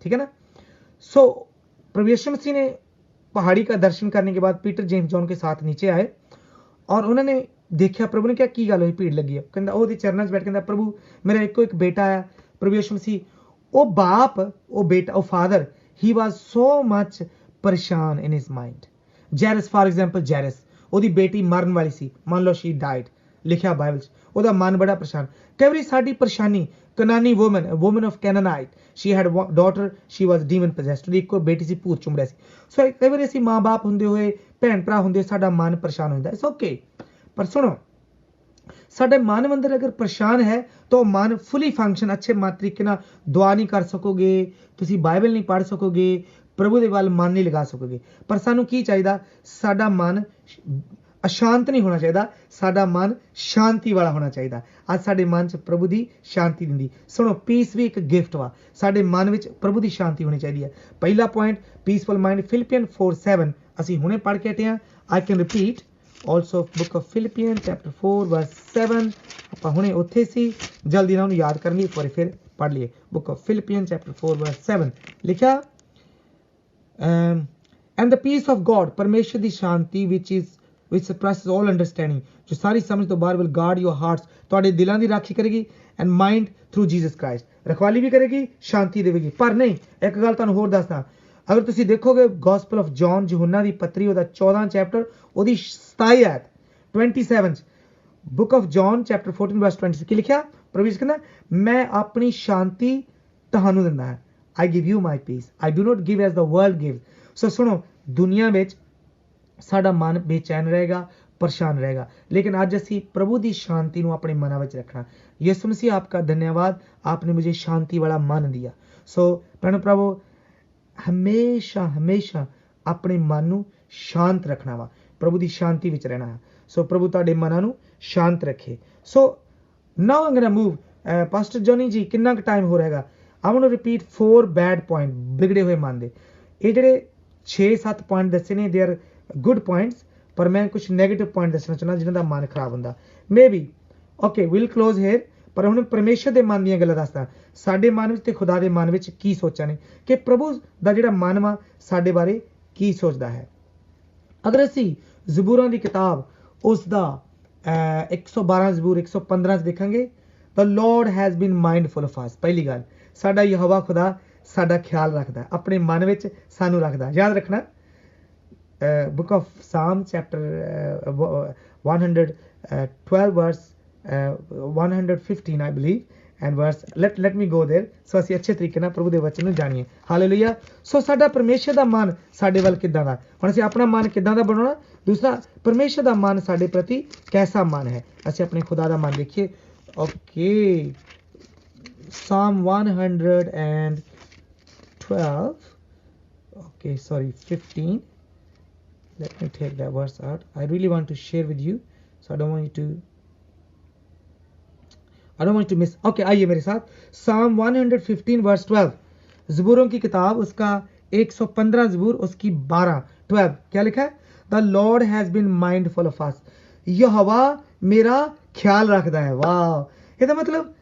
ठीक है ना। सो प्रभु यीशु मसीह ने पहाड़ी का दर्शन करने के बाद पीटर जेम्स जॉन के साथ नीचे आए और उन्होंने देखा, प्रभु ने क्या की गल हुई, भीड़ लगी है, कहता ਉਹਦੇ ਚਰਨਾਂ 'ਚ ਬੈਠ ਕਹਿੰਦਾ, ਪ੍ਰਭੂ ਮੇਰਾ ਇੱਕੋ ਇੱਕ ਬੇਟਾ ਹੈ। ਪ੍ਰਭੂ ਯीशु मसीह ਉਹ ਬਾਪ, ਉਹ ਬੇਟਾ, ਉਹ ਫਾਦਰ, ਹੀ ਵਾਜ਼ ਸੋ ਮਚ ਪਰੇਸ਼ਾਨ ਇਨ ਹਿਸ ਮਾਈਂਡ। ਜੈਰਸ ਫਾਰ ਐਗਜ਼ਾਮਪਲ, ਜੈਰਸ ਉਹਦੀ ਬੇਟੀ ਮਰਨ ਵਾਲੀ ਸੀ, ਮੰਨ ਲਓ ਸ਼ੀ ਡਾਈਡ, ਲਿਖਿਆ ਬਾਈਬਲ 'ਚ, ਉਹਦਾ ਮਨ ਬੜਾ ਪਰੇਸ਼ਾਨ। ਕਈ ਵਾਰੀ ਸਾਡੀ ਪਰੇਸ਼ਾਨੀ, ਕਨਾਨੀ woman of Canaanite, she had daughter, she was demon possessed, ਉਹਦੀ ਇੱਕੋ ਬੇਟੀ ਸੀ, ਭੂਤ ਚੁੰਬੜਿਆ ਸੀ। ਸੋ ਕਈ ਵਾਰੀ ਅਸੀਂ ਮਾਂ ਬਾਪ ਹੁੰਦੇ ਹੋਏ, ਭੈਣ ਭਰਾ ਹੁੰਦੇ, ਸਾਡਾ ਮਨ ਪਰੇਸ਼ਾਨ ਹੁੰਦਾ, ਇਟਸ ਓਕੇ। ਪਰ ਸੁਣੋ, ਸਾਡੇ ਮਨ ਅੰਦਰ ਅਗਰ ਪਰੇਸ਼ਾਨ ਹੈ ਤਾਂ ਉਹ ਮਨ ਫੁੱਲੀ ਫੰਕਸ਼ਨ ਅੱਛੇ ਤਰੀਕੇ ਨਾਲ ਦੁਆ ਨਹੀਂ ਕਰ ਸਕੋਗੇ, ਤੁਸੀਂ ਬਾਈਬਲ ਨਹੀਂ ਪੜ੍ਹ ਸਕੋਗੇ, ਪ੍ਰਭੂ ਦੇ ਵੱਲ ਮਨ ਨਹੀਂ ਲਗਾ ਸਕੋਗੇ। ਪਰ ਸਾਨੂੰ ਕੀ ਚਾਹੀਦਾ, ਸਾਡਾ ਮਨ ਅਸ਼ਾਂਤ ਨਹੀਂ ਹੋਣਾ ਚਾਹੀਦਾ, ਸਾਡਾ ਮਨ ਸ਼ਾਂਤੀ ਵਾਲਾ ਹੋਣਾ ਚਾਹੀਦਾ। ਅੱਜ ਸਾਡੇ ਮਨ 'ਚ ਪ੍ਰਭੂ ਦੀ ਸ਼ਾਂਤੀ ਦਿੰਦੀ। ਸੁਣੋ, ਪੀਸ ਵੀ ਇੱਕ ਗਿਫਟ ਵਾ, ਸਾਡੇ ਮਨ ਵਿੱਚ ਪ੍ਰਭੂ ਦੀ ਸ਼ਾਂਤੀ ਹੋਣੀ ਚਾਹੀਦੀ ਹੈ। ਪਹਿਲਾ ਪੁਆਇੰਟ, ਪੀਸਫੁਲ ਮਾਈਂਡ, ਫਿਲਿਪੀਅਨ 4:7 ਅਸੀਂ ਹੁਣੇ ਪੜ੍ਹ ਕੇ ਹਟੇ ਹਾਂ। I can repeat also, book of Philippian chapter 4:7 ਆਪਾਂ ਹੁਣੇ ਉੱਥੇ ਸੀ, ਜਲਦੀ ਨਾਲ ਉਹਨੂੰ ਯਾਦ ਕਰਨ ਲਈ ਇੱਕ ਵਾਰੀ ਫਿਰ ਪੜ੍ਹ ਲਈਏ। ਬੁੱਕ ਆਫ ਫਿਲਿਪੀਅਨ ਚੈਪਟਰ 4:7 ਲਿਖਿਆ, and the piece of god, ਪਰਮੇਸ਼ਰ ਦੀ ਸ਼ਾਂਤੀ which surpasses all understanding, ਜੋ ਸਾਰੀ ਸਮਝ ਤੋਂ ਬਾਹਰ, will guard your hearts, ਤੁਹਾਡੇ ਦਿਲਾਂ ਦੀ ਰਾਖੀ ਕਰੇਗੀ, and mind through Jesus Christ, ਰਖਵਾਲੀ ਵੀ ਕਰੇਗੀ, ਸ਼ਾਂਤੀ ਦੇਵੇਗੀ। ਪਰ ਨਹੀਂ, ਇੱਕ ਗੱਲ ਤੁਹਾਨੂੰ ਹੋਰ ਦੱਸਦਾ, ਅਗਰ ਤੁਸੀਂ ਦੇਖੋਗੇ ਗੋਸਪਲ ਆਫ ਜੌਨ, ਯਹੂਨਾ ਦੀ ਪੱਤਰੀ, ਉਹਦਾ 14 ਚੈਪਟਰ, ਉਹਦੀ 27 ਆਇਤ 27 ਬੁੱਕ ਆਫ ਜੌਨ ਚੈਪਟਰ 14:20 ਕੀ ਲਿਖਿਆ? ਪ੍ਰਭੂ ਜੀ ਕਹਿੰਦਾ, ਮੈਂ ਆਪਣੀ ਸ਼ਾਂਤੀ ਤੁਹਾਨੂੰ ਦਿੰਦਾ ਹਾਂ। I give you my peace, I do not give as the world gives। ਸੋ ਸੁਣੋ, ਦੁਨੀਆ ਵਿੱਚ ਸਾਡਾ ਮਨ ਬੇਚੈਨ ਰਹੇਗਾ, परेशान रहेगा, लेकिन आज ਅਸੀਂ प्रभु की शांति ਨੂੰ ਆਪਣੇ ਮਨਾਂ ਵਿੱਚ ਰੱਖਣਾ। ਯਿਸੂ ਮਸੀਹ आपका धन्यवाद, आपने मुझे शांति वाला मन दिया। सो ਭੈਣੋ ਭਰਾਵੋ, ਹਮੇਸ਼ਾ ਹਮੇਸ਼ਾ ਆਪਣੇ ਮਨ ਨੂੰ ਸ਼ਾਂਤ ਰੱਖਣਾ ਵਾ, ਪ੍ਰਭੂ ਦੀ ਸ਼ਾਂਤੀ ਵਿੱਚ ਰਹਿਣਾ ਹੈ। ਸੋ ਪ੍ਰਭੂ ਤੁਹਾਡੇ ਮਨਾਂ ਨੂੰ ਸ਼ਾਂਤ ਰੱਖੇ। So now I'm going to move, pastor Johnny ji ਕਿੰਨਾ ਕੁ ਟਾਈਮ ਹੋ ਰਹੇਗਾ? I want to repeat 4 bad point, ਵਿਗੜੇ ਹੋਏ ਮਨ ਦੇ। ਇਹ ਜਿਹੜੇ 6-7 ਪੁਆਇੰਟ ਦੱਸੇ ਨੇ, ਦੇ ਆਰ ਗੁੱਡ ਪੁਆਇੰਟਸ, ਪਰ ਮੈਂ ਕੁਝ ਨੈਗੇਟਿਵ ਪੁਆਇੰਟ ਦੱਸਣਾ ਚਾਹੁੰਦਾ ਜਿਨ੍ਹਾਂ ਦਾ ਮਨ ਖਰਾਬ ਹੁੰਦਾ। Maybe okay, will close here. ਪਰ ਹੁਣ ਪਰਮੇਸ਼ਰ ਦੇ ਮਨ ਦੀਆਂ ਗੱਲਾਂ ਦੱਸਦਾ, ਸਾਡੇ ਮਨ ਵਿੱਚ ਤੇ ਖੁਦਾ ਦੇ ਮਨ ਵਿੱਚ ਕੀ ਸੋਚਾਂ ਨੇ, ਕਿ ਪ੍ਰਭੂ ਦਾ ਜਿਹੜਾ ਮਨ ਵਾ ਸਾਡੇ ਬਾਰੇ ਕੀ ਸੋਚਦਾ ਹੈ। ਅਗਰ ਅਸੀਂ ਜ਼ਬੂਰਾਂ ਦੀ ਕਿਤਾਬ ਉਸ ਦਾ 112 ਜ਼ਬੂਰ 115 'ਚ ਦੇਖਾਂਗੇ, the Lord has been mindful of us. ਪਹਿਲੀ ਗੱਲ, ਸਾਡਾ ਯਹੋਵਾ ਖੁਦਾ ਸਾਡਾ ਖਿਆਲ ਰੱਖਦਾ, ਆਪਣੇ ਮਨ ਵਿੱਚ ਸਾਨੂੰ ਰੱਖਦਾ। ਯਾਦ ਰੱਖਣਾ, book of Psalm chapter 112 verse 115 I believe, and verse let me go there। ਸੋ ਅਸੀਂ ਅੱਛੇ ਤਰੀਕੇ ਨਾਲ ਪ੍ਰਭੂ ਦੇ ਵਚਨ ਨੂੰ ਜਾਣੀਏ। ਹਾਲੇਲੂਇਆ। ਸੋ ਸਾਡਾ ਪਰਮੇਸ਼ਰ ਦਾ ਮਨ ਸਾਡੇ ਵੱਲ ਕਿੱਦਾਂ ਦਾ, ਹੁਣ ਅਸੀਂ ਆਪਣਾ ਮਨ ਕਿੱਦਾਂ ਦਾ ਬਣਾਉਣਾ। ਦੂਸਰਾ, ਪਰਮੇਸ਼ਰ ਦਾ ਮਨ ਸਾਡੇ ਪ੍ਰਤੀ ਕੈਸਾ ਮਨ ਹੈ, ਅਸੀਂ ਆਪਣੇ ਖੁਦਾ ਦਾ ਮਨ ਦੇਖੀਏ। Okay, Psalm 112 okay, sorry, 15, let me take that verse out. I really want to share with you, so I don't want you to miss. Okay, आइए मेरे साथ, Psalm 115 verse 12, ज़बूरों की किताब उसका 115 ज़बूर उसकी 12 क्या लिखा है? The Lord has been mindful of us, यहोवा मेरा ख्याल रखता है। वाह, ਇਹਦਾ ਮਤਲਬ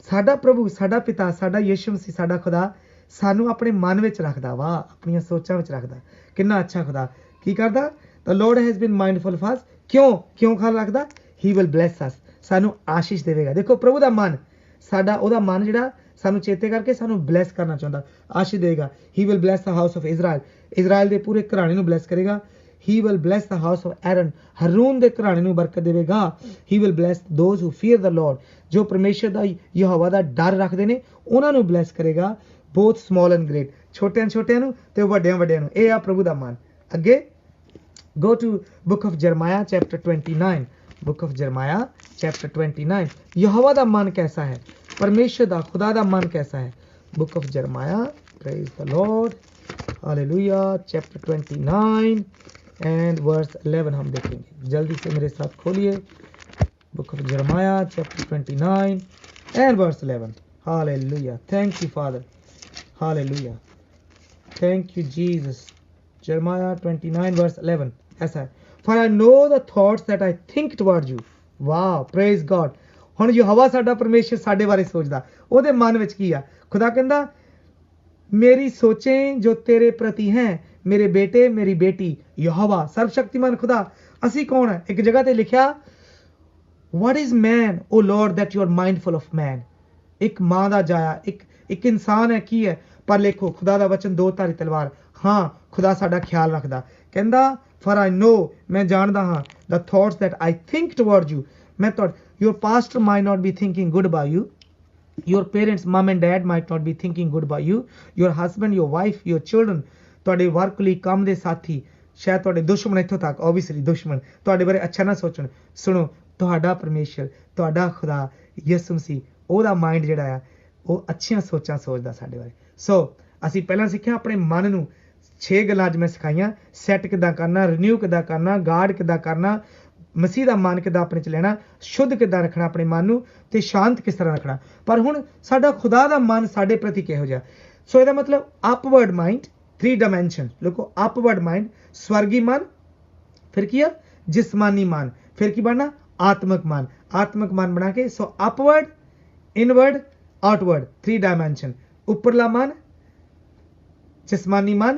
ਸਾਡਾ ਪ੍ਰਭੂ, ਸਾਡਾ ਪਿਤਾ, ਸਾਡਾ ਯਿਸੂ ਮਸੀਹ, ਸਾਡਾ ਖੁਦਾ ਸਾਨੂੰ ਆਪਣੇ ਮਨ ਵਿੱਚ ਰੱਖਦਾ। ਵਾਹ, ਆਪਣੀਆਂ ਸੋਚਾਂ ਵਿੱਚ ਰੱਖਦਾ। ਕਿੰਨਾ ਅੱਛਾ ਖੁਦਾ ਕੀ ਕਰਦਾ? The Lord has been mindful of us। ਕਿਉਂ ਖਿਆਲ ਰੱਖਦਾ? He will bless us, ਸਾਨੂੰ ਆਸ਼ੀਸ਼ ਦੇਵੇਗਾ। ਦੇਖੋ, ਪ੍ਰਭੂ ਦਾ ਮਨ, ਸਾਡਾ ਉਹਦਾ ਮਨ ਜਿਹੜਾ ਸਾਨੂੰ ਚੇਤੇ ਕਰਕੇ ਸਾਨੂੰ ਬਲੈਸ ਕਰਨਾ ਚਾਹੁੰਦਾ, ਆਸ਼ੀਸ਼ ਦੇਵੇਗਾ। He will bless the house of Israel, Israel ਦੇ ਪੂਰੇ ਘਰਾਣੇ ਨੂੰ ਬਲੈਸ ਕਰੇਗਾ। He will bless the house of Aaron. ਹरून ਦੇ ਘਰਾਣੇ ਨੂੰ ਬਰਕਤ ਦੇਵੇਗਾ. He will bless those who fear the Lord. ਜੋ ਪਰਮੇਸ਼ਰ ਦਾ ਯਹੋਵਾ ਦਾ ਡਰ ਰੱਖਦੇ ਨੇ ਉਹਨਾਂ ਨੂੰ ਬਲੈਸ ਕਰੇਗਾ. both small and great. ਛੋਟਿਆਂ ਨੂੰ ਤੇ ਵੱਡਿਆਂ ਨੂੰ. ਇਹ ਆ ਪ੍ਰਭੂ ਦਾ ਮਾਨ. ਅੱਗੇ go to book of Jeremiah chapter 29. book of Jeremiah chapter 29. Jehovah ਦਾ ਮਨ कैसा है? परमेश्वर ਦਾ खुदा ਦਾ ਮਨ कैसा है? book of Jeremiah. Praise the Lord. Hallelujah. chapter 29 and verse 11 हम देखेंगे. जल्दी से मेरे साथ खोलिए. book of Jeremiah chapter 29 and verse 11. Hallelujah. Thank you, Father. Hallelujah. Thank you, Jesus. Jeremiah 29 verse 11. ऐसा है. For I know the thoughts that I think toward you. Wow, praise God. ਹੁਣ ਯਹੋਵਾ ਸਾਡਾ ਪਰਮੇਸ਼ਰ ਸਾਡੇ ਬਾਰੇ ਸੋਚਦਾ. ਉਹਦੇ ਮਨ ਵਿੱਚ ਕੀ ਆ? ਖੁਦਾ ਕਹਿੰਦਾ ਮੇਰੀ ਸੋਚें ਜੋ ਤੇਰੇ ਪ੍ਰਤੀ ਹੈ, ਮੇਰੇ ਬੇਟੇ ਮੇਰੀ ਬੇਟੀ. ਯਹੋਵਾ ਸਰਵਸ਼ਕਤੀਮਾਨ ਖੁਦਾ. ਅਸੀਂ ਕੌਣ ਹੈ? ਇੱਕ ਜਗ੍ਹਾ ਤੇ ਲਿਖਿਆ What is man, O Lord, that you are mindful of man? ਇੱਕ ਮਾਂ ਦਾ ਜਾਇਆ, ਇੱਕ ਇਨਸਾਨ ਹੈ ਕੀ ਹੈ? ਪਰ ਲਿਖੋ ਖੁਦਾ ਦਾ ਵਚਨ ਦੋ ਧਾਰੀ ਤਲਵਾਰ. ਹਾਂ, ਖੁਦਾ ਸਾਡਾ ਖਿਆਲ ਰੱਖਦਾ. ਕਹਿੰਦਾ for I know, ਮੈਂ ਜਾਣਦਾ ਹਾਂ, the thoughts that I think toward you. ਮੈਂ your pastor might not be thinking good about you. Your parents, mom and dad might not be thinking good about you. Your husband, your wife, your children, ਤੁਹਾਡੇ work ਲਈ ਕੰਮ ਦੇ ਸਾਥੀ, ਸ਼ਾਇਦ ਤੁਹਾਡੇ ਦੁਸ਼ਮਣ ਇੱਥੋਂ ਤੱਕ ਓਬਵੀਅਸਲੀ ਦੁਸ਼ਮਣ ਤੁਹਾਡੇ ਬਾਰੇ ਅੱਛਾ ਨਾ ਸੋਚਣ. ਸੁਣੋ, ਤੁਹਾਡਾ ਪਰਮੇਸ਼ਰ, ਤੁਹਾਡਾ ਖੁਦਾ ਯਿਸੂ ਮਸੀਹ, ਉਹਦਾ ਮਾਈਂਡ ਜਿਹੜਾ ਆ ਉਹ ਅੱਛੀਆਂ ਸੋਚਾਂ ਸੋਚਦਾ ਸਾਡੇ ਬਾਰੇ. ਸੋ ਅਸੀਂ ਪਹਿਲਾਂ ਸਿੱਖਿਆ ਆਪਣੇ ਮਨ ਨੂੰ 6 ਗੱਲਾਂ ਅੱਜ ਮੈਂ ਸਿਖਾਈਆਂ. ਸੈੱਟ ਕਿੱਦਾਂ ਕਰਨਾ, ਰੀਨਿਊ ਕਿੱਦਾਂ ਕਰਨਾ, ਗਾਰਡ ਕਿੱਦਾਂ ਕਰਨਾ, ਮਸੀਹ ਦਾ ਮਨ ਕਿੱਦਾਂ ਆਪਣੇ ਚ ਲੈਣਾ, ਸ਼ੁੱਧ ਕਿੱਦਾਂ ਰੱਖਣਾ ਆਪਣੇ ਮਨ ਨੂੰ, ਤੇ ਸ਼ਾਂਤ ਕਿਸ ਤਰ੍ਹਾਂ ਰੱਖਣਾ. ਪਰ ਹੁਣ ਸਾਡਾ ਖੁਦਾ ਦਾ ਮਨ ਸਾਡੇ ਪ੍ਰਤੀ ਕਿਹੋ ਜਿਹਾ? ਸੋ ਇਹਦਾ ਮਤਲਬ ਅਪਵਰਡ ਮਾਈਂਡ, 3 ਡਾਇਮੈਂਸ਼ਨ. ਦੇਖੋ ਅਪਵਰਡ ਮਾਈਂਡ, ਸਵਰਗੀ ਮਨ, ਫਿਰ ਕੀ ਆ? ਜਿਸਮਾਨੀ ਮਨ, ਫਿਰ ਕੀ ਬਣਨਾ? ਆਤਮਿਕ ਮਨ. ਆਤਮਿਕ ਮਨ ਬਣਾ ਕੇ ਸੋ ਅਪਵਰਡ, ਇਨਵਰਡ, ਆਊਟਵਰਡ, 3 ਡਾਇਮੈਂਸ਼ਨ. ਉੱਪਰਲਾ ਮਨ, ਜਿਸਮਾਨੀ ਮਨ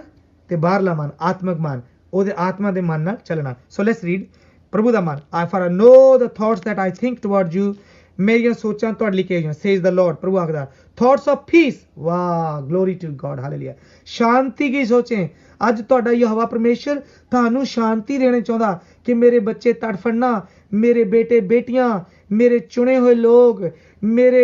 ਤੇ ਬਾਹਰਲਾ ਮਨ ਆਤਮਿਕ ਮਨ. ਉਹਦੇ ਆਤਮਾ ਦੇ ਮਨ ਨਾਲ ਚੱਲਣਾ. So let's read. ਪ੍ਰਭੂ ਦਾ ਮਨ. for I know the thoughts that I think toward you. ਮੇਰੀਆਂ ਸੋਚਾਂ ਤੁਹਾਡੇ ਲਈ ਕਿਹੜੀਆਂ? says the Lord. ਪ੍ਰਭੂ ਆਖਦਾ thoughts of peace. ਵਾਹ, glory to God. ਹਾਲੇਲੂਇਆ. ਸ਼ਾਂਤੀ ਕੀ ਸੋਚੇ? ਅੱਜ ਤੁਹਾਡਾ ਯਹੋਵਾ ਪਰਮੇਸ਼ਰ ਤੁਹਾਨੂੰ ਸ਼ਾਂਤੀ ਦੇਣਾ ਚਾਹੁੰਦਾ ਕਿ ਮੇਰੇ ਬੱਚੇ ਤੜਫਣ ਨਾ, ਮੇਰੇ ਬੇਟੇ ਬੇਟੀਆਂ, ਮੇਰੇ ਚੁਣੇ ਹੋਏ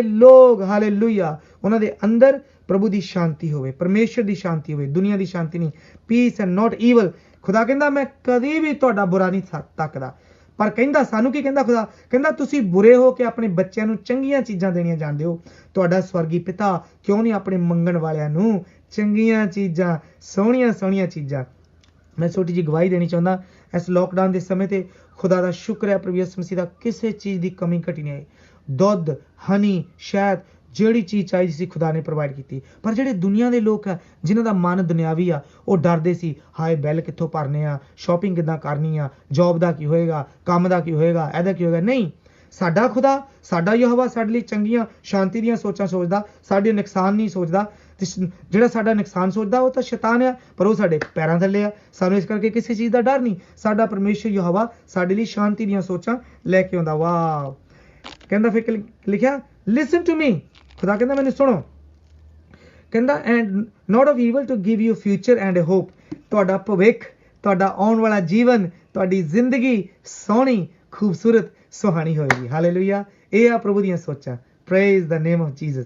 ਲੋਕ ਹਾਲੇਲੂਇਆ, ਉਹਨਾਂ ਦੇ ਅੰਦਰ ਪ੍ਰਭੂ ਦੀ ਸ਼ਾਂਤੀ ਹੋਵੇ, ਪਰਮੇਸ਼ਰ ਦੀ ਸ਼ਾਂਤੀ ਹੋਵੇ, ਦੁਨੀਆ ਦੀ ਸ਼ਾਂਤੀ ਨਹੀਂ. Piece and not evil. ਖੁਦਾ ਕਹਿੰਦਾ ਮੈਂ ਕਦੀ ਵੀ ਤੁਹਾਡਾ ਬੁਰਾ ਨਹੀਂ ਤੱਕਦਾ. ਪਰ ਕਹਿੰਦਾ ਸਾਨੂੰ ਕੀ ਕਹਿੰਦਾ ਖੁਦਾ? ਕਹਿੰਦਾ ਤੁਸੀਂ ਬੁਰੇ ਹੋ ਕੇ ਆਪਣੇ ਬੱਚਿਆਂ ਨੂੰ ਚੰਗੀਆਂ ਚੀਜ਼ਾਂ ਦੇਣੀਆਂ ਜਾਣਦੇ ਹੋ. ਤੁਹਾਡਾ ਸਵਰਗੀ ਪਿਤਾ ਕਿਉਂ ਨਹੀਂ ਆਪਣੇ ਮੰਗਣ ਵਾਲਿਆਂ ਨੂੰ ਚੰਗੀਆਂ ਚੀਜ਼ਾਂ, ਸੋਹਣੀਆਂ ਚੀਜ਼ਾਂ. ਮੈਂ ਛੋਟੀ ਜਿਹੀ ਗਵਾਹੀ ਦੇਣੀ ਚਾਹੁੰਦਾ. ਇਸ ਲੋਕਡਾਊਨ ਦੇ ਸਮੇਂ ਤੇ ਖੁਦਾ ਦਾ ਸ਼ੁਕਰ ਹੈ ਪ੍ਰਭੂ ਯਿਸੂ ਮਸੀਹ ਦਾ, ਕਿਸੇ ਚੀਜ਼ ਦੀ ਕਮੀ ਘਟੀ ਨਹੀਂ ਆਈ. ਦੁੱਧ, ਹਨੀ, ਸ਼ਹਿਦ, ਜਿਹੜੀ ਚੀਜ਼ ਚਾਹੀਦੀ ਸੀ ਖੁਦਾ ਨੇ ਪ੍ਰੋਵਾਈਡ ਕੀਤੀ. ਪਰ ਜਿਹੜੇ ਦੁਨੀਆ ਦੇ ਲੋਕ ਆ ਜਿਨ੍ਹਾਂ ਦਾ ਮਨ ਦੁਨਿਆਵੀ ਆ, ਉਹ ਡਰਦੇ ਸੀ ਹਾਏ ਬਿੱਲ ਕਿੱਥੋਂ ਭਰਨੇ ਆ, ਸ਼ਾਪਿੰਗ ਕਿੱਦਾਂ ਕਰਨੀ ਆ, ਜੌਬ ਦਾ ਕੀ ਹੋਏਗਾ, ਕੰਮ ਦਾ ਕੀ ਹੋਏਗਾ, ਇਹਦਾ ਕੀ ਹੋਏਗਾ. ਨਹੀਂ, ਸਾਡਾ ਖੁਦਾ, ਸਾਡਾ ਯਹੋਵਾ ਸਾਡੇ ਲਈ ਚੰਗੀਆਂ ਸ਼ਾਂਤੀ ਦੀਆਂ ਸੋਚਾਂ ਸੋਚਦਾ, ਸਾਡੇ ਨੁਕਸਾਨ ਨਹੀਂ ਸੋਚਦਾ. ਤੇ ਜਿਹੜਾ ਸਾਡਾ ਨੁਕਸਾਨ ਸੋਚਦਾ ਉਹ ਤਾਂ ਸ਼ੈਤਾਨ ਆ, ਪਰ ਉਹ ਸਾਡੇ ਪੈਰਾਂ ਥੱਲੇ ਆ. ਸਾਨੂੰ ਇਸ ਕਰਕੇ ਕਿਸੇ ਚੀਜ਼ ਦਾ ਡਰ ਨਹੀਂ. ਸਾਡਾ ਪਰਮੇਸ਼ਰ ਯਹੋਵਾ ਸਾਡੇ ਲਈ ਸ਼ਾਂਤੀ ਦੀਆਂ ਸੋਚਾਂ ਲੈ ਕੇ ਆਉਂਦਾ. ਵਾਹ, ਕਹਿੰਦਾ ਫਿਰ ਲਿਖਿਆ ਲਿਸਨ ਟੂ ਮੀ. ਖੁਦਾ ਕਹਿੰਦਾ ਮੈਨੂੰ ਸੁਣੋ. ਕਹਿੰਦਾ and not of evil to give you future and a hope. ਤੁਹਾਡਾ ਭਵਿੱਖ, ਤੁਹਾਡਾ ਆਉਣ ਵਾਲਾ ਜੀਵਨ, ਤੁਹਾਡੀ ਜ਼ਿੰਦਗੀ ਸੋਹਣੀ, ਖੂਬਸੂਰਤ, ਸੁਹਾਣੀ ਹੋਏਗੀ. ਹਾਲੇਲੂਇਆ. ਇਹ ਆ ਪ੍ਰਭੂ ਦੀਆਂ ਸੋਚਾਂ. Praise the name of Jesus.